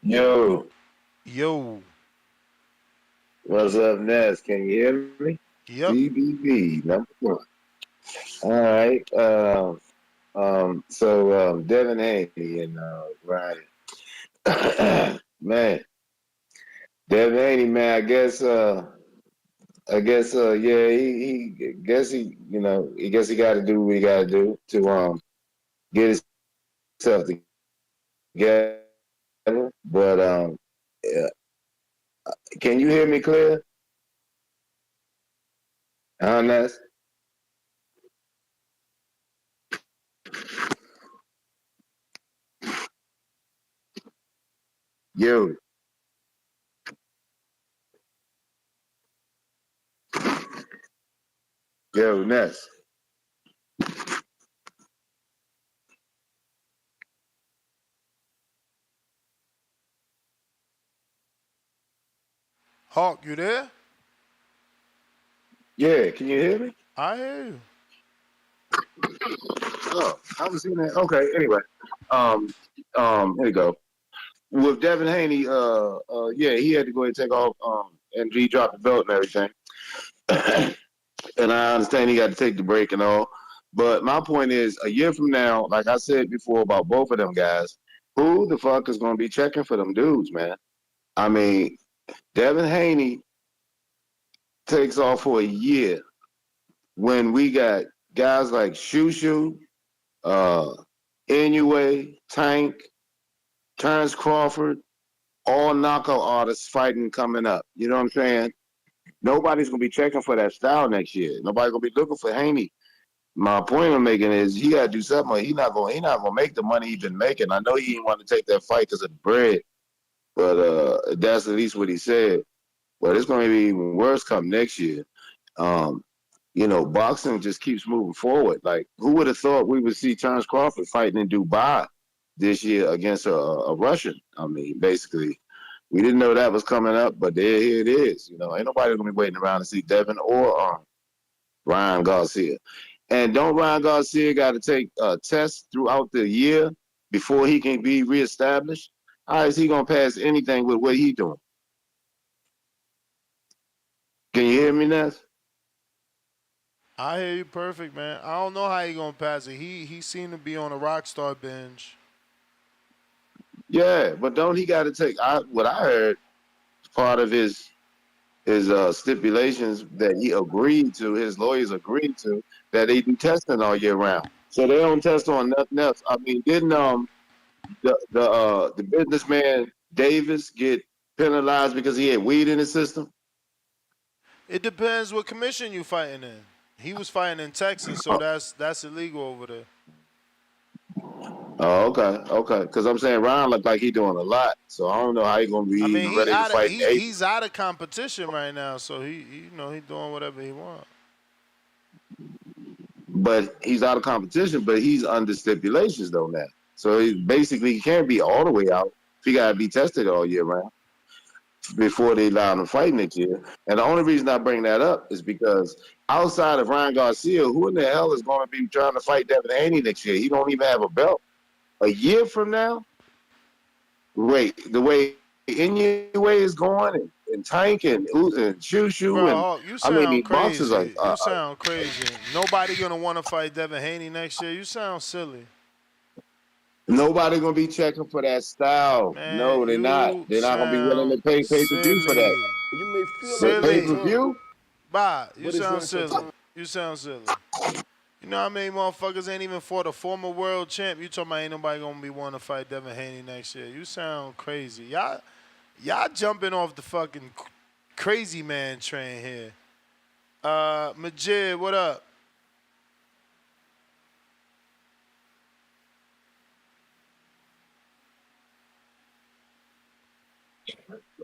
Yo. Yo. What's up, Ness? Can you hear me? Yep. CBB, number one. All right. So Devin Haney and Ryan. Man. Devin Haney, man, I guess yeah, he guess he got to do what he got to do to get himself together. But yeah. Can you hear me clear? Ness? Yo. Yo, Ness. Hawk, you there? Yeah, can you hear me? I hear you. Oh, I was in there. Okay, anyway. Here we go. With Devin Haney, yeah, he had to go ahead and take off, and he dropped the belt and everything. And I understand he got to take the break and all. But my point is, a year from now, like I said before about both of them guys, who the fuck is going to be checking for them dudes, man? I mean, Devin Haney takes off for a year when we got guys like Shushu, Inoue, Tank, Terrence Crawford, all knockout artists fighting coming up. You know what I'm saying? Nobody's going to be checking for that style next year. Nobody's going to be looking for Haney. My point I'm making is he got to do something. He's not going to make the money he's been making. I know he didn't want to take that fight because of the bread, but that's at least what he said. But it's going to be even worse come next year. Boxing just keeps moving forward. Like, who would have thought we would see Terrence Crawford fighting in Dubai this year against a Russian? I mean, basically, we didn't know that was coming up, but here it is. Ain't nobody gonna be waiting around to see Devin or Ryan Garcia. And don't Ryan Garcia got to take tests throughout the year before he can be reestablished? How is he gonna pass anything with what he doing? Can you hear me, Ness? I hear you perfect, man. I don't know how he gonna pass it. He seemed to be on a rock star binge. Yeah, but don't he got to take? What I heard, part of his stipulations that he agreed to, his lawyers agreed to, that they do testing all year round. So they don't test on nothing else. I mean, didn't the businessman Davis get penalized because he had weed in his system? It depends what commission you fighting in. He was fighting in Texas, so that's illegal over there. Oh, okay. Because I'm saying Ryan looked like he doing a lot, so I don't know how he gonna be I mean, even ready to fight in April. he's out of competition right now, so he doing whatever he wants. But he's out of competition, but he's under stipulations though now. So he can't be all the way out. He gotta be tested all year round before they allow him to fight next year. And the only reason I bring that up is because outside of Ryan Garcia, who in the hell is going to be trying to fight Devin Haney next year? He don't even have a belt. A year from now, the way Inoue is going, and Tank and Shushu, and Bro, you I mean sound these boxers are. crazy. You sound crazy. Nobody gonna want to fight Devin Haney next year. You sound silly. Nobody gonna be checking for that style. Man, No, they're not. you They're not gonna be willing sound to pay per view for that. silly. You may feel But like pay it's Silly. per your turn, view, Bah, you but it's sound not your silly. turn. You sound silly. You know how many motherfuckers ain't even fought a former world champ? You talking about ain't nobody gonna be wanting to fight Devin Haney next year? You sound crazy. Y'all jumping off the fucking crazy man train here. Majid, what up?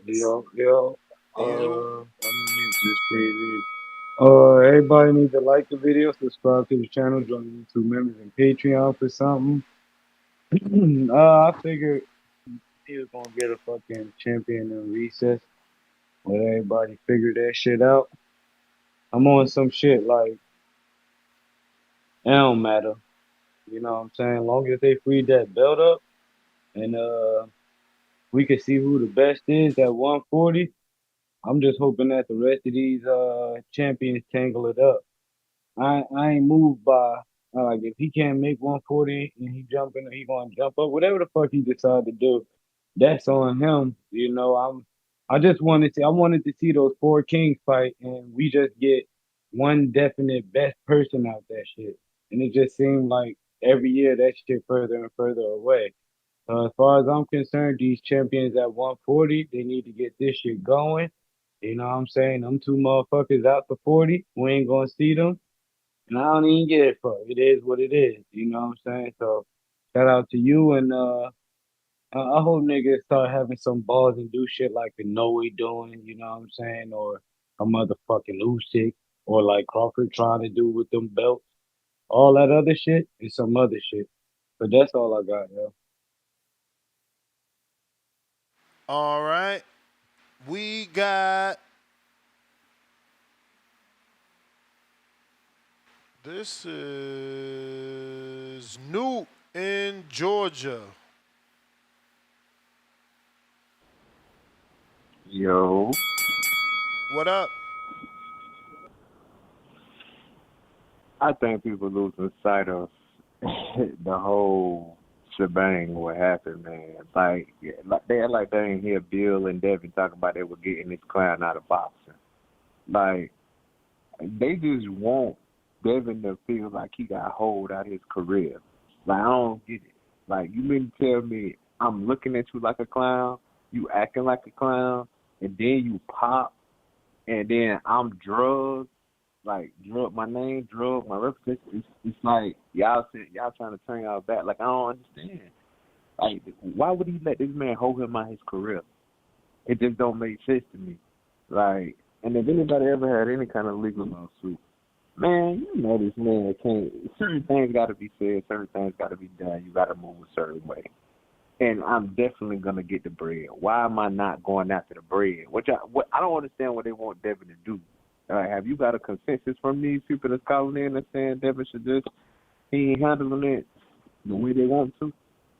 Yo, You. I'm just crazy. Everybody needs to like the video, subscribe to the channel, join the YouTube members and Patreon for something. I figured he was gonna get a fucking champion in recess. Let everybody figure that shit out. I'm on some shit like it don't matter. You know what I'm saying? Long as they free that belt up and we can see who the best is at 140. I'm just hoping that the rest of these champions tangle it up. I ain't moved by like if he can't make 140 and he gonna jump up, whatever the fuck he decide to do, that's on him. I wanted to see those four kings fight and we just get one definite best person out that shit. And it just seemed like every year that shit further and further away. As far as I'm concerned, these champions at 140, they need to get this shit going. You know what I'm saying? Them two motherfuckers out to 40, we ain't gonna see them. And I don't even get it for it. It is what it is. You know what I'm saying? So shout out to you and I hope niggas start having some balls and do shit like the Noe doing, you know what I'm saying? Or a motherfucking Usyk or like Crawford trying to do with them belts. All that other shit is some other shit. But that's all I got, yo. All right. We got. This is Newt in Georgia. Yo. What up? I think people losing sight of the whole shebang what happened, man. Like they act like they ain't hear Bill and Devin talk about they were getting this clown out of boxing. Like they just want Devin to feel like he got hold out his career. Like I don't get it. Like you mean to tell me I'm looking at you like a clown, you acting like a clown, and then you pop, and then I'm drugged. Like my name, my reputation. It's like y'all trying to turn y'all back. Like I don't understand. Like why would he let this man hold him out his career? It just don't make sense to me. Like, and if anybody ever had any kind of legal lawsuit, man, you know this man can't. Certain things got to be said. Certain things got to be done. You got to move a certain way. And I'm definitely gonna get the bread. Why am I not going after the bread? What I don't understand what they want Devin to do. Have you got a consensus from these people that's calling in and saying Devin should just he ain't handling it the way they want to,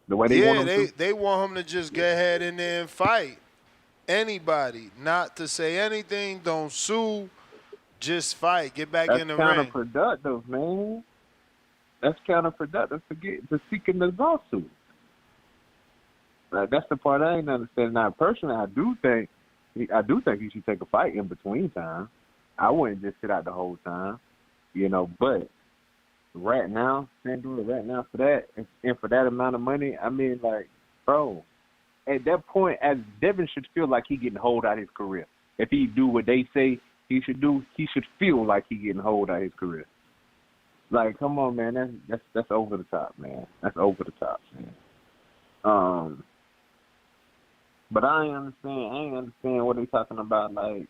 the way they want Yeah, him to? they want him to just get ahead in there and fight anybody, not to say anything, don't sue, just fight, get back That's in the ring. counterproductive, man. That's counterproductive to seeking the lawsuit. Like, that's the part I ain't understanding. Now, personally, I do think he should take a fight in between time. I wouldn't just sit out the whole time, But right now, for that and for that amount of money, I mean, like, bro, at that point, as Devin should feel like he getting hold out his career. If he do what they say he should do, he should feel like he getting hold out his career. Like, come on, man, that's over the top, man. That's over the top, man. But I ain't understand what they talking about. Like,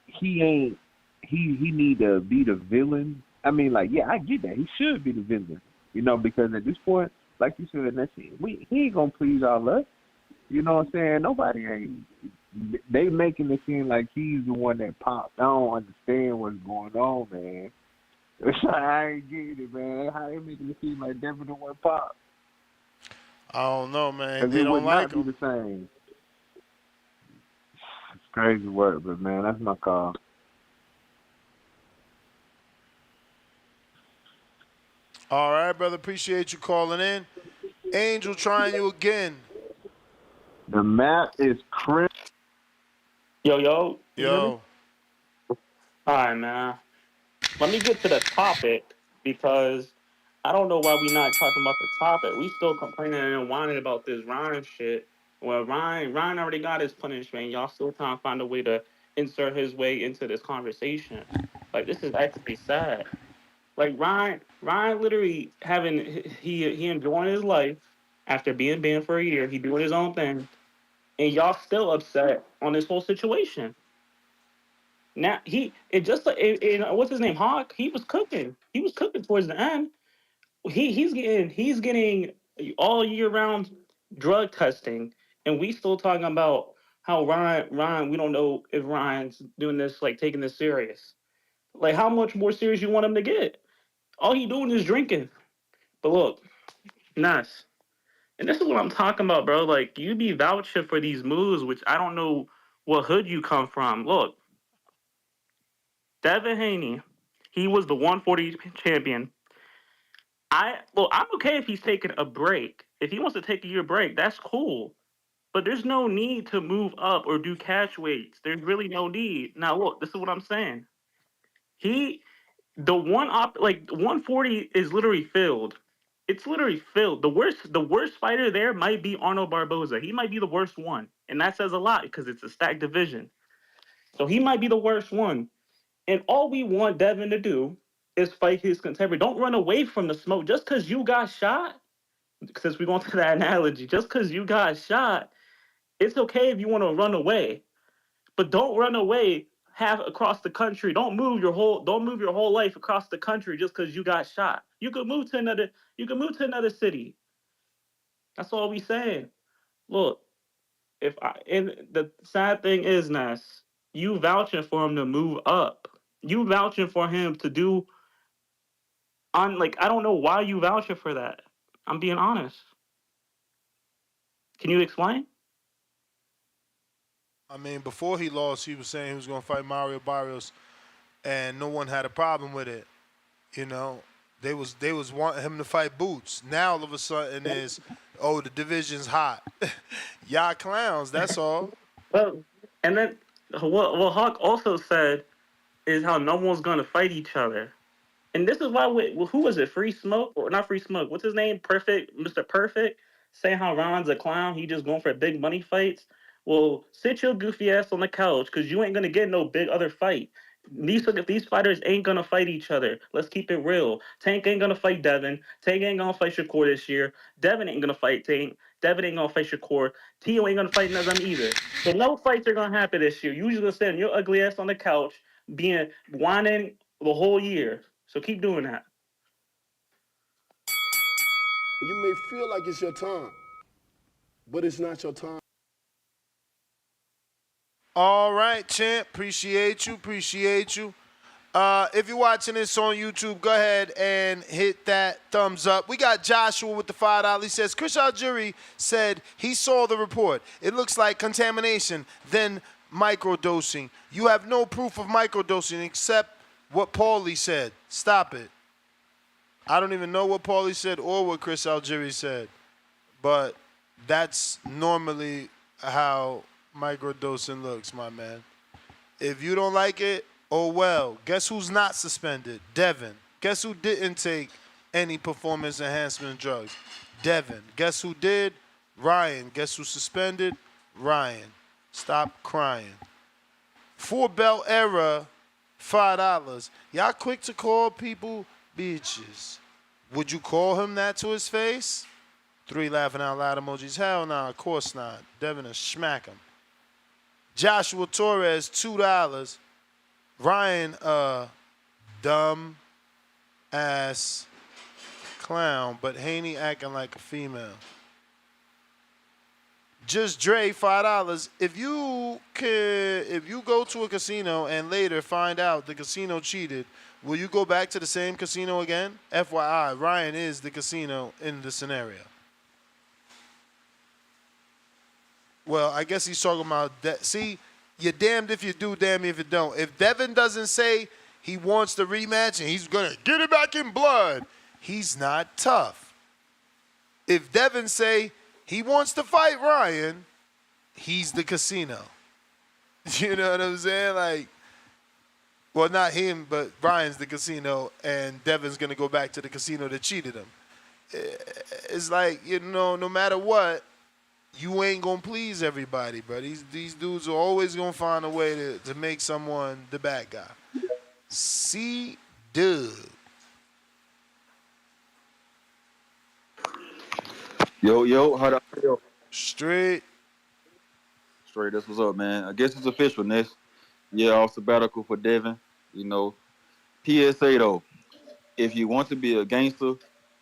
he need to be the villain. I mean, like, yeah, I get that. He should be the villain, because at this point, like you said, he ain't gonna please all us. You know what I'm saying? Nobody ain't. They making it seem like he's the one that popped. I don't understand what's going on, man. I ain't getting it, man. How they making it seem like Devin the one popped? I don't know, man. Because They it don't would like not be him. the same. It's crazy work, but man, that's my call. All right, brother. Appreciate you calling in. Angel trying you again. The map is crisp. Yo, you hear me? Yo. All right, man. Let me get to the topic because I don't know why we not talking about the topic. We still complaining and whining about this Ryan shit. Well, Ryan already got his punishment. Y'all still trying to find a way to insert his way into this conversation. Like, this is actually sad. Like, Ryan literally he enjoying his life after being banned for a year. He doing his own thing, and y'all still upset on this whole situation. Now what's his name, Hawk? He was cooking. He was cooking towards the end. He's getting all year round drug testing, and we still talking about how Ryan. We don't know if Ryan's doing this, like, taking this serious. Like, how much more serious you want him to get? All he doing is drinking. But look, Nas, and this is what I'm talking about, bro. Like, you be vouching for these moves, which I don't know what hood you come from. Look, Devin Haney, he was the 140 champion. I'm okay if he's taking a break. If he wants to take a year break, that's cool. But there's no need to move up or do catch weights. There's really no need. Now look, this is what I'm saying. He the one op like 140 is literally filled. It's literally filled. The worst fighter there might be Arnold Barboza. He might be the worst one. And that says a lot because it's a stacked division. So he might be the worst one. And all we want Devin to do is fight his contemporary. Don't run away from the smoke. Just because you got shot, since we're going to that analogy, just because you got shot, it's okay if you want to run away. But don't run away half across the country. Don't move your whole life across the country just because you got shot. You could move to another city. That's all we saying. Look, and the sad thing is, Nas, you vouching for him to move up. You vouching for him to do on, like, I don't know why you vouching for that. I'm being honest. Can you explain? I mean, before he lost, he was saying he was going to fight Mario Barrios, and no one had a problem with it. You know, they was wanting him to fight Boots. Now all of a sudden is, oh, the division's hot. Y'all clowns. That's all. Well, and then what Hawk also said is how no one's gonna fight each other. And this is why who was it? Free Smoke, or not Free Smoke? What's his name? Perfect, Mr. Perfect, saying how Ron's a clown. He just going for big money fights. Well, sit your goofy ass on the couch because you ain't gonna get no big other fight. These fighters ain't gonna fight each other. Let's keep it real. Tank ain't gonna fight Devin. Tank ain't gonna fight Shakur this year. Devin ain't gonna fight Tank. Devin ain't gonna face Shakur. Tio ain't gonna fight none of them either. So no fights are gonna happen this year. You just gonna sit your ugly ass on the couch, being whining the whole year. So keep doing that. You may feel like it's your time, but it's not your time. All right, champ. Appreciate you. If you're watching this on YouTube, go ahead and hit that thumbs up. We got Joshua with the $5. He says, Chris Algieri said he saw the report. It looks like contamination, then microdosing. You have no proof of microdosing except what Paulie said. Stop it. I don't even know what Paulie said or what Chris Algieri said, but that's normally how microdosing looks, my man. If you don't like it, oh well. Guess who's not suspended? Devin. Guess who didn't take any performance enhancement drugs? Devin. Guess who did? Ryan. Guess who suspended? Ryan. Stop crying. 4-belt era, $5. Y'all quick to call people bitches. Would you call him that to his face? 3 laughing out loud emojis. Hell nah, of course not. Devin will smack him. Joshua Torres, $2. Ryan, dumb ass clown, but Haney acting like a female. Just Dre, $5. If you go to a casino and later find out the casino cheated, will you go back to the same casino again? FYI, Ryan is the casino in the scenario. Well, I guess he's talking about that. See, you're damned if you do, damned if you don't. If Devin doesn't say he wants the rematch and he's going to get it back in blood, he's not tough. If Devin say he wants to fight Ryan, he's the casino. You know what I'm saying? Like, well, not him, but Ryan's the casino, and Devin's going to go back to the casino that cheated him. It's like, you know, no matter what, you ain't going to please everybody, bro. These dudes are always going to find a way to make someone the bad guy. C-Dub. Yo, how the feel? Straight. That's what's up, man. I guess it's official, Ness. Yeah, off sabbatical for Devin. You know, PSA though, if you want to be a gangster,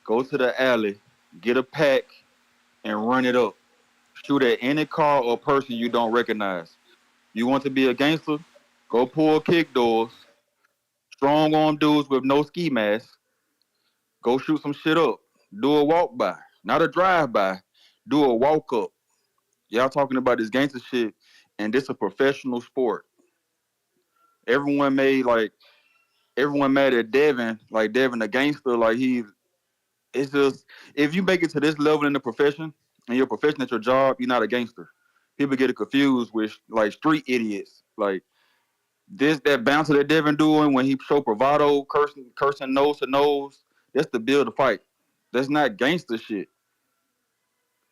go to the alley, get a pack, and run it up. Shoot at any car or person you don't recognize. You want to be a gangster? Go pull kick doors, strong arm dudes with no ski mask. Go shoot some shit up. Do a walk by, not a drive by. Do a walk up. Y'all talking about this gangster shit, and this a professional sport. Everyone mad at Devin, like Devin a gangster, like it's just, if you make it to this level in the profession and you're a professional at your job, you're not a gangster. People get it confused with like street idiots. Like that bouncer that Devin doing when he show bravado, cursing nose to nose, that's the build to fight. That's not gangster shit.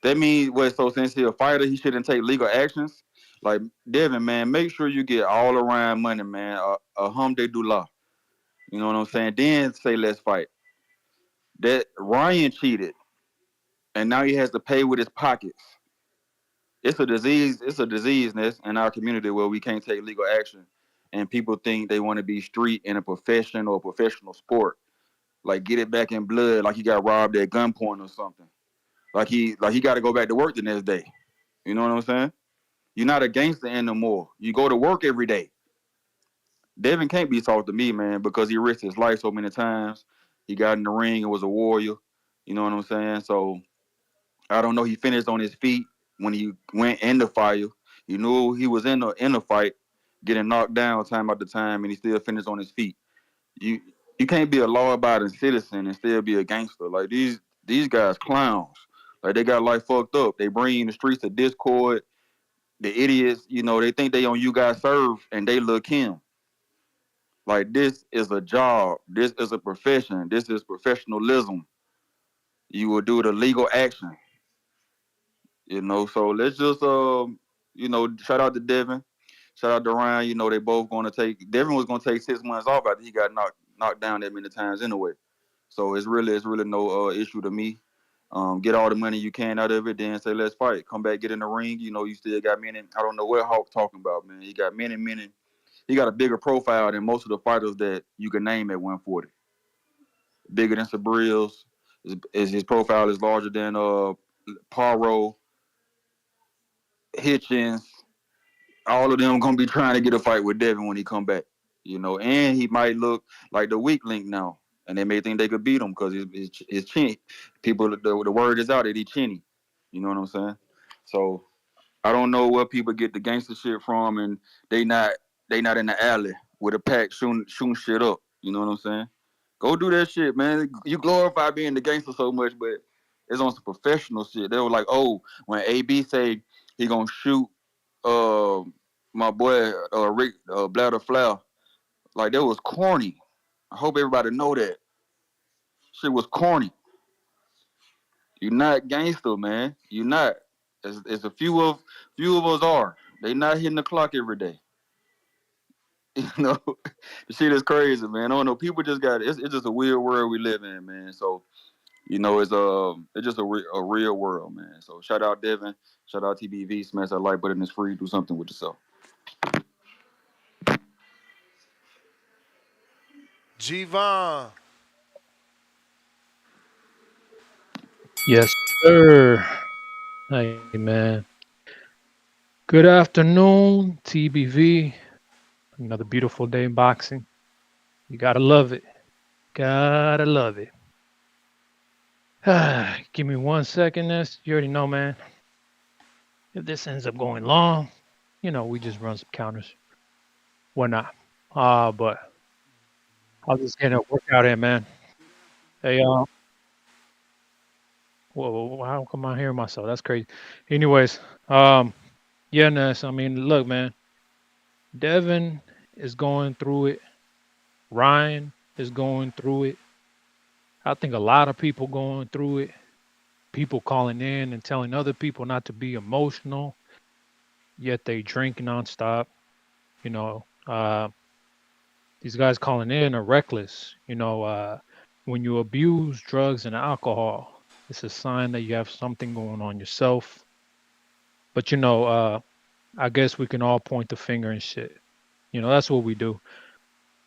That means what? So since he's a fighter, he shouldn't take legal actions. Like Devin, man, make sure you get all around money, man. A humde do law. You know what I'm saying? Then say let's fight. That Ryan cheated, and now he has to pay with his pockets. It's a disease. It's a diseaseness in our community where we can't take legal action, and people think they want to be street in a profession or a professional sport. Like get it back in blood, like he got robbed at gunpoint or something. Like he got to go back to work the next day. You know what I'm saying? You're not a gangster anymore. You go to work every day. Devin can't be talked to me, man, because he risked his life so many times. He got in the ring and was a warrior. You know what I'm saying? So I don't know. He finished on his feet when he went in the fire. You knew he was in the fight, getting knocked down time after time, and he still finished on his feet. You can't be a law-abiding citizen and still be a gangster. Like these guys clowns. Like they got life fucked up. They bring in the streets of discord. The idiots, you know, they think they on you guys serve and they look him. Like this is a job. This is a profession. This is professionalism. You will do the legal action. You know, so let's just shout out to Devin. Shout out to Ryan. You know, they both gonna take Devin was gonna take 6 months off after he got knocked down that many times anyway. So it's really no issue to me. Get all the money you can out of it, then say let's fight. Come back, get in the ring. You know, you still got many. I don't know what Hawk talking about, man. He got many. He got a bigger profile than most of the fighters that you can name at 140. Bigger than Sabril's. His profile is larger than Paro, Hitchens. All of them gonna be trying to get a fight with Devin when he come back. You know, and he might look like the weak link now, and they may think they could beat him because his chin. People, the word is out that he chinny. You know what I'm saying? So I don't know where people get the gangster shit from, and they not in the alley with a pack shooting shit up. You know what I'm saying? Go do that shit, man. You glorify being the gangster so much, but it's on some professional shit. They were like, oh, when AB say he gonna shoot uh my boy Rick Bladder Flower, like that was corny. I hope everybody know that shit was corny. You're not gangster, man. You're not. It's a few of us are. They not hitting the clock every day. You know, the shit is crazy, man. I don't know. People just got it's just a weird world we live in, man. So you know, it's just a real world, man. So shout out Devin, shout out TBV, smash that like button. It's free. Do something with yourself. G-Von. Yes, sir. Hey, man. Good afternoon, TBV. Another beautiful day in boxing. You gotta love it. Gotta love it. Give me 1 second, Ness. You already know, man. If this ends up going long, we just run some counters. Why not? But I'll just get a workout in, man. Hey, whoa, how come I hear myself? That's crazy. Anyways, yeah, Ness. I mean, look, man. Devin is going through it. Ryan is going through it. I think a lot of people going through it. People calling in and telling other people not to be emotional, yet they drink nonstop. You know, these guys calling in are reckless. When you abuse drugs and alcohol, it's a sign that you have something going on yourself. But I guess we can all point the finger and shit. That's what we do.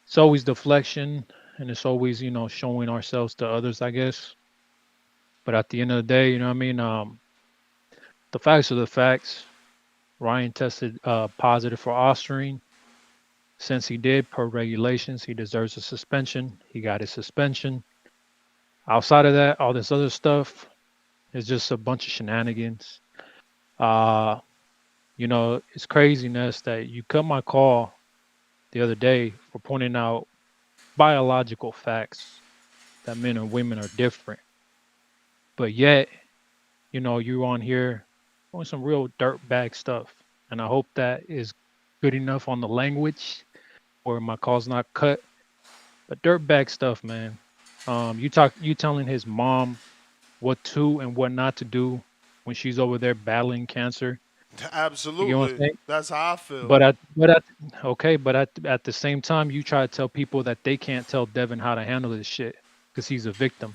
It's always deflection, and it's always showing ourselves to others, I guess. But at the end of the day, you know what I mean? The facts are the facts. Ryan tested positive for Osterine. Since he did, per regulations, he deserves a suspension. He got his suspension. Outside of that, all this other stuff is just a bunch of shenanigans. Uh, it's craziness that you cut my call the other day for pointing out biological facts that men and women are different. But yet, you're on here doing some real dirtbag stuff. And I hope that is good enough on the language where my call's not cut. But dirtbag stuff, man. You telling his mom what to and what not to do when she's over there battling cancer. You get what I'm Absolutely. saying? That's how I feel. But at the same time, you try to tell people that they can't tell Devin how to handle this shit because he's a victim.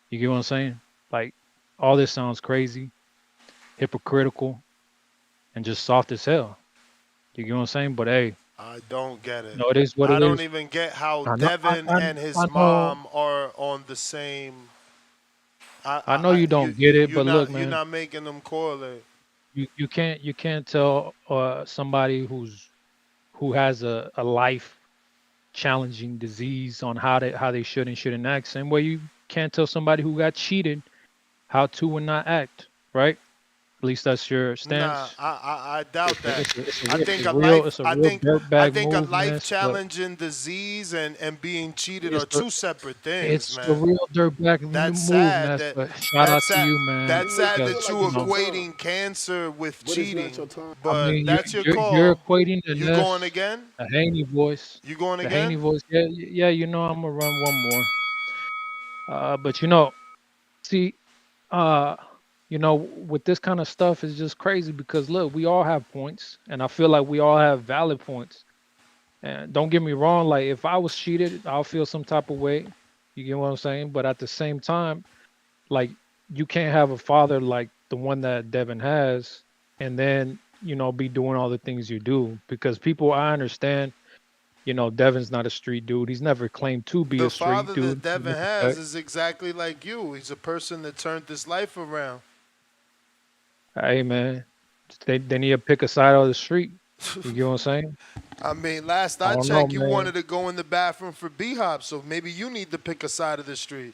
You get what I'm saying? Like, all this sounds crazy, hypocritical, and just soft as hell. You get what I'm saying? But hey, I don't get it. no, it is what I it don't is. even get how I know. Devin and his I know. mom are on the same. I know you don't get it, but look, You're man, not making them correlate. you can't tell somebody who has a life challenging disease on how they should and shouldn't act. Same way you can't tell somebody who got cheated how to and not act, right? At least that's your Nah, stance. I doubt that. It's a real I dirtbag think a move, life Ness, but challenging disease and being cheated it's are a two separate things, it's a man. real dirtbag That's move, sad Ness. that But shout that's out to sad. you, man, That's You may sad feel because that like you it's your time, equating cancer with but it's not your cheating, time. I but mean that's your you're call. equating the You going Ness, again? the Haney voice, You going the Haney again? voice. Yeah, yeah. I'm gonna run one more. But see, uh, with this kind of stuff, it's just crazy because look, we all have points, and I feel like we all have valid points. And don't get me wrong, like if I was cheated, I'll feel some type of way. You get what I'm saying? But at the same time, like you can't have a father like the one that Devin has, and then be doing all the things you do because people. I understand. Devin's not a street dude. He's never claimed to be The a street father that dude. In Devin that has respect. is exactly like you. He's a person that turned this life around. Hey man, they need to pick a side of the street. You get what I'm saying? I mean, last I I don't know, checked, you man. wanted to go in the bathroom for B-Hop, so maybe you need to pick a side of the street.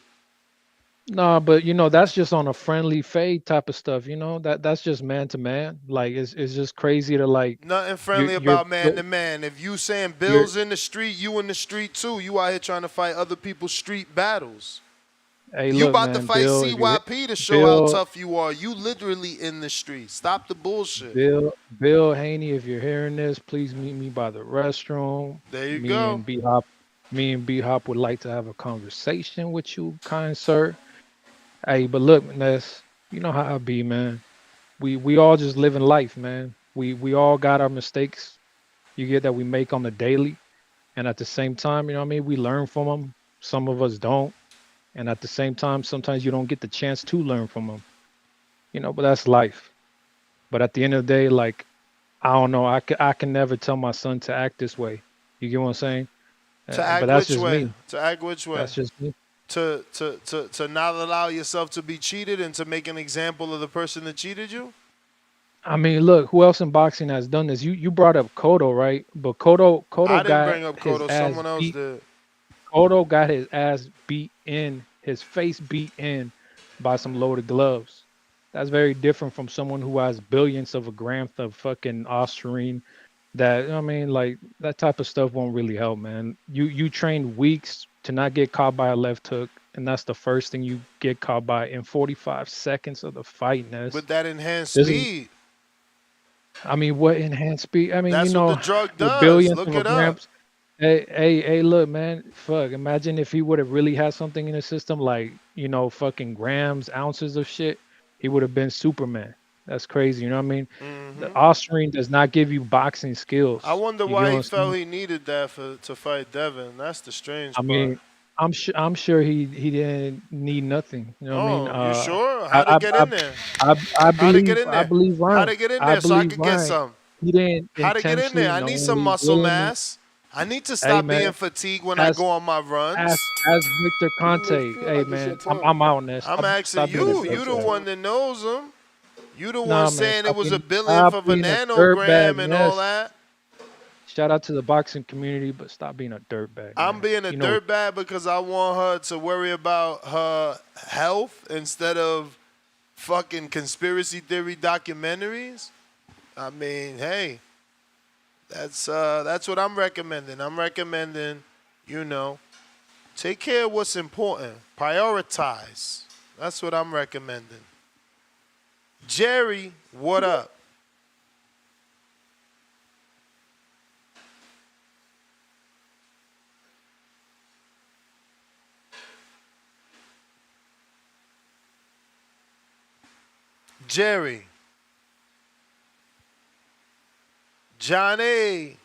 Nah, but that's just on a friendly fade type of stuff. That's just man to man. Like it's just crazy to like Nothing you're friendly you're about man to man. If you saying you're Bill's in the street, you in the street too. You out here trying to fight other people's street battles. hey, You look, about to man, fight Bill, if you CYP to show how Bill tough you are. You literally in the street. Stop the bullshit. Bill Haney, if you're hearing this, please meet me by the restroom. There you Me go. and B Hop, would like to have a conversation with you, kind sir. Hey, but look, Ness, you know how I be, man. We all just living life, man. We all got our mistakes. You get that we make on the daily, and at the same time, what I mean, we learn from them. Some of us don't, and at the same time, sometimes you don't get the chance to learn from them. But that's life. But at the end of the day, like I don't know, I can never tell my son to act this way. You get what I'm saying? To But act that's which just way? me. To act which way? That's just me. To not allow yourself to be cheated and to make an example of the person that cheated you? I mean, look, who else in boxing has done this? You brought up Cotto, right? But Cotto I didn't got bring up his Cotto. ass Someone else beat. did. Cotto got his ass beat in, his face beat in by some loaded gloves. That's very different from someone who has billions of a gram of fucking ostarine. That I mean, like that type of stuff won't really help, man. You train weeks to not get caught by a left hook, and that's the first thing you get caught by in 45 seconds of the fight. Ness. With that enhanced This is, speed. I mean, what enhanced speed? I mean, That's what the drug with does. billions Look of a it up. grams. Hey, look, man. Fuck. Imagine if he would have really had something in his system, like fucking grams, ounces of shit. He would have been Superman. That's crazy. You know what I mean? The Ostarine does not give you boxing I skills. wonder You get why what he I'm saying? felt he needed that to fight Devin. That's the I strange part. mean, I'm sure he didn't need nothing. You know what I mean? Oh, you sure? I How'd I it get I in there? I, I How'd it get believe in I there? believe How'd Ryan. it get in I there so I believe could get Ryan. some? He didn't How'd it get in there? intentionally, I need some knowingly, muscle willingly. mass. I need to Hey stop man, being fatigued when I ask go on my runs. ask Victor You may Conte. feel Hey like it's your man, time, I'm out on this. I'm Stop asking stop being a but you. it's You not the your dirtbag. one time. that knows him. You the one Nah man, saying it was a billionth stop of a being a dirtbag, nanogram and all Ness. that. Shout out to the boxing community, but stop being a dirtbag, I'm man. being a You know dirtbag because I want her to worry about her health instead of fucking conspiracy theory documentaries. I mean, hey, that's what I'm recommending. I'm recommending, take care of what's important. Prioritize. That's what I'm recommending. Jerry, what up? Jerry. Johnny.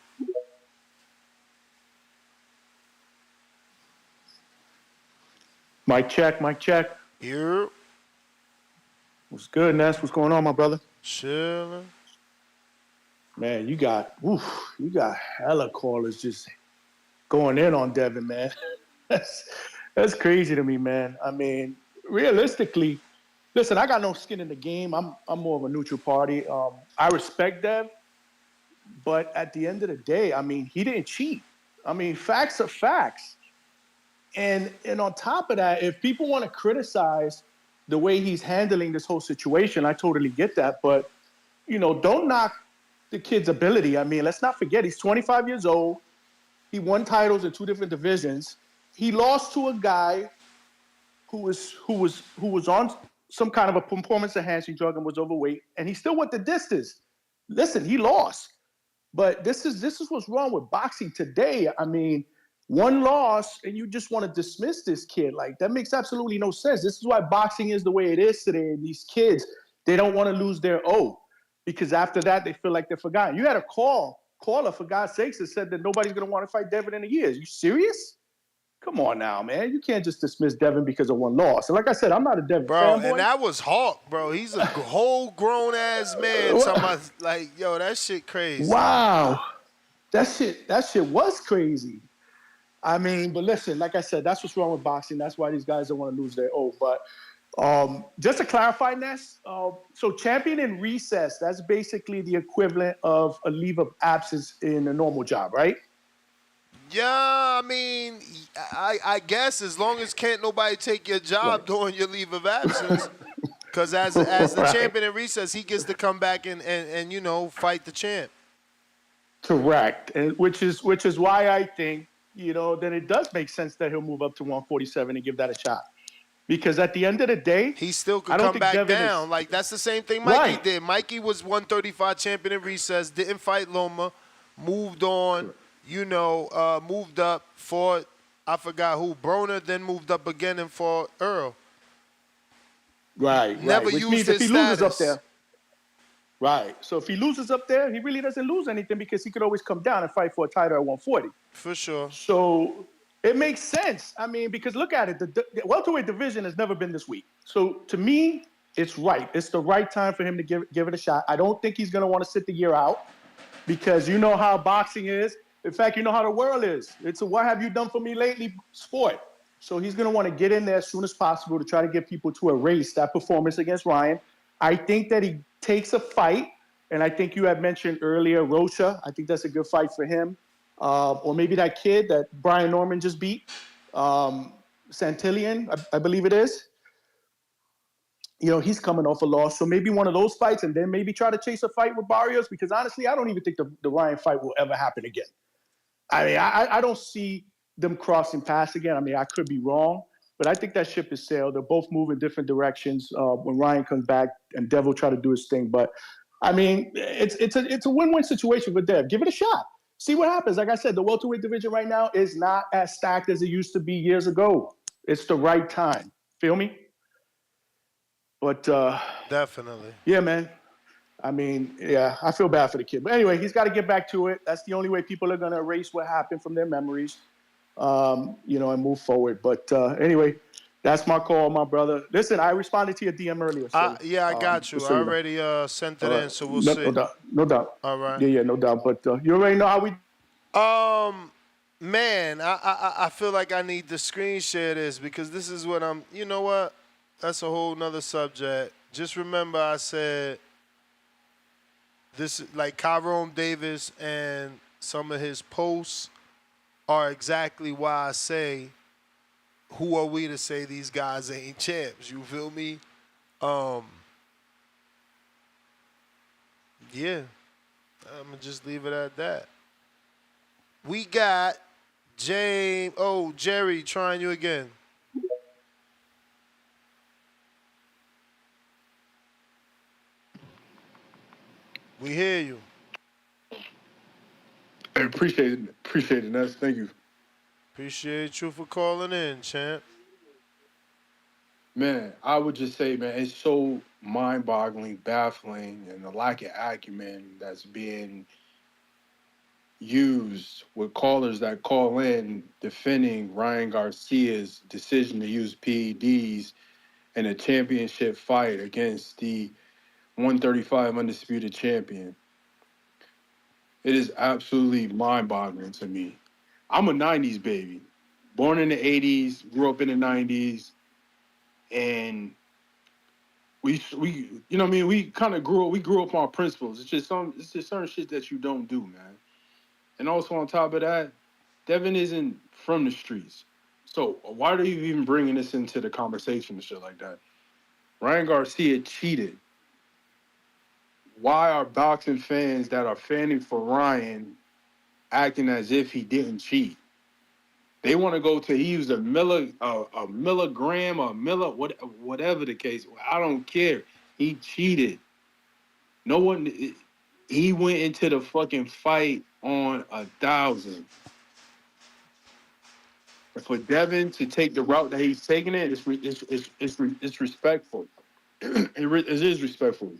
Mic check, mic check. Here. What's good, Ness? What's going on, my brother? Chilling. Man, you got hella callers just going in on Devin, man. That's crazy to me, man. I mean, realistically, listen, I got no skin in the game. I'm more of a neutral party. I respect Dev, but at the end of the day, I mean, he didn't cheat. I mean, facts are facts. And on top of that, if people want to criticize the way he's handling this whole situation, I totally get that. But, don't knock the kid's ability. I mean, let's not forget, he's 25 years old. He won titles in 2 different divisions. He lost to a guy who was on some kind of a performance enhancing drug and was overweight, and he still went the distance. Listen, he lost. But this is what's wrong with boxing today. I mean, one loss and you just want to dismiss this kid. Like, that makes absolutely no sense. This is why boxing is the way it is today. And these kids, they don't want to lose their O, because after that, they feel like they're forgotten. You had a caller, for God's sakes, that said that nobody's going to want to fight Devin in a year. Are you serious? Come on now, man. You can't just dismiss Devin because of one loss. And like I said, I'm not a Devin Bro, and fanboy. that was Hawk, bro. He's a whole grown ass man. Talking about like, yo, that shit crazy. Wow, that shit was crazy. I mean, but listen, like I said, that's what's wrong with boxing. That's why these guys don't want to lose their oath. But just to clarify, Ness, so champion in recess, that's basically the equivalent of a leave of absence in a normal job, right? Yeah, I mean, I guess as long as can't nobody take your job during your leave of absence, because as the Right. champion in recess, he gets to come back and you know fight the champ. Correct, and which is why I think that it does make sense that he'll move up to 147 and give that a shot. Because at the end of the day, he still could I don't come think back Devin down. is, Like that's the same thing Mikey right. did. Mikey was 135 champion in recess, didn't fight Loma, moved on, moved up, fought I forgot who, Broner, then moved up again and fought Earl. Right, Never which used means if his he loses up status. there, right. So if he loses up there, he really doesn't lose anything because he could always come down and fight for a title at 140. For sure. So it makes sense. I mean, because look at it, the welterweight division has never been this weak. So to me, it's right. It's the right time for him to give it a shot. I don't think he's going to want to sit the year out because you know how boxing is. In fact, you know how the world is. It's a what have you done for me lately sport. So he's going to want to get in there as soon as possible to try to get people to erase that performance against Ryan. I think that he takes a fight, and I think you had mentioned earlier Rocha. I think that's a good fight for him. Or maybe that kid that Brian Norman just beat, Santillion, I believe it is. He's coming off a loss. So maybe one of those fights, and then maybe try to chase a fight with Barrios, because honestly, I don't even think the Ryan fight will ever happen again. I mean, I don't see them crossing paths again. I mean, I could be wrong, but I think that ship is sailed. They're both moving different directions. When Ryan comes back and Dev will try to do his thing. But, I mean, it's a win-win situation for Dev. Give it a shot. See what happens. Like I said, the welterweight division right now is not as stacked as it used to be years ago. It's the right time. Feel me? But definitely. Yeah, man. I mean, yeah, I feel bad for the kid. But anyway, he's got to get back to it. That's the only way people are going to erase what happened from their memories, and move forward. But anyway, that's my call, my brother. Listen, I responded to your DM earlier. So, I got you. so I you know. already sent it in, so we'll No see. doubt. No doubt. All right. Yeah, no doubt. But you already know how we. Man, I feel like I need to screen share this because this is what I'm. You know what? That's a whole nother subject. Just remember, I said this, like Tyrone Davis and some of his posts are exactly why I say, who are we to say these guys ain't champs? You feel me? Yeah, I'm gonna just leave it at that. We got James. Oh, Jerry, trying you again. We hear you. I appreciate it, Ness. Thank you. Appreciate you for calling in, champ. Man, I would just say, man, it's so mind-boggling, baffling, and the lack of acumen that's being used with callers that call in defending Ryan Garcia's decision to use PEDs in a championship fight against the 135 undisputed champion. It is absolutely mind-boggling to me. I'm a 90s baby, born in the 80s, grew up in the 90s, and we you know what I mean, we grew up on principles. It's just certain shit that you don't do, man. And also on top of that, Devin isn't from the streets. So why are you even bringing this into the conversation and shit like that? Ryan Garcia cheated. Why are boxing fans that are fanning for Ryan acting as if he didn't cheat? They want to go to, he used a milligram, whatever the case. I don't care. He cheated. No one. He went into the fucking fight on 1,000. For Devin to take the route that he's taking it's respectful. It is respectful,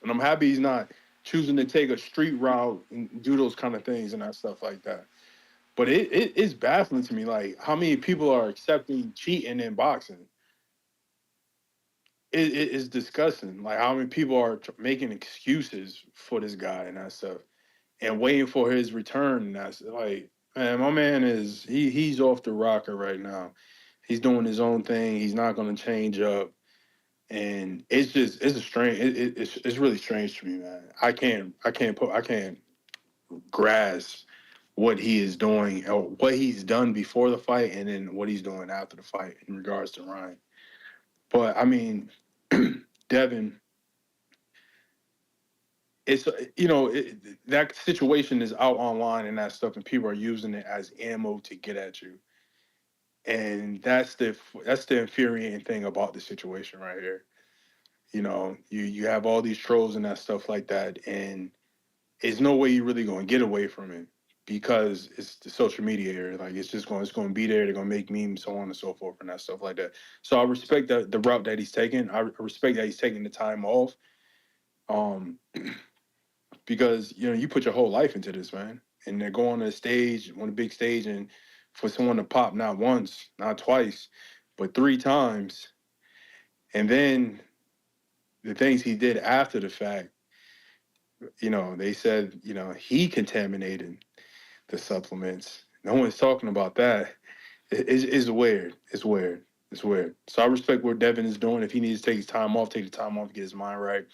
and I'm happy he's not choosing to take a street route and do those kind of things and that stuff like that. But it's baffling to me, like how many people are accepting cheating in boxing. It is disgusting. Like how many people are making excuses for this guy and that stuff, and waiting for his return. And that's like, man, my man he's off the rocker right now. He's doing his own thing. He's not going to change up, and it's really strange to me, man. I can't grasp what he is doing or what he's done before the fight, and then what he's doing after the fight in regards to Ryan. But I mean, Devin, it's that situation is out online and that stuff, and people are using it as ammo to get at you, and that's the infuriating thing about the situation right here. You have all these trolls and that stuff like that, and there's no way you're really going to get away from it because it's the social media era. Like it's going to be there. They're going to make memes, so on and so forth, and that stuff like that. So I respect the route that he's taking. I respect that he's taking the time off. Um, because you put your whole life into this, man, and they're going on the stage, on the big stage, and for someone to pop not once, not twice, but three times, and then the things he did after the fact, they said, he contaminated the supplements. No one's talking about that. It's weird. It's weird. It's weird. So I respect what Devin is doing. If he needs to take his time off, take the time off, get his mind right,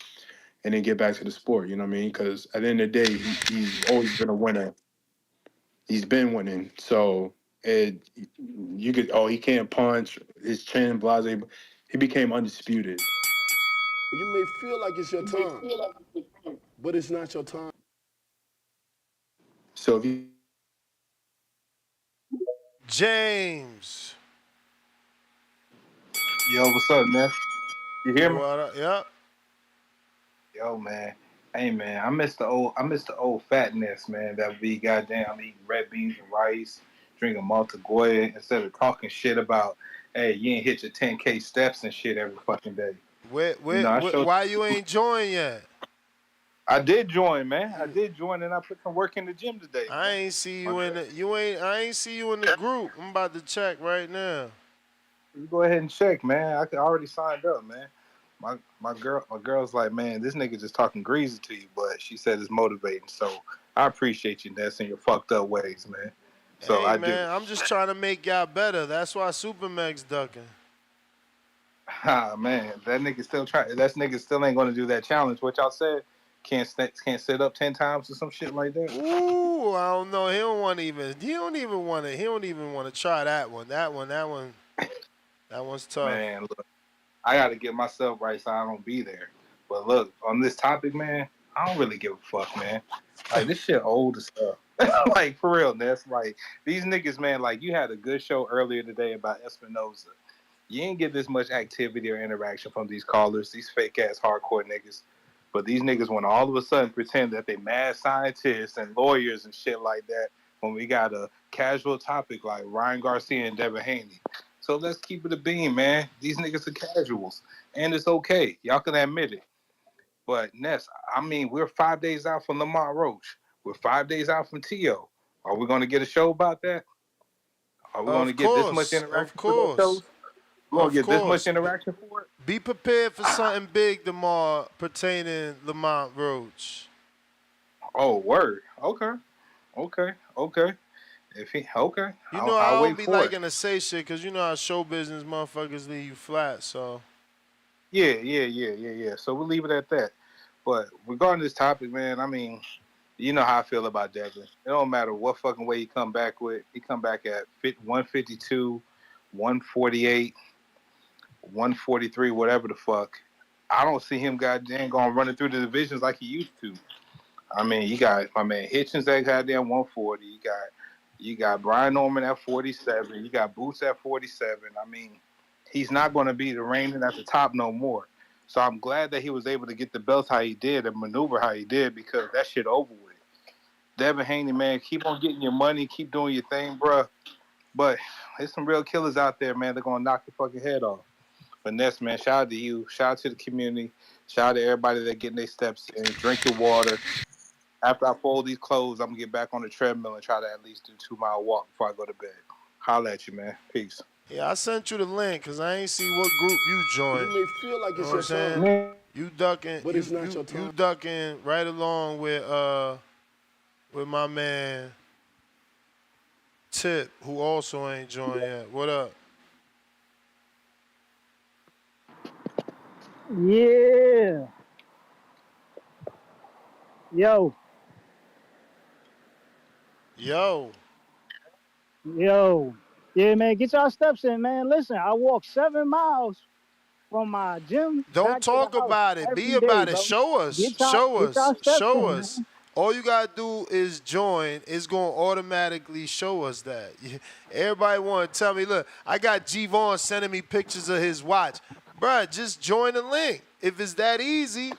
and then get back to the sport. You know what I mean? Because at the end of the day, he's always been a winner. He's been winning. So he can't punch, his chin, blase. He became undisputed. You may feel like it's your time, but it's not your time. So if you James. Yo, what's up, man? You hear me? What up? Yep. Yo, man. Hey, man, I miss the old fatness, man. That be goddamn eating red beans and rice, drinking Maltagoya instead of talking shit about, hey, you ain't hit your 10K steps and shit every fucking day. Why you ain't joined yet? I did join, man. I did join, and I put some work in the gym today, I man. ain't see you in the I ain't see you in the group. I'm about to check right now. You go ahead and check, man. I already signed up, man. My girl's like, man, this nigga just talking greasy to you, but she said it's motivating. So I appreciate you, Ness, in your fucked up ways, man. So Hey I do. man, I'm just trying to make y'all better. That's why Supermax ducking. Ah, man, that nigga still try. That nigga still ain't gonna do that challenge. What y'all said? Can't sit up 10 times or some shit like that. Ooh, I don't know. He don't even want to try that one. That one's tough. Man, look, I gotta get myself right so I don't be there. But look, on this topic, man, I don't really give a fuck, man. Like this shit old as stuff. Like for real, Ness. Like these niggas, man. Like you had a good show earlier today about Espinoza. You ain't get this much activity or interaction from these callers, these fake ass hardcore niggas. But these niggas want to all of a sudden pretend that they mad scientists and lawyers and shit like that when we got a casual topic like Ryan Garcia and Devin Haney. So let's keep it a beam, man. These niggas are casuals. And it's okay. Y'all can admit it. But Ness, I mean, we're 5 days out from Lamont Roach. We're 5 days out from T.O. Are we going to get a show about that? Are we going to Of get this much course, of interaction for those course, shows? We're going to of get this much course. interaction for it? Be prepared for something big tomorrow pertaining Lamont Roach. Oh, word. Okay. Okay. If he okay, You know I'll I don't wait be for it. liking to say shit because you know how show business motherfuckers leave you flat. So Yeah. So we'll leave it at that. But regarding this topic, man, I mean, you know how I feel about Devin. It don't matter what fucking way he come back with. He come back at 152, 148, 143, whatever the fuck. I don't see him goddamn going running through the divisions like he used to. I mean, you got my man Hitchens at goddamn 140. You got Brian Norman at 47. You got Boots at 47. I mean, he's not going to be the reigning at the top no more. So I'm glad that he was able to get the belts how he did and maneuver how he did because that shit over with. Devin Haney, man, keep on getting your money, keep doing your thing, bruh. But there's some real killers out there, man. They're gonna knock your fucking head off. But Ness, man, shout out to you. Shout out to the community. Shout out to everybody that getting their steps in. Drink your water. After I fold these clothes, I'm gonna get back on the treadmill and try to at least do 2 mile walk before I go to bed. Holla at you, man. Peace. Yeah, I sent you the link because I ain't see what group you joined. You may feel like You know it's what I'm your saying? time, Man, You ducking, but it's not your you time. ducking right along with my man Tip, who also ain't joined yet. What up? yeah. Yo, Yo, yo. Yeah, man, get y'all steps in, man. Listen, I walk 7 miles from my gym don't back to the talk house about it. Be every day, about it. bro. Show us. Get y'all, Show get us. y'all steps Show in, us. man. All you gotta do is join. It's gonna automatically show us that. Everybody wanna tell me, look, I got G Vaughn sending me pictures of his watch. Bruh, just join the link. If it's that easy,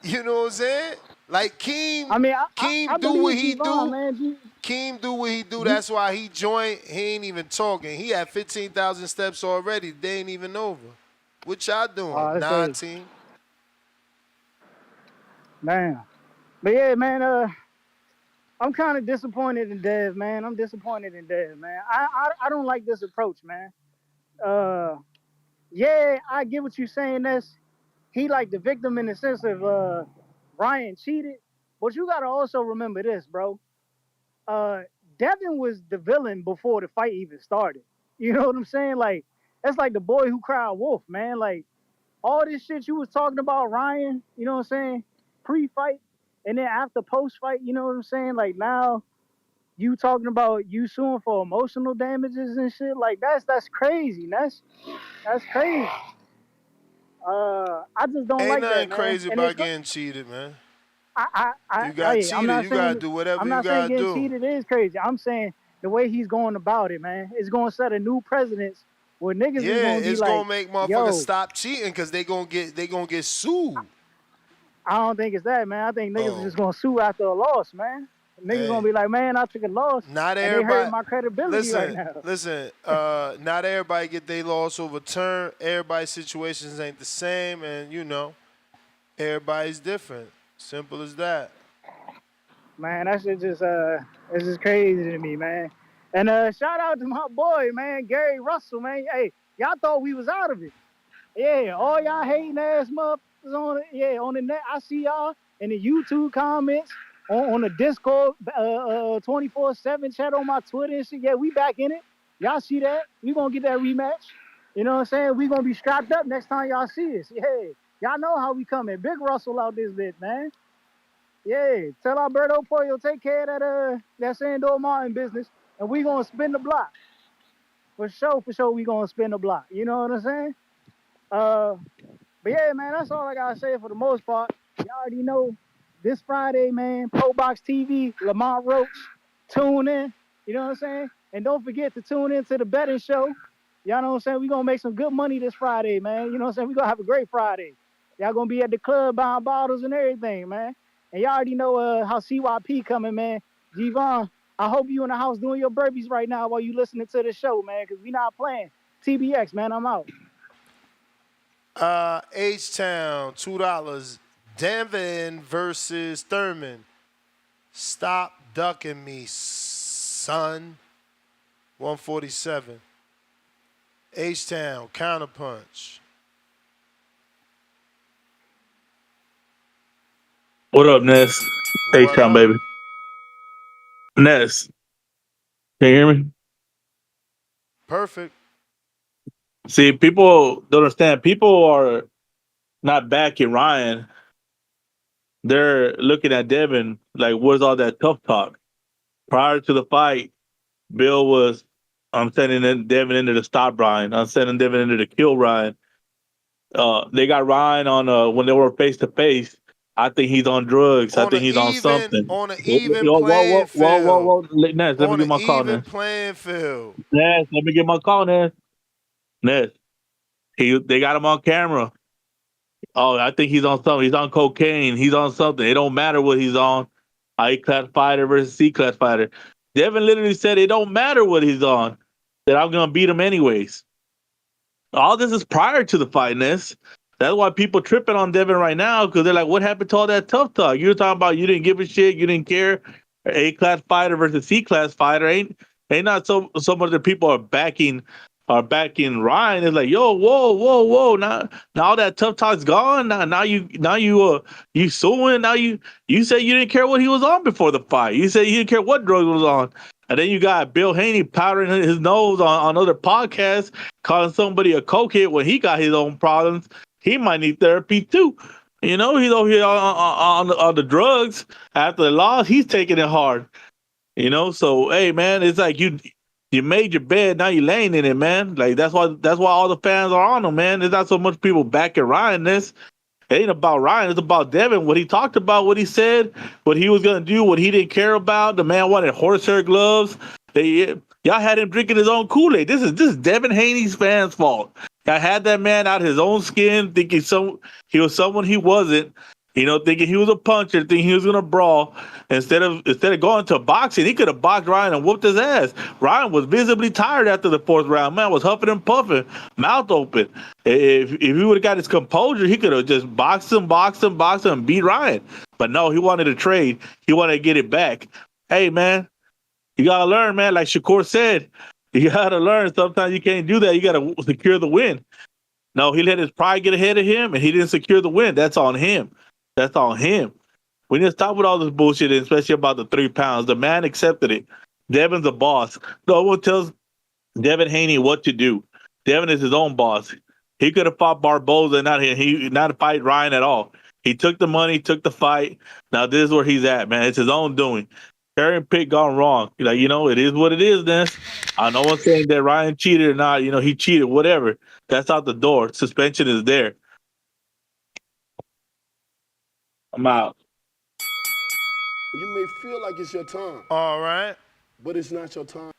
you know what I'm saying? Like I mean, I Keem do what believe he G-Von, do. man. Keem do what he do. G, That's why he joined. He ain't even talking. He had 15,000 steps already. They ain't even over. What y'all doing? oh, that's crazy, 19. man. But yeah, man. I'm kind of disappointed in Dev, man. I'm disappointed in Dev, man. I don't like this approach, man. Uh, yeah, I get what you're saying. That's he like the victim in the sense of Ryan cheated, but you gotta also remember this, bro. Uh, Devin was the villain before the fight even started. You know what I'm saying? Like that's like the boy who cried wolf, man. Like all this shit you was talking about Ryan, you know what I'm saying? Pre-fight and then after post-fight, you know what I'm saying? Like now you talking about you suing for emotional damages and shit. Like that's crazy. That's crazy. I just don't Ain't like that, nothing man. crazy And it's about getting cheated, man. You got hey, cheated. You gotta do whatever I'm you not saying gotta getting do. cheated is crazy. I'm saying the way he's going about it, man, it's gonna set a new precedence where niggas is Yeah, gonna be it's like, gonna make motherfuckers yo, stop cheating because they gonna get sued. I don't think it's that, man. I think niggas is Oh, just gonna sue after a loss, man. Niggas gonna hey, be like, man, I took a loss not and they hurting everybody. my credibility right Listen, now. listen. Not everybody get their loss overturned. Everybody's situations ain't the same, and you know, everybody's different. Simple as that. Man, that shit just it's just crazy to me, man. And shout out to my boy, man, Gary Russell, man. Hey, y'all thought we was out of it. Yeah, all y'all hating ass motherfuckers on it. Yeah, on the net. I see y'all in the YouTube comments, on the Discord 24/7 chat on my Twitter and shit. Yeah, we back in it. Y'all see that? We gonna get that rematch. You know what I'm saying? We gonna be strapped up next time y'all see us. Yeah, y'all know how we coming. Big Russell out this bitch, man. Yeah, tell Alberto Puello take care of that Sandor Martin business, and we gonna spin the block for sure. For sure, we gonna spin the block. You know what I'm saying? Uh, but yeah, man, that's all I gotta say for the most part. Y'all already know this Friday, man, Pro Box TV, Lamont Roach, tune in. You know what I'm saying? And don't forget to tune in to the betting show. Y'all know what I'm saying? We gonna make some good money this Friday, man. You know what I'm saying? We gonna have a great Friday. Y'all gonna be at the club buying bottles and everything, man. And y'all already know how CYP coming, man. G-Von, I hope you in the house doing your burpees right now while you listening to the show, man, because we not playing. TBX, man, I'm out. H-Town, $2. Devin versus Thurman. Stop ducking me, son. 147. H-Town, counterpunch. What up, Ness? What H-Town, up? baby. Ness, can you hear me? Perfect. See, people don't understand. People are not backing Ryan. They're looking at Devin like, where's all that tough talk? Prior to the fight, Bill was, I'm sending Devin into the stop Ryan. I'm sending Devin into the kill Ryan. They got Ryan on when they were face to face. I think he's on drugs. I think he's on something. On an even Yo, playing field. Ness, let me On get an my call, even Ness. playing field. Ness, let me get my call, Ness. Ness, they got him on camera. Oh, I think he's on something. He's on cocaine. He's on something. It don't matter what he's on. A class fighter versus C class fighter. Devin literally said it don't matter what he's on. That I'm gonna beat him anyways. All this is prior to the fight, Ness. That's why people tripping on Devin right now because they're like, "What happened to all that tough talk? You were talking about you didn't give a shit, you didn't care. A class fighter versus C class fighter ain't not so much that people are backing Ryan. It's like, yo, whoa. Now all that tough talk's gone. Now you suing. Now you say you didn't care what he was on before the fight. You say you didn't care what drugs was on. And then you got Bill Haney powdering his nose on other podcasts, calling somebody a cokehead when he got his own problems. He might need therapy too. He's over here on the drugs. After the loss, he's taking it hard. So hey, man, it's like you made your bed, now you laying in it, man. Like that's why all the fans are on him, man. There's not so much people backing Ryan. It ain't about Ryan. It's about Devin. What he talked about, what he said, what he was gonna do, what he didn't care about. The man wanted horsehair gloves. Y'all had him drinking his own Kool-Aid. This is Devin Haney's fans' fault. I had that man out his own skin, thinking he was someone he wasn't. Thinking he was a puncher, thinking he was gonna brawl. Instead of going to boxing, he could have boxed Ryan and whooped his ass. Ryan was visibly tired after the fourth round. Man was huffing and puffing, mouth open. If he would have got his composure, he could have just boxed him, and beat Ryan. But no, he wanted to trade. He wanted to get it back. Hey, man, you gotta learn, man. Like Shakur said, you gotta learn. Sometimes you can't do that. You gotta secure the win. No, he let his pride get ahead of him, and he didn't secure the win. That's on him. That's on him. We need to stop with all this bullshit, especially about the 3 pounds. The man accepted it. Devin's a boss. No one tells Devin Haney what to do. Devin is his own boss. He could have fought Barboza, not fight Ryan at all. He took the money, took the fight. Now this is where he's at, man. It's his own doing. Aaron Pitt gone wrong. It is what it is, Ness. No one's saying that Ryan cheated or not. He cheated, whatever. That's out the door. Suspension is there. I'm out. You may feel like it's your time, All right. but it's not your time.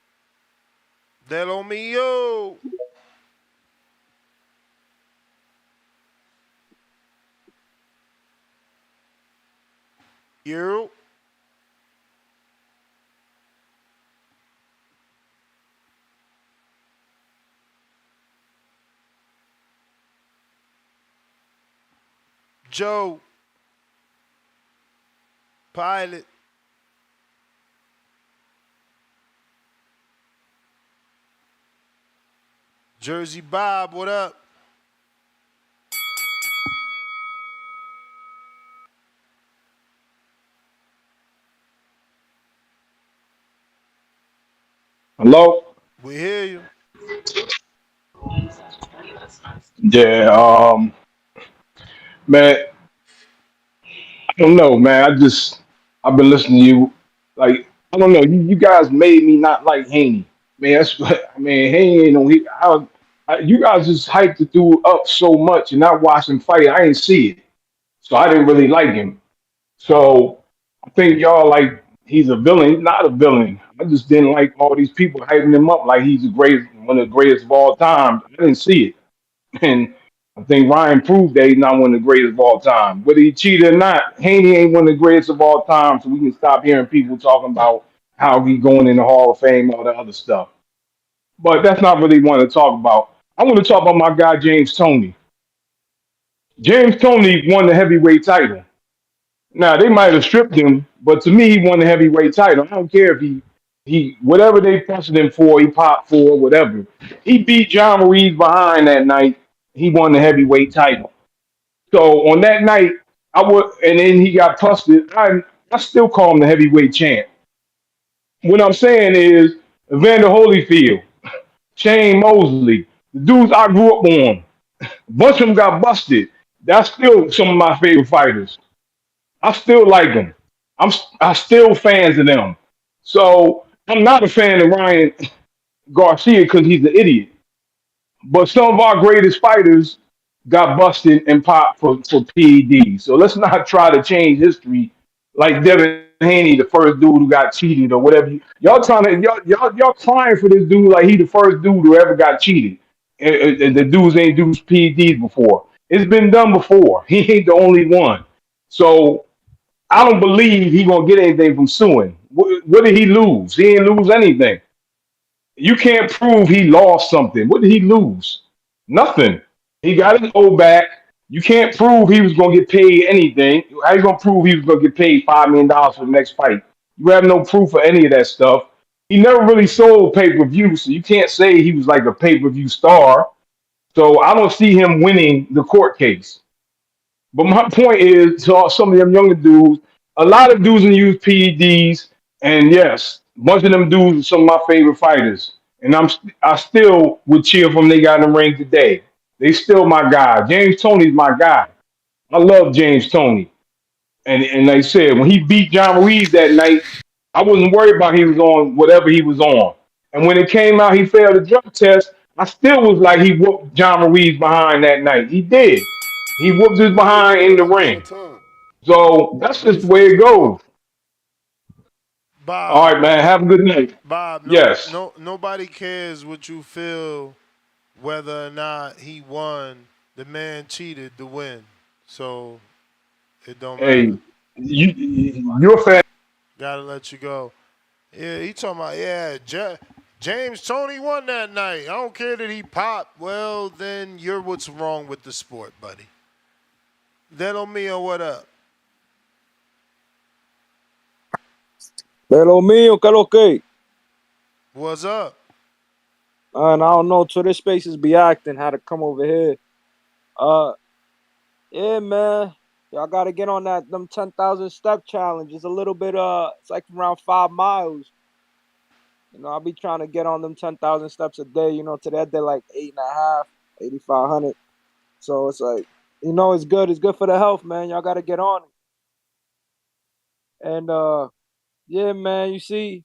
Del mío. You. Joe. Pilot. Jersey Bob, what up? Hello? We hear you. Yeah, man, I don't know, man. I've been listening to you. Like, I don't know. You guys made me not like Haney. Man, that's what, I mean, Haney ain't no, you guys just hyped the dude up so much and not watch him fight. I didn't see it. So I didn't really like him. So I think y'all like he's a villain. He's not a villain. I just didn't like all these people hyping him up like he's the greatest, one of the greatest of all time. I didn't see it. And I think Ryan proved that he's not one of the greatest of all time. Whether he cheated or not, Haney ain't one of the greatest of all time. So we can stop hearing people talking about how he going in the Hall of Fame, all the other stuff. But that's not really what I want to talk about. I want to talk about my guy James Toney. James Toney won the heavyweight title. Now they might have stripped him, but to me, he won the heavyweight title. I don't care if he whatever they pressed him for, he popped for, whatever. He beat John Ruiz behind that night. He won the heavyweight title. So on that night, and then he got busted. I still call him the heavyweight champ. What I'm saying is Evander Holyfield, Shane Mosley, the dudes I grew up on. A bunch of them got busted. That's still some of my favorite fighters. I still like them. I still fans of them. So I'm not a fan of Ryan Garcia because he's an idiot. But some of our greatest fighters got busted and popped for PED. So let's not try to change history like Devin Haney, the first dude who got cheated or whatever. Y'all crying for this dude like he the first dude who ever got cheated. And the dudes ain't do PEDs before. It's been done before. He ain't the only one. So I don't believe he gonna get anything from suing. What did he lose? He didn't lose anything. You can't prove he lost something. What did he lose? Nothing. He got his O back. You can't prove he was gonna get paid anything. How you gonna prove he was gonna get paid $5 million for the next fight? You have no proof of any of that stuff. He never really sold pay-per-view, so you can't say he was like a pay-per-view star. So I don't see him winning the court case. But my point is, to some of them younger dudes, a lot of dudes use PEDs, and yes, a bunch of them dudes are some of my favorite fighters. And I still would cheer for them. They got in the ring today. They still my guy. James Toney's my guy. I love James Toney. And like I said, when he beat John Ruiz that night, I wasn't worried about he was on whatever he was on. And when it came out he failed the drug test, I still was like he whooped John Ruiz behind that night. He did. He whooped his You may behind in feel the like it's your ring. time, So that's but just the it's way not it your time. goes. All Bob, right, man. Have a good night. Bob, Yes. nobody cares what you feel whether or not he won. The man cheated to win, so it don't matter. Hey, you're a fan. Gotta let you go. Yeah, he talking about James Tony won that night. I don't care that he popped. Well, then you're what's wrong with the sport, buddy. Little Mio, what up? Pero mío, ¿qué lo que? What's up? And I don't know, Twitter Spaces be acting, had to come over here. Yeah, man. Y'all gotta get on them 10,000 step challenge. It's a little bit, it's like around 5 miles. I'll be trying to get on them 10,000 steps a day. Today I did like 8.5, 8,500. So it's like, it's good. It's good for the health, man. Y'all gotta get on it. And, yeah, man, you see,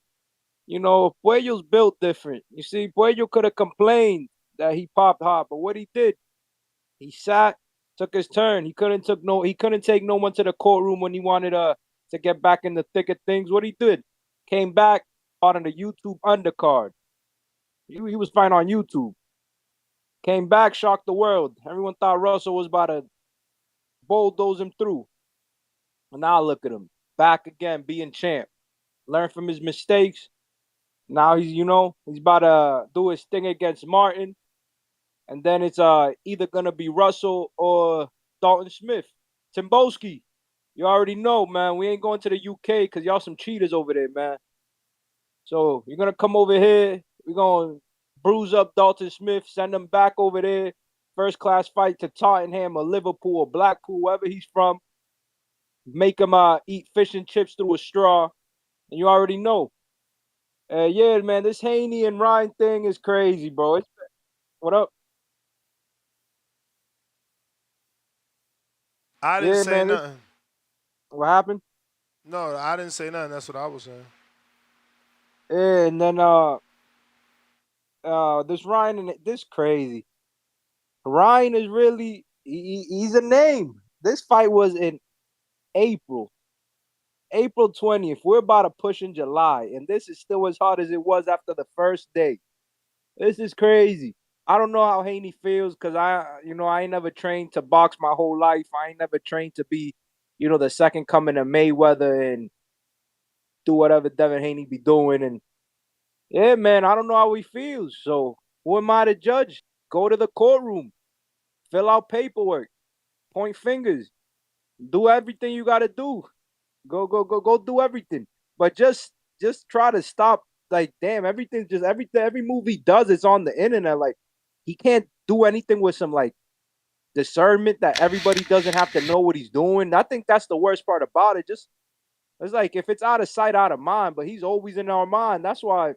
Puello's built different. You see, Puello could have complained that he popped hard, but what he did, he sat, took his turn. He couldn't take no one to the courtroom when he wanted to get back in the thick of things. What he did, came back, fought on the YouTube undercard. He was fighting on YouTube. Came back, shocked the world. Everyone thought Russell was about to bulldoze him through. And now look at him, back again, being champ. Learn from his mistakes. Now he's about to do his thing against Martin. And then it's either gonna be Russell or Dalton Smith. Timboski, you already know, man. We ain't going to the UK because y'all some cheaters over there, man. So you're gonna come over here. We're gonna bruise up Dalton Smith, send him back over there. First class fight to Tottenham or Liverpool or Blackpool, wherever he's from. Make him eat fish and chips through a straw. And you already know. Yeah, man, this Haney and Ryan thing is crazy, bro. What up? I didn't Yeah, say man. nothing. What happened? No, I didn't say nothing. That's what I was saying. Yeah, and then this Ryan and this crazy. Ryan is really he's a name. This fight was in April 20th. We're about to push in July, and this is still as hard as it was after the first day. This is crazy. I don't know how Haney feels because I ain't never trained to box my whole life. I ain't never trained to be, the second coming of Mayweather and do whatever Devin Haney be doing. And yeah, man, I don't know how he feels. So who am I to judge? Go to the courtroom, fill out paperwork, point fingers, do everything you got to do. Go do everything. But just try to stop. Like, damn, every move he does is on the internet. Like, he can't do anything with some like discernment that everybody doesn't have to know what he's doing. I think that's the worst part about it. Just it's like if it's out of sight, out of mind, but he's always in our mind. That's why,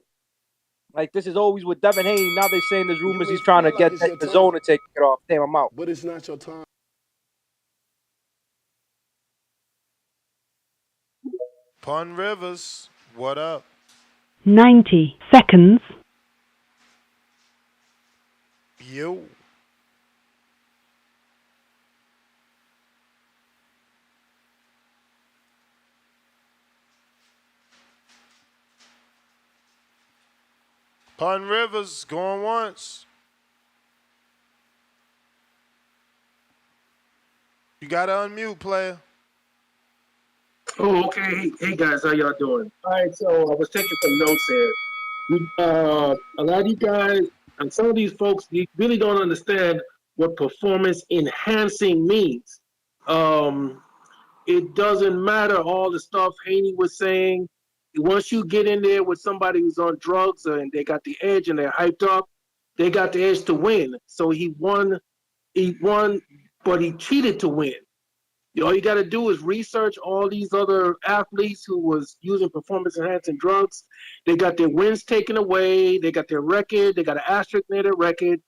like, this is always with Devin Haney. Now they're saying there's You rumors may he's trying to feel like get it's your the zone time, to take it off. Damn, I'm out. but it's not your time. Pun Rivers, what up? 90 seconds. Yo. Pun Rivers going once. You gotta unmute, player. Oh, okay. Hey guys, how y'all doing? All right, so I was taking some notes here. A lot of you guys and some of these folks, you really don't understand what performance enhancing means. It doesn't matter all the stuff Haney was saying. Once you get in there with somebody who's on drugs and they got the edge and they're hyped up, they got the edge to win. So he won, but he cheated to win. All you got to do is research all these other athletes who was using performance enhancing drugs. They got their wins taken away. They got their record. They got an asterisk near their record.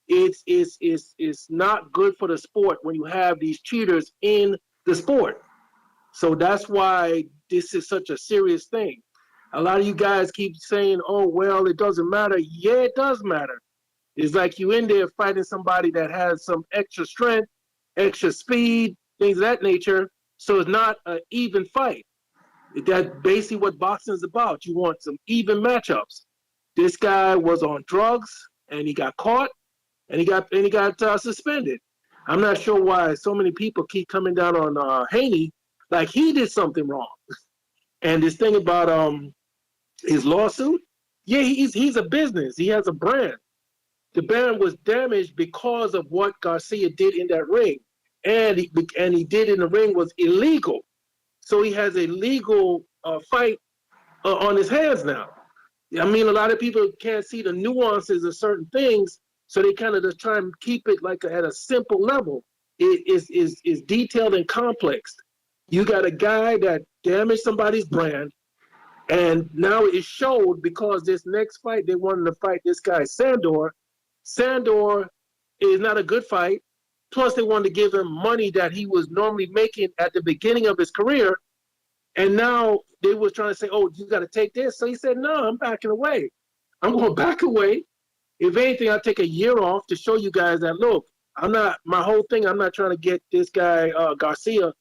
It's not good for the sport when you have these cheaters in the sport. So that's why this is such a serious thing. A lot of you guys keep saying, "Oh well, it doesn't matter." Yeah, it does matter. It's like you in there fighting somebody that has some extra strength, extra speed, things of that nature. So it's not an even fight. That's basically what boxing is about. You want some even matchups. This guy was on drugs and he got caught and he got suspended. I'm not sure why so many people keep coming down on Haney like he did something wrong. And this thing about his lawsuit, yeah, he's a business. He has a brand. The brand was damaged because of what Garcia did in that ring, and he did in the ring was illegal. So he has a legal fight on his hands now. I mean, a lot of people can't see the nuances of certain things, so they kind of just try and keep it like at a simple level. It is detailed and complex. You got a guy that damaged somebody's brand, and now it showed because this next fight they wanted to fight this guy Sandor. Sandor is not a good fight. Plus, they wanted to give him money that he was normally making at the beginning of his career. And now they was trying to say, "Oh, you got to take this." So he said, "No, I'm backing away. I'm going to back away. If anything, I'll take a year off to show you guys that, look, I'm not, my whole thing, I'm not trying to get this guy, Garcia,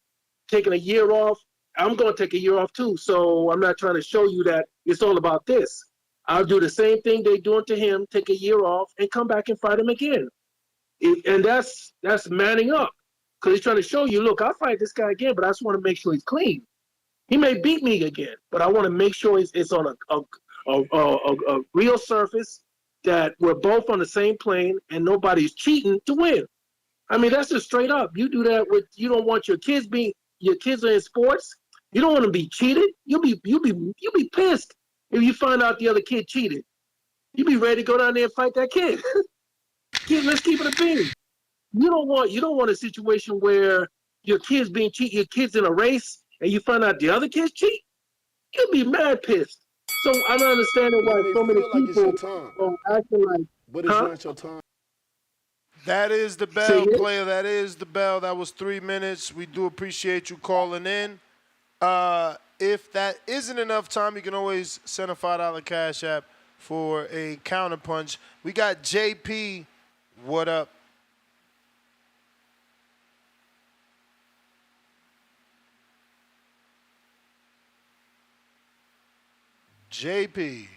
taking a year off. I'm going to take a year off too. So I'm not trying to show you that it's all about this. I'll do the same thing they're doing to him, take a year off, and come back and fight him again." And that's manning up because he's trying to show you, look, I'll fight this guy again, but I just want to make sure he's clean. He may beat me again, but I want to make sure it's on a real surface that we're both on the same plane and nobody's cheating to win. I mean, that's just straight up. You do that with, you don't want your kids are in sports. You don't want to be cheated. You'll be pissed if you find out the other kid cheated. You'll be ready to go down there and fight that kid. Let's keep it a bean. You don't want a situation where your kid's being cheated, your kid's in a race, and you find out the other kids cheat. You'll be mad pissed. So I'm not understanding why so many people are acting like, but it's not your time. That is the bell, player. That is the bell. That was 3 minutes. We do appreciate you calling in. If that isn't enough time, you can always send a $5 Cash App for a counterpunch. We got JP. What up? JP.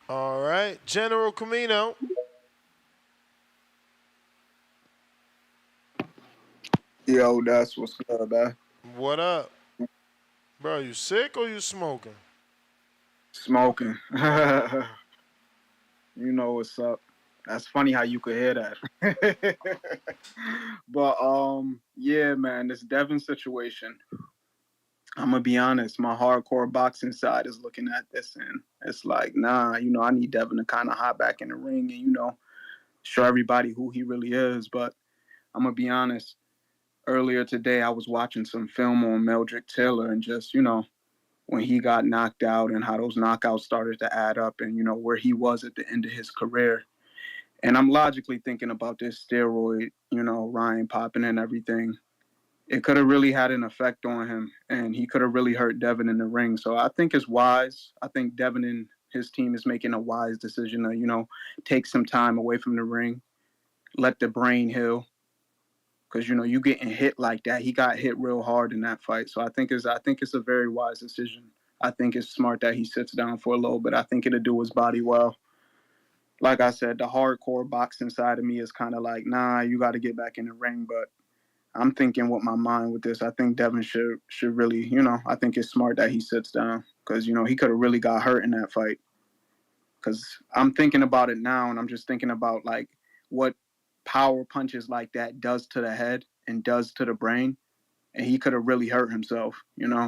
All right. General Camino. Yo, that's what's up, man. What up? Bro, you sick or you smoking? Smoking. You know what's up. That's funny how you could hear that. But yeah, man, this Devin situation. I'm gonna be honest, my hardcore boxing side is looking at this and it's like, nah, I need Devin to kind of hop back in the ring and, show everybody who he really is. But I'm gonna be honest, earlier today I was watching some film on Meldrick Taylor and just, when he got knocked out and how those knockouts started to add up and, where he was at the end of his career. And I'm logically thinking about this steroid, Ryan popping and everything. It could have really had an effect on him, and he could have really hurt Devin in the ring. So I think it's wise. I think Devin and his team is making a wise decision to, take some time away from the ring, let the brain heal. Because, you getting hit like that. He got hit real hard in that fight. So I think it's a very wise decision. I think it's smart that he sits down for a little bit. I think it'll do his body well. Like I said, the hardcore boxing side of me is kind of like, nah, you got to get back in the ring. But I'm thinking with my mind with this. I think Devin should really, I think it's smart that he sits down because he could have really got hurt in that fight. Because I'm thinking about it now, and I'm just thinking about like what power punches like that does to the head and does to the brain, and he could have really hurt himself.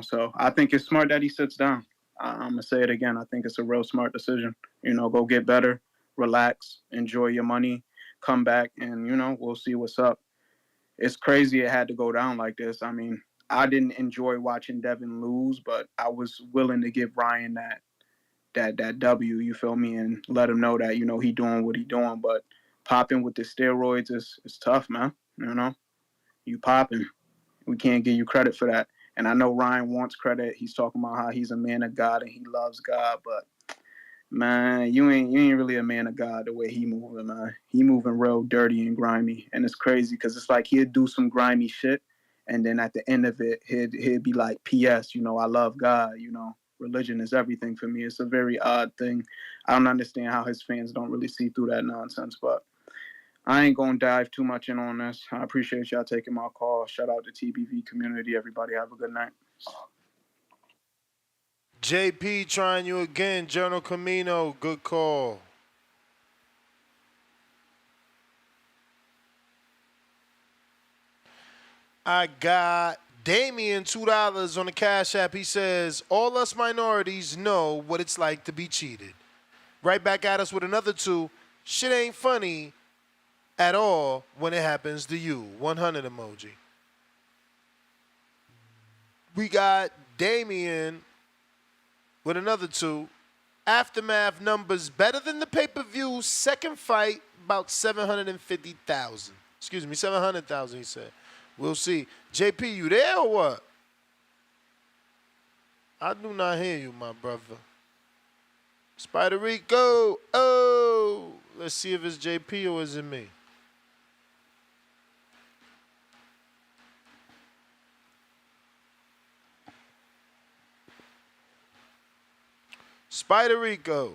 So I think it's smart that he sits down. I'm gonna say it again. I think it's a real smart decision. Go get better, relax, enjoy your money, come back, and we'll see what's up. It's crazy it had to go down like this. I mean, I didn't enjoy watching Devin lose, but I was willing to give Ryan that W, you feel me, and let him know that, he doing what he doing. But popping with the steroids is tough, man. You popping. We can't give you credit for that. And I know Ryan wants credit. He's talking about how he's a man of God and he loves God, but man, you ain't really a man of God the way he moving, man. He moving real dirty and grimy, and it's crazy because it's like he'd do some grimy shit, and then at the end of it, he'd be like, "P.S. I love God. Religion is everything for me." It's a very odd thing. I don't understand how his fans don't really see through that nonsense, but I ain't gonna dive too much in on this. I appreciate y'all taking my call. Shout out to TBV community. Everybody have a good night. JP trying you again. Journal Camino, good call. I got Damien $2 on the Cash App. He says, all us minorities know what it's like to be cheated. Right back at us with another 2. Shit ain't funny at all when it happens to you. 100 emoji. We got Damien with another 2. Aftermath numbers better than the pay-per-view. Second fight, about 750,000. Excuse me, 700,000, he said. We'll see. JP, you there or what? I do not hear you, my brother. Spider Rico. Oh, let's see if it's JP or is it me. Spider Rico.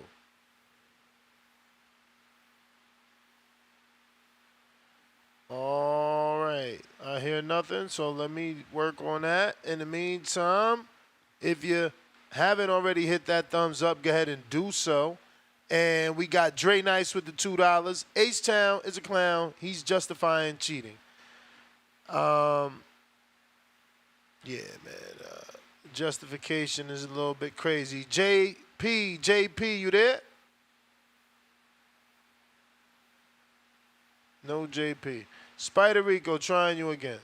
All right. I hear nothing, so let me work on that. In the meantime, if you haven't already hit that thumbs up, go ahead and do so. And we got Dre Nice with the $2. H-Town is a clown. He's justifying cheating. Yeah, man. Justification is a little bit crazy. JP, you there? No JP. Spider Rico trying you again.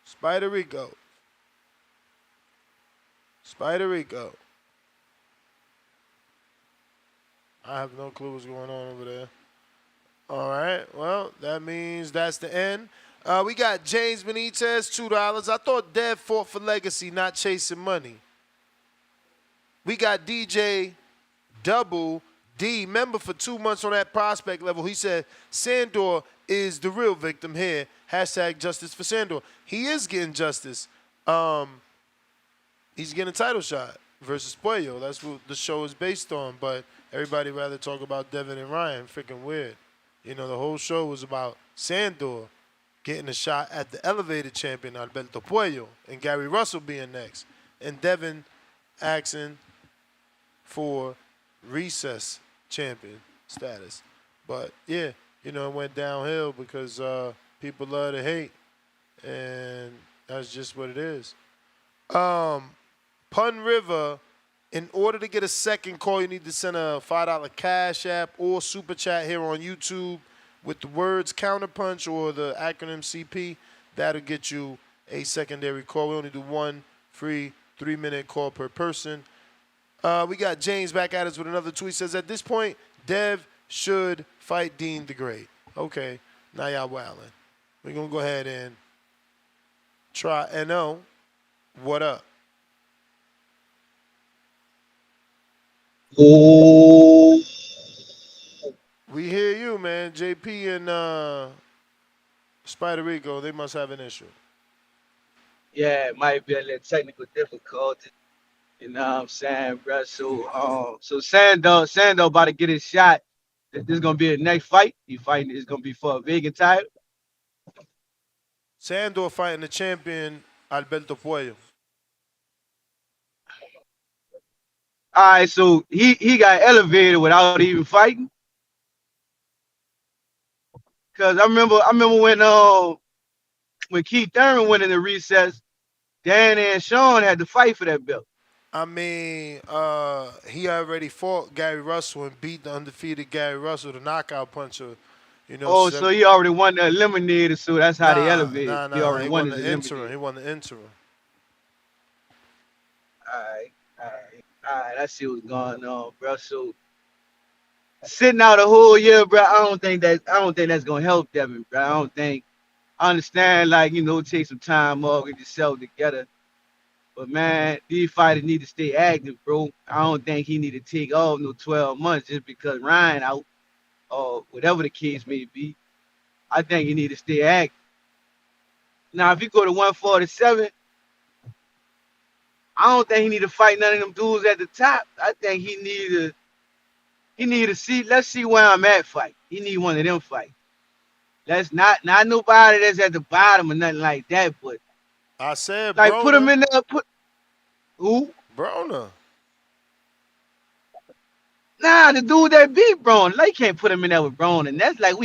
Spider Rico. Spider Rico. I have no clue what's going on over there. All right, well, that means that's the end. We got James Benitez, $2. I thought Dev fought for legacy, not chasing money. We got DJ Double D, member for 2 months on that prospect level. He said, Sandor is the real victim here. Hashtag justice for Sandor. He is getting justice. He's getting a title shot versus Puello. That's what the show is based on, but everybody rather talk about Devin and Ryan. Freaking weird. The whole show was about Sandor getting a shot at the elevated champion, Alberto Puello, and Gary Russell being next. And Devin asking for recess champion status. But, yeah, it went downhill because people love to hate, and that's just what it is. Pun River, in order to get a second call, you need to send a $5 Cash App or Super Chat here on YouTube with the words Counterpunch or the acronym CP. That'll get you a secondary call. We only do 1 free 3-minute call per person. We got James back at us with another tweet. Says, at this point, Dev should fight Dean the Great. Okay, now y'all wildin'. We're going to go ahead and try NO. What up? We hear you, man. JP and Spider Rico, they must have an issue. Yeah, it might be a little technical difficulty. You know what I'm saying, bro? So Sando about to get his shot. This is gonna be the next fight. He fighting is gonna be for a vegan title. Sandor fighting the champion Alberto Puello. All right, so he got elevated without even fighting. Cause I remember when Keith Thurman went in the recess, Dan and Sean had to fight for that belt. I mean, he already fought Gary Russell and beat the undefeated Gary Russell, the knockout puncher. You know, Oh, so he already won the eliminator, so that's how they nah, elevated. nah, He nah, nah. already He won won his the interim. eliminator. He won the interim. All right. I see what's going on, bro. So sitting out a whole year, bro. I don't think that's gonna help Devin, bro. I understand, like, take some time off, get yourself together. But man, these fighters need to stay active, bro. I don't think he need to take off no 12 months just because Ryan out or whatever the case may be. I think he need to stay active. Now, if you go to 147, I don't think he need to fight none of them dudes at the top. I think he need to see. Let's see where I'm at. Fight. He need one of them fight. That's not nobody that's at the bottom or nothing like that. But I said like put him Broner. in there. Put who? Broner. Nah, the dude that beat Braun. Like can't put him in there with Braun, and that's like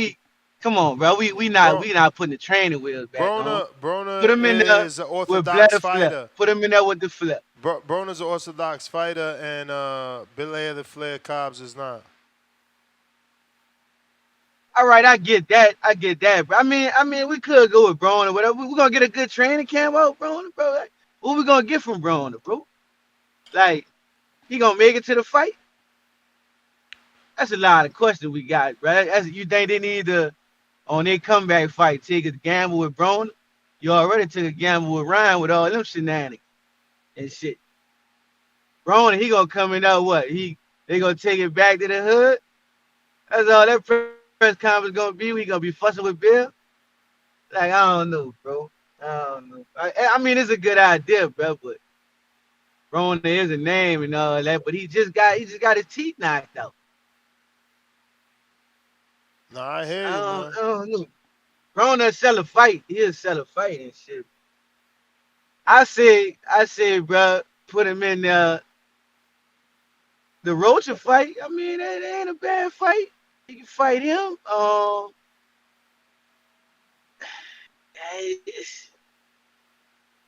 come on, bro. We not putting the training wheels back on. Put Broner him in there is an with orthodox Blatter Flip. fighter. Put him in there with the flip. Broner's an orthodox fighter, and Belair the Flair Cobbs is not. All right, I get that, bro. I mean, we could go with Braun or whatever. We're gonna get a good training camp out, Braun, bro. Like, what we gonna get from Braun, bro? Like, he gonna make it to the fight? That's a lot of questions we got, bro. You think they need to, on their comeback fight, take a gamble with Braun? You already took a gamble with Ryan with all them shenanigans and shit. Braun, he gonna come in out what? They gonna take it back to the hood? That's all that press conference gonna be. We gonna be fussing with Bill? Like, I don't know, bro. I don't know. I mean, it's a good idea, bro, but Braun is a name and all that, but he just got his teeth knocked out. Nah, I hear you, man. I don't know. Broner sell a fight. He'll sell a fight and shit. I say, bro, put him in the Rocha fight. I mean, that ain't a bad fight. You can fight him.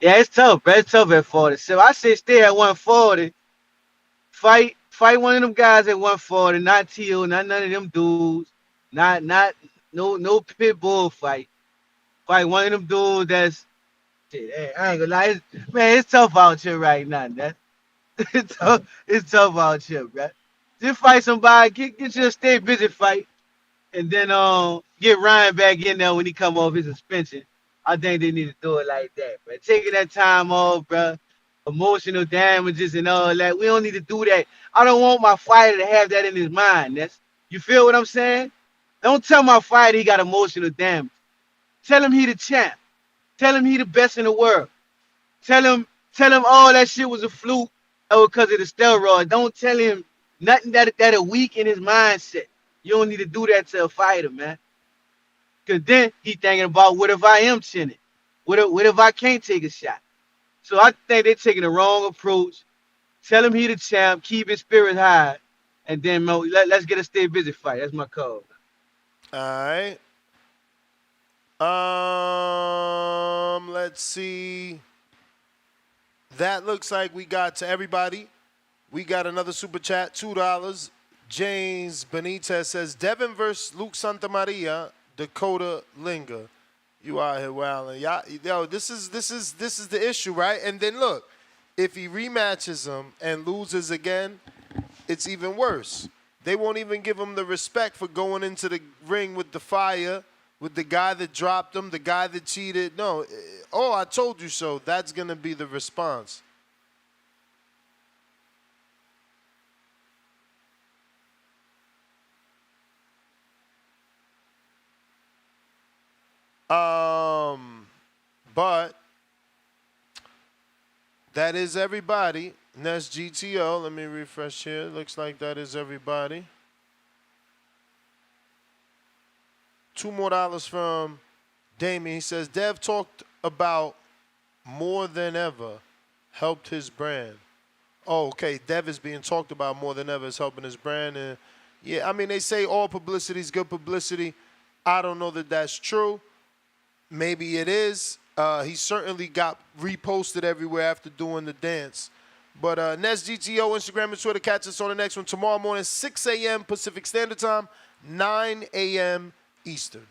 Yeah, it's tough, bro. It's tough at 40. So I say stay at 140. Fight one of them guys at 140. Not Teal, not none of them dudes. Not no pit bull fight. Fight one of them dudes that's shit, I ain't gonna lie. Man, it's tough out here right now. It's tough out here, bro. Just fight somebody, get you a stay busy fight, and then get Ryan back in there when he come off his suspension. I think they need to do it like that, bro. Taking that time off, bro. Emotional damages and all that. We don't need to do that. I don't want my fighter to have that in his mind. You feel what I'm saying? Don't tell my fighter he got emotional damage. Tell him he the champ. Tell him he the best in the world. Tell him all that shit was a fluke because of the steroid. Don't tell him nothing that'll weaken his mindset. You don't need to do that to a fighter, man. Cause then he thinking about what if I am chinning? What if I can't take a shot? So I think they're taking the wrong approach. Tell him he the champ, keep his spirit high, and then let's get a stay busy fight. That's my call. All right. Let's see. That looks like we got to everybody. We got another super chat, $2. James Benitez says Devin versus Luke Santamaria, Dakota Linga. You out here wilding. Yo, this is the issue, right? And then look, if he rematches him and loses again, it's even worse. They won't even give him the respect for going into the ring with the fire, with the guy that dropped him, the guy that cheated. No, oh, I told you so. That's going to be the response. But That is everybody. That's GTO. Let me refresh here. Looks like that is everybody. $2 more from Damien. He says, Dev talked about more than ever helped his brand. Oh, okay. Dev is being talked about more than ever is helping his brand. And yeah, I mean, they say all publicity is good publicity. I don't know that that's true. Maybe it is. He certainly got reposted everywhere after doing the dance. But Nest GTO, Instagram and Twitter. Catch us on the next one tomorrow morning, 6 a.m. Pacific Standard Time, 9 a.m. Eastern.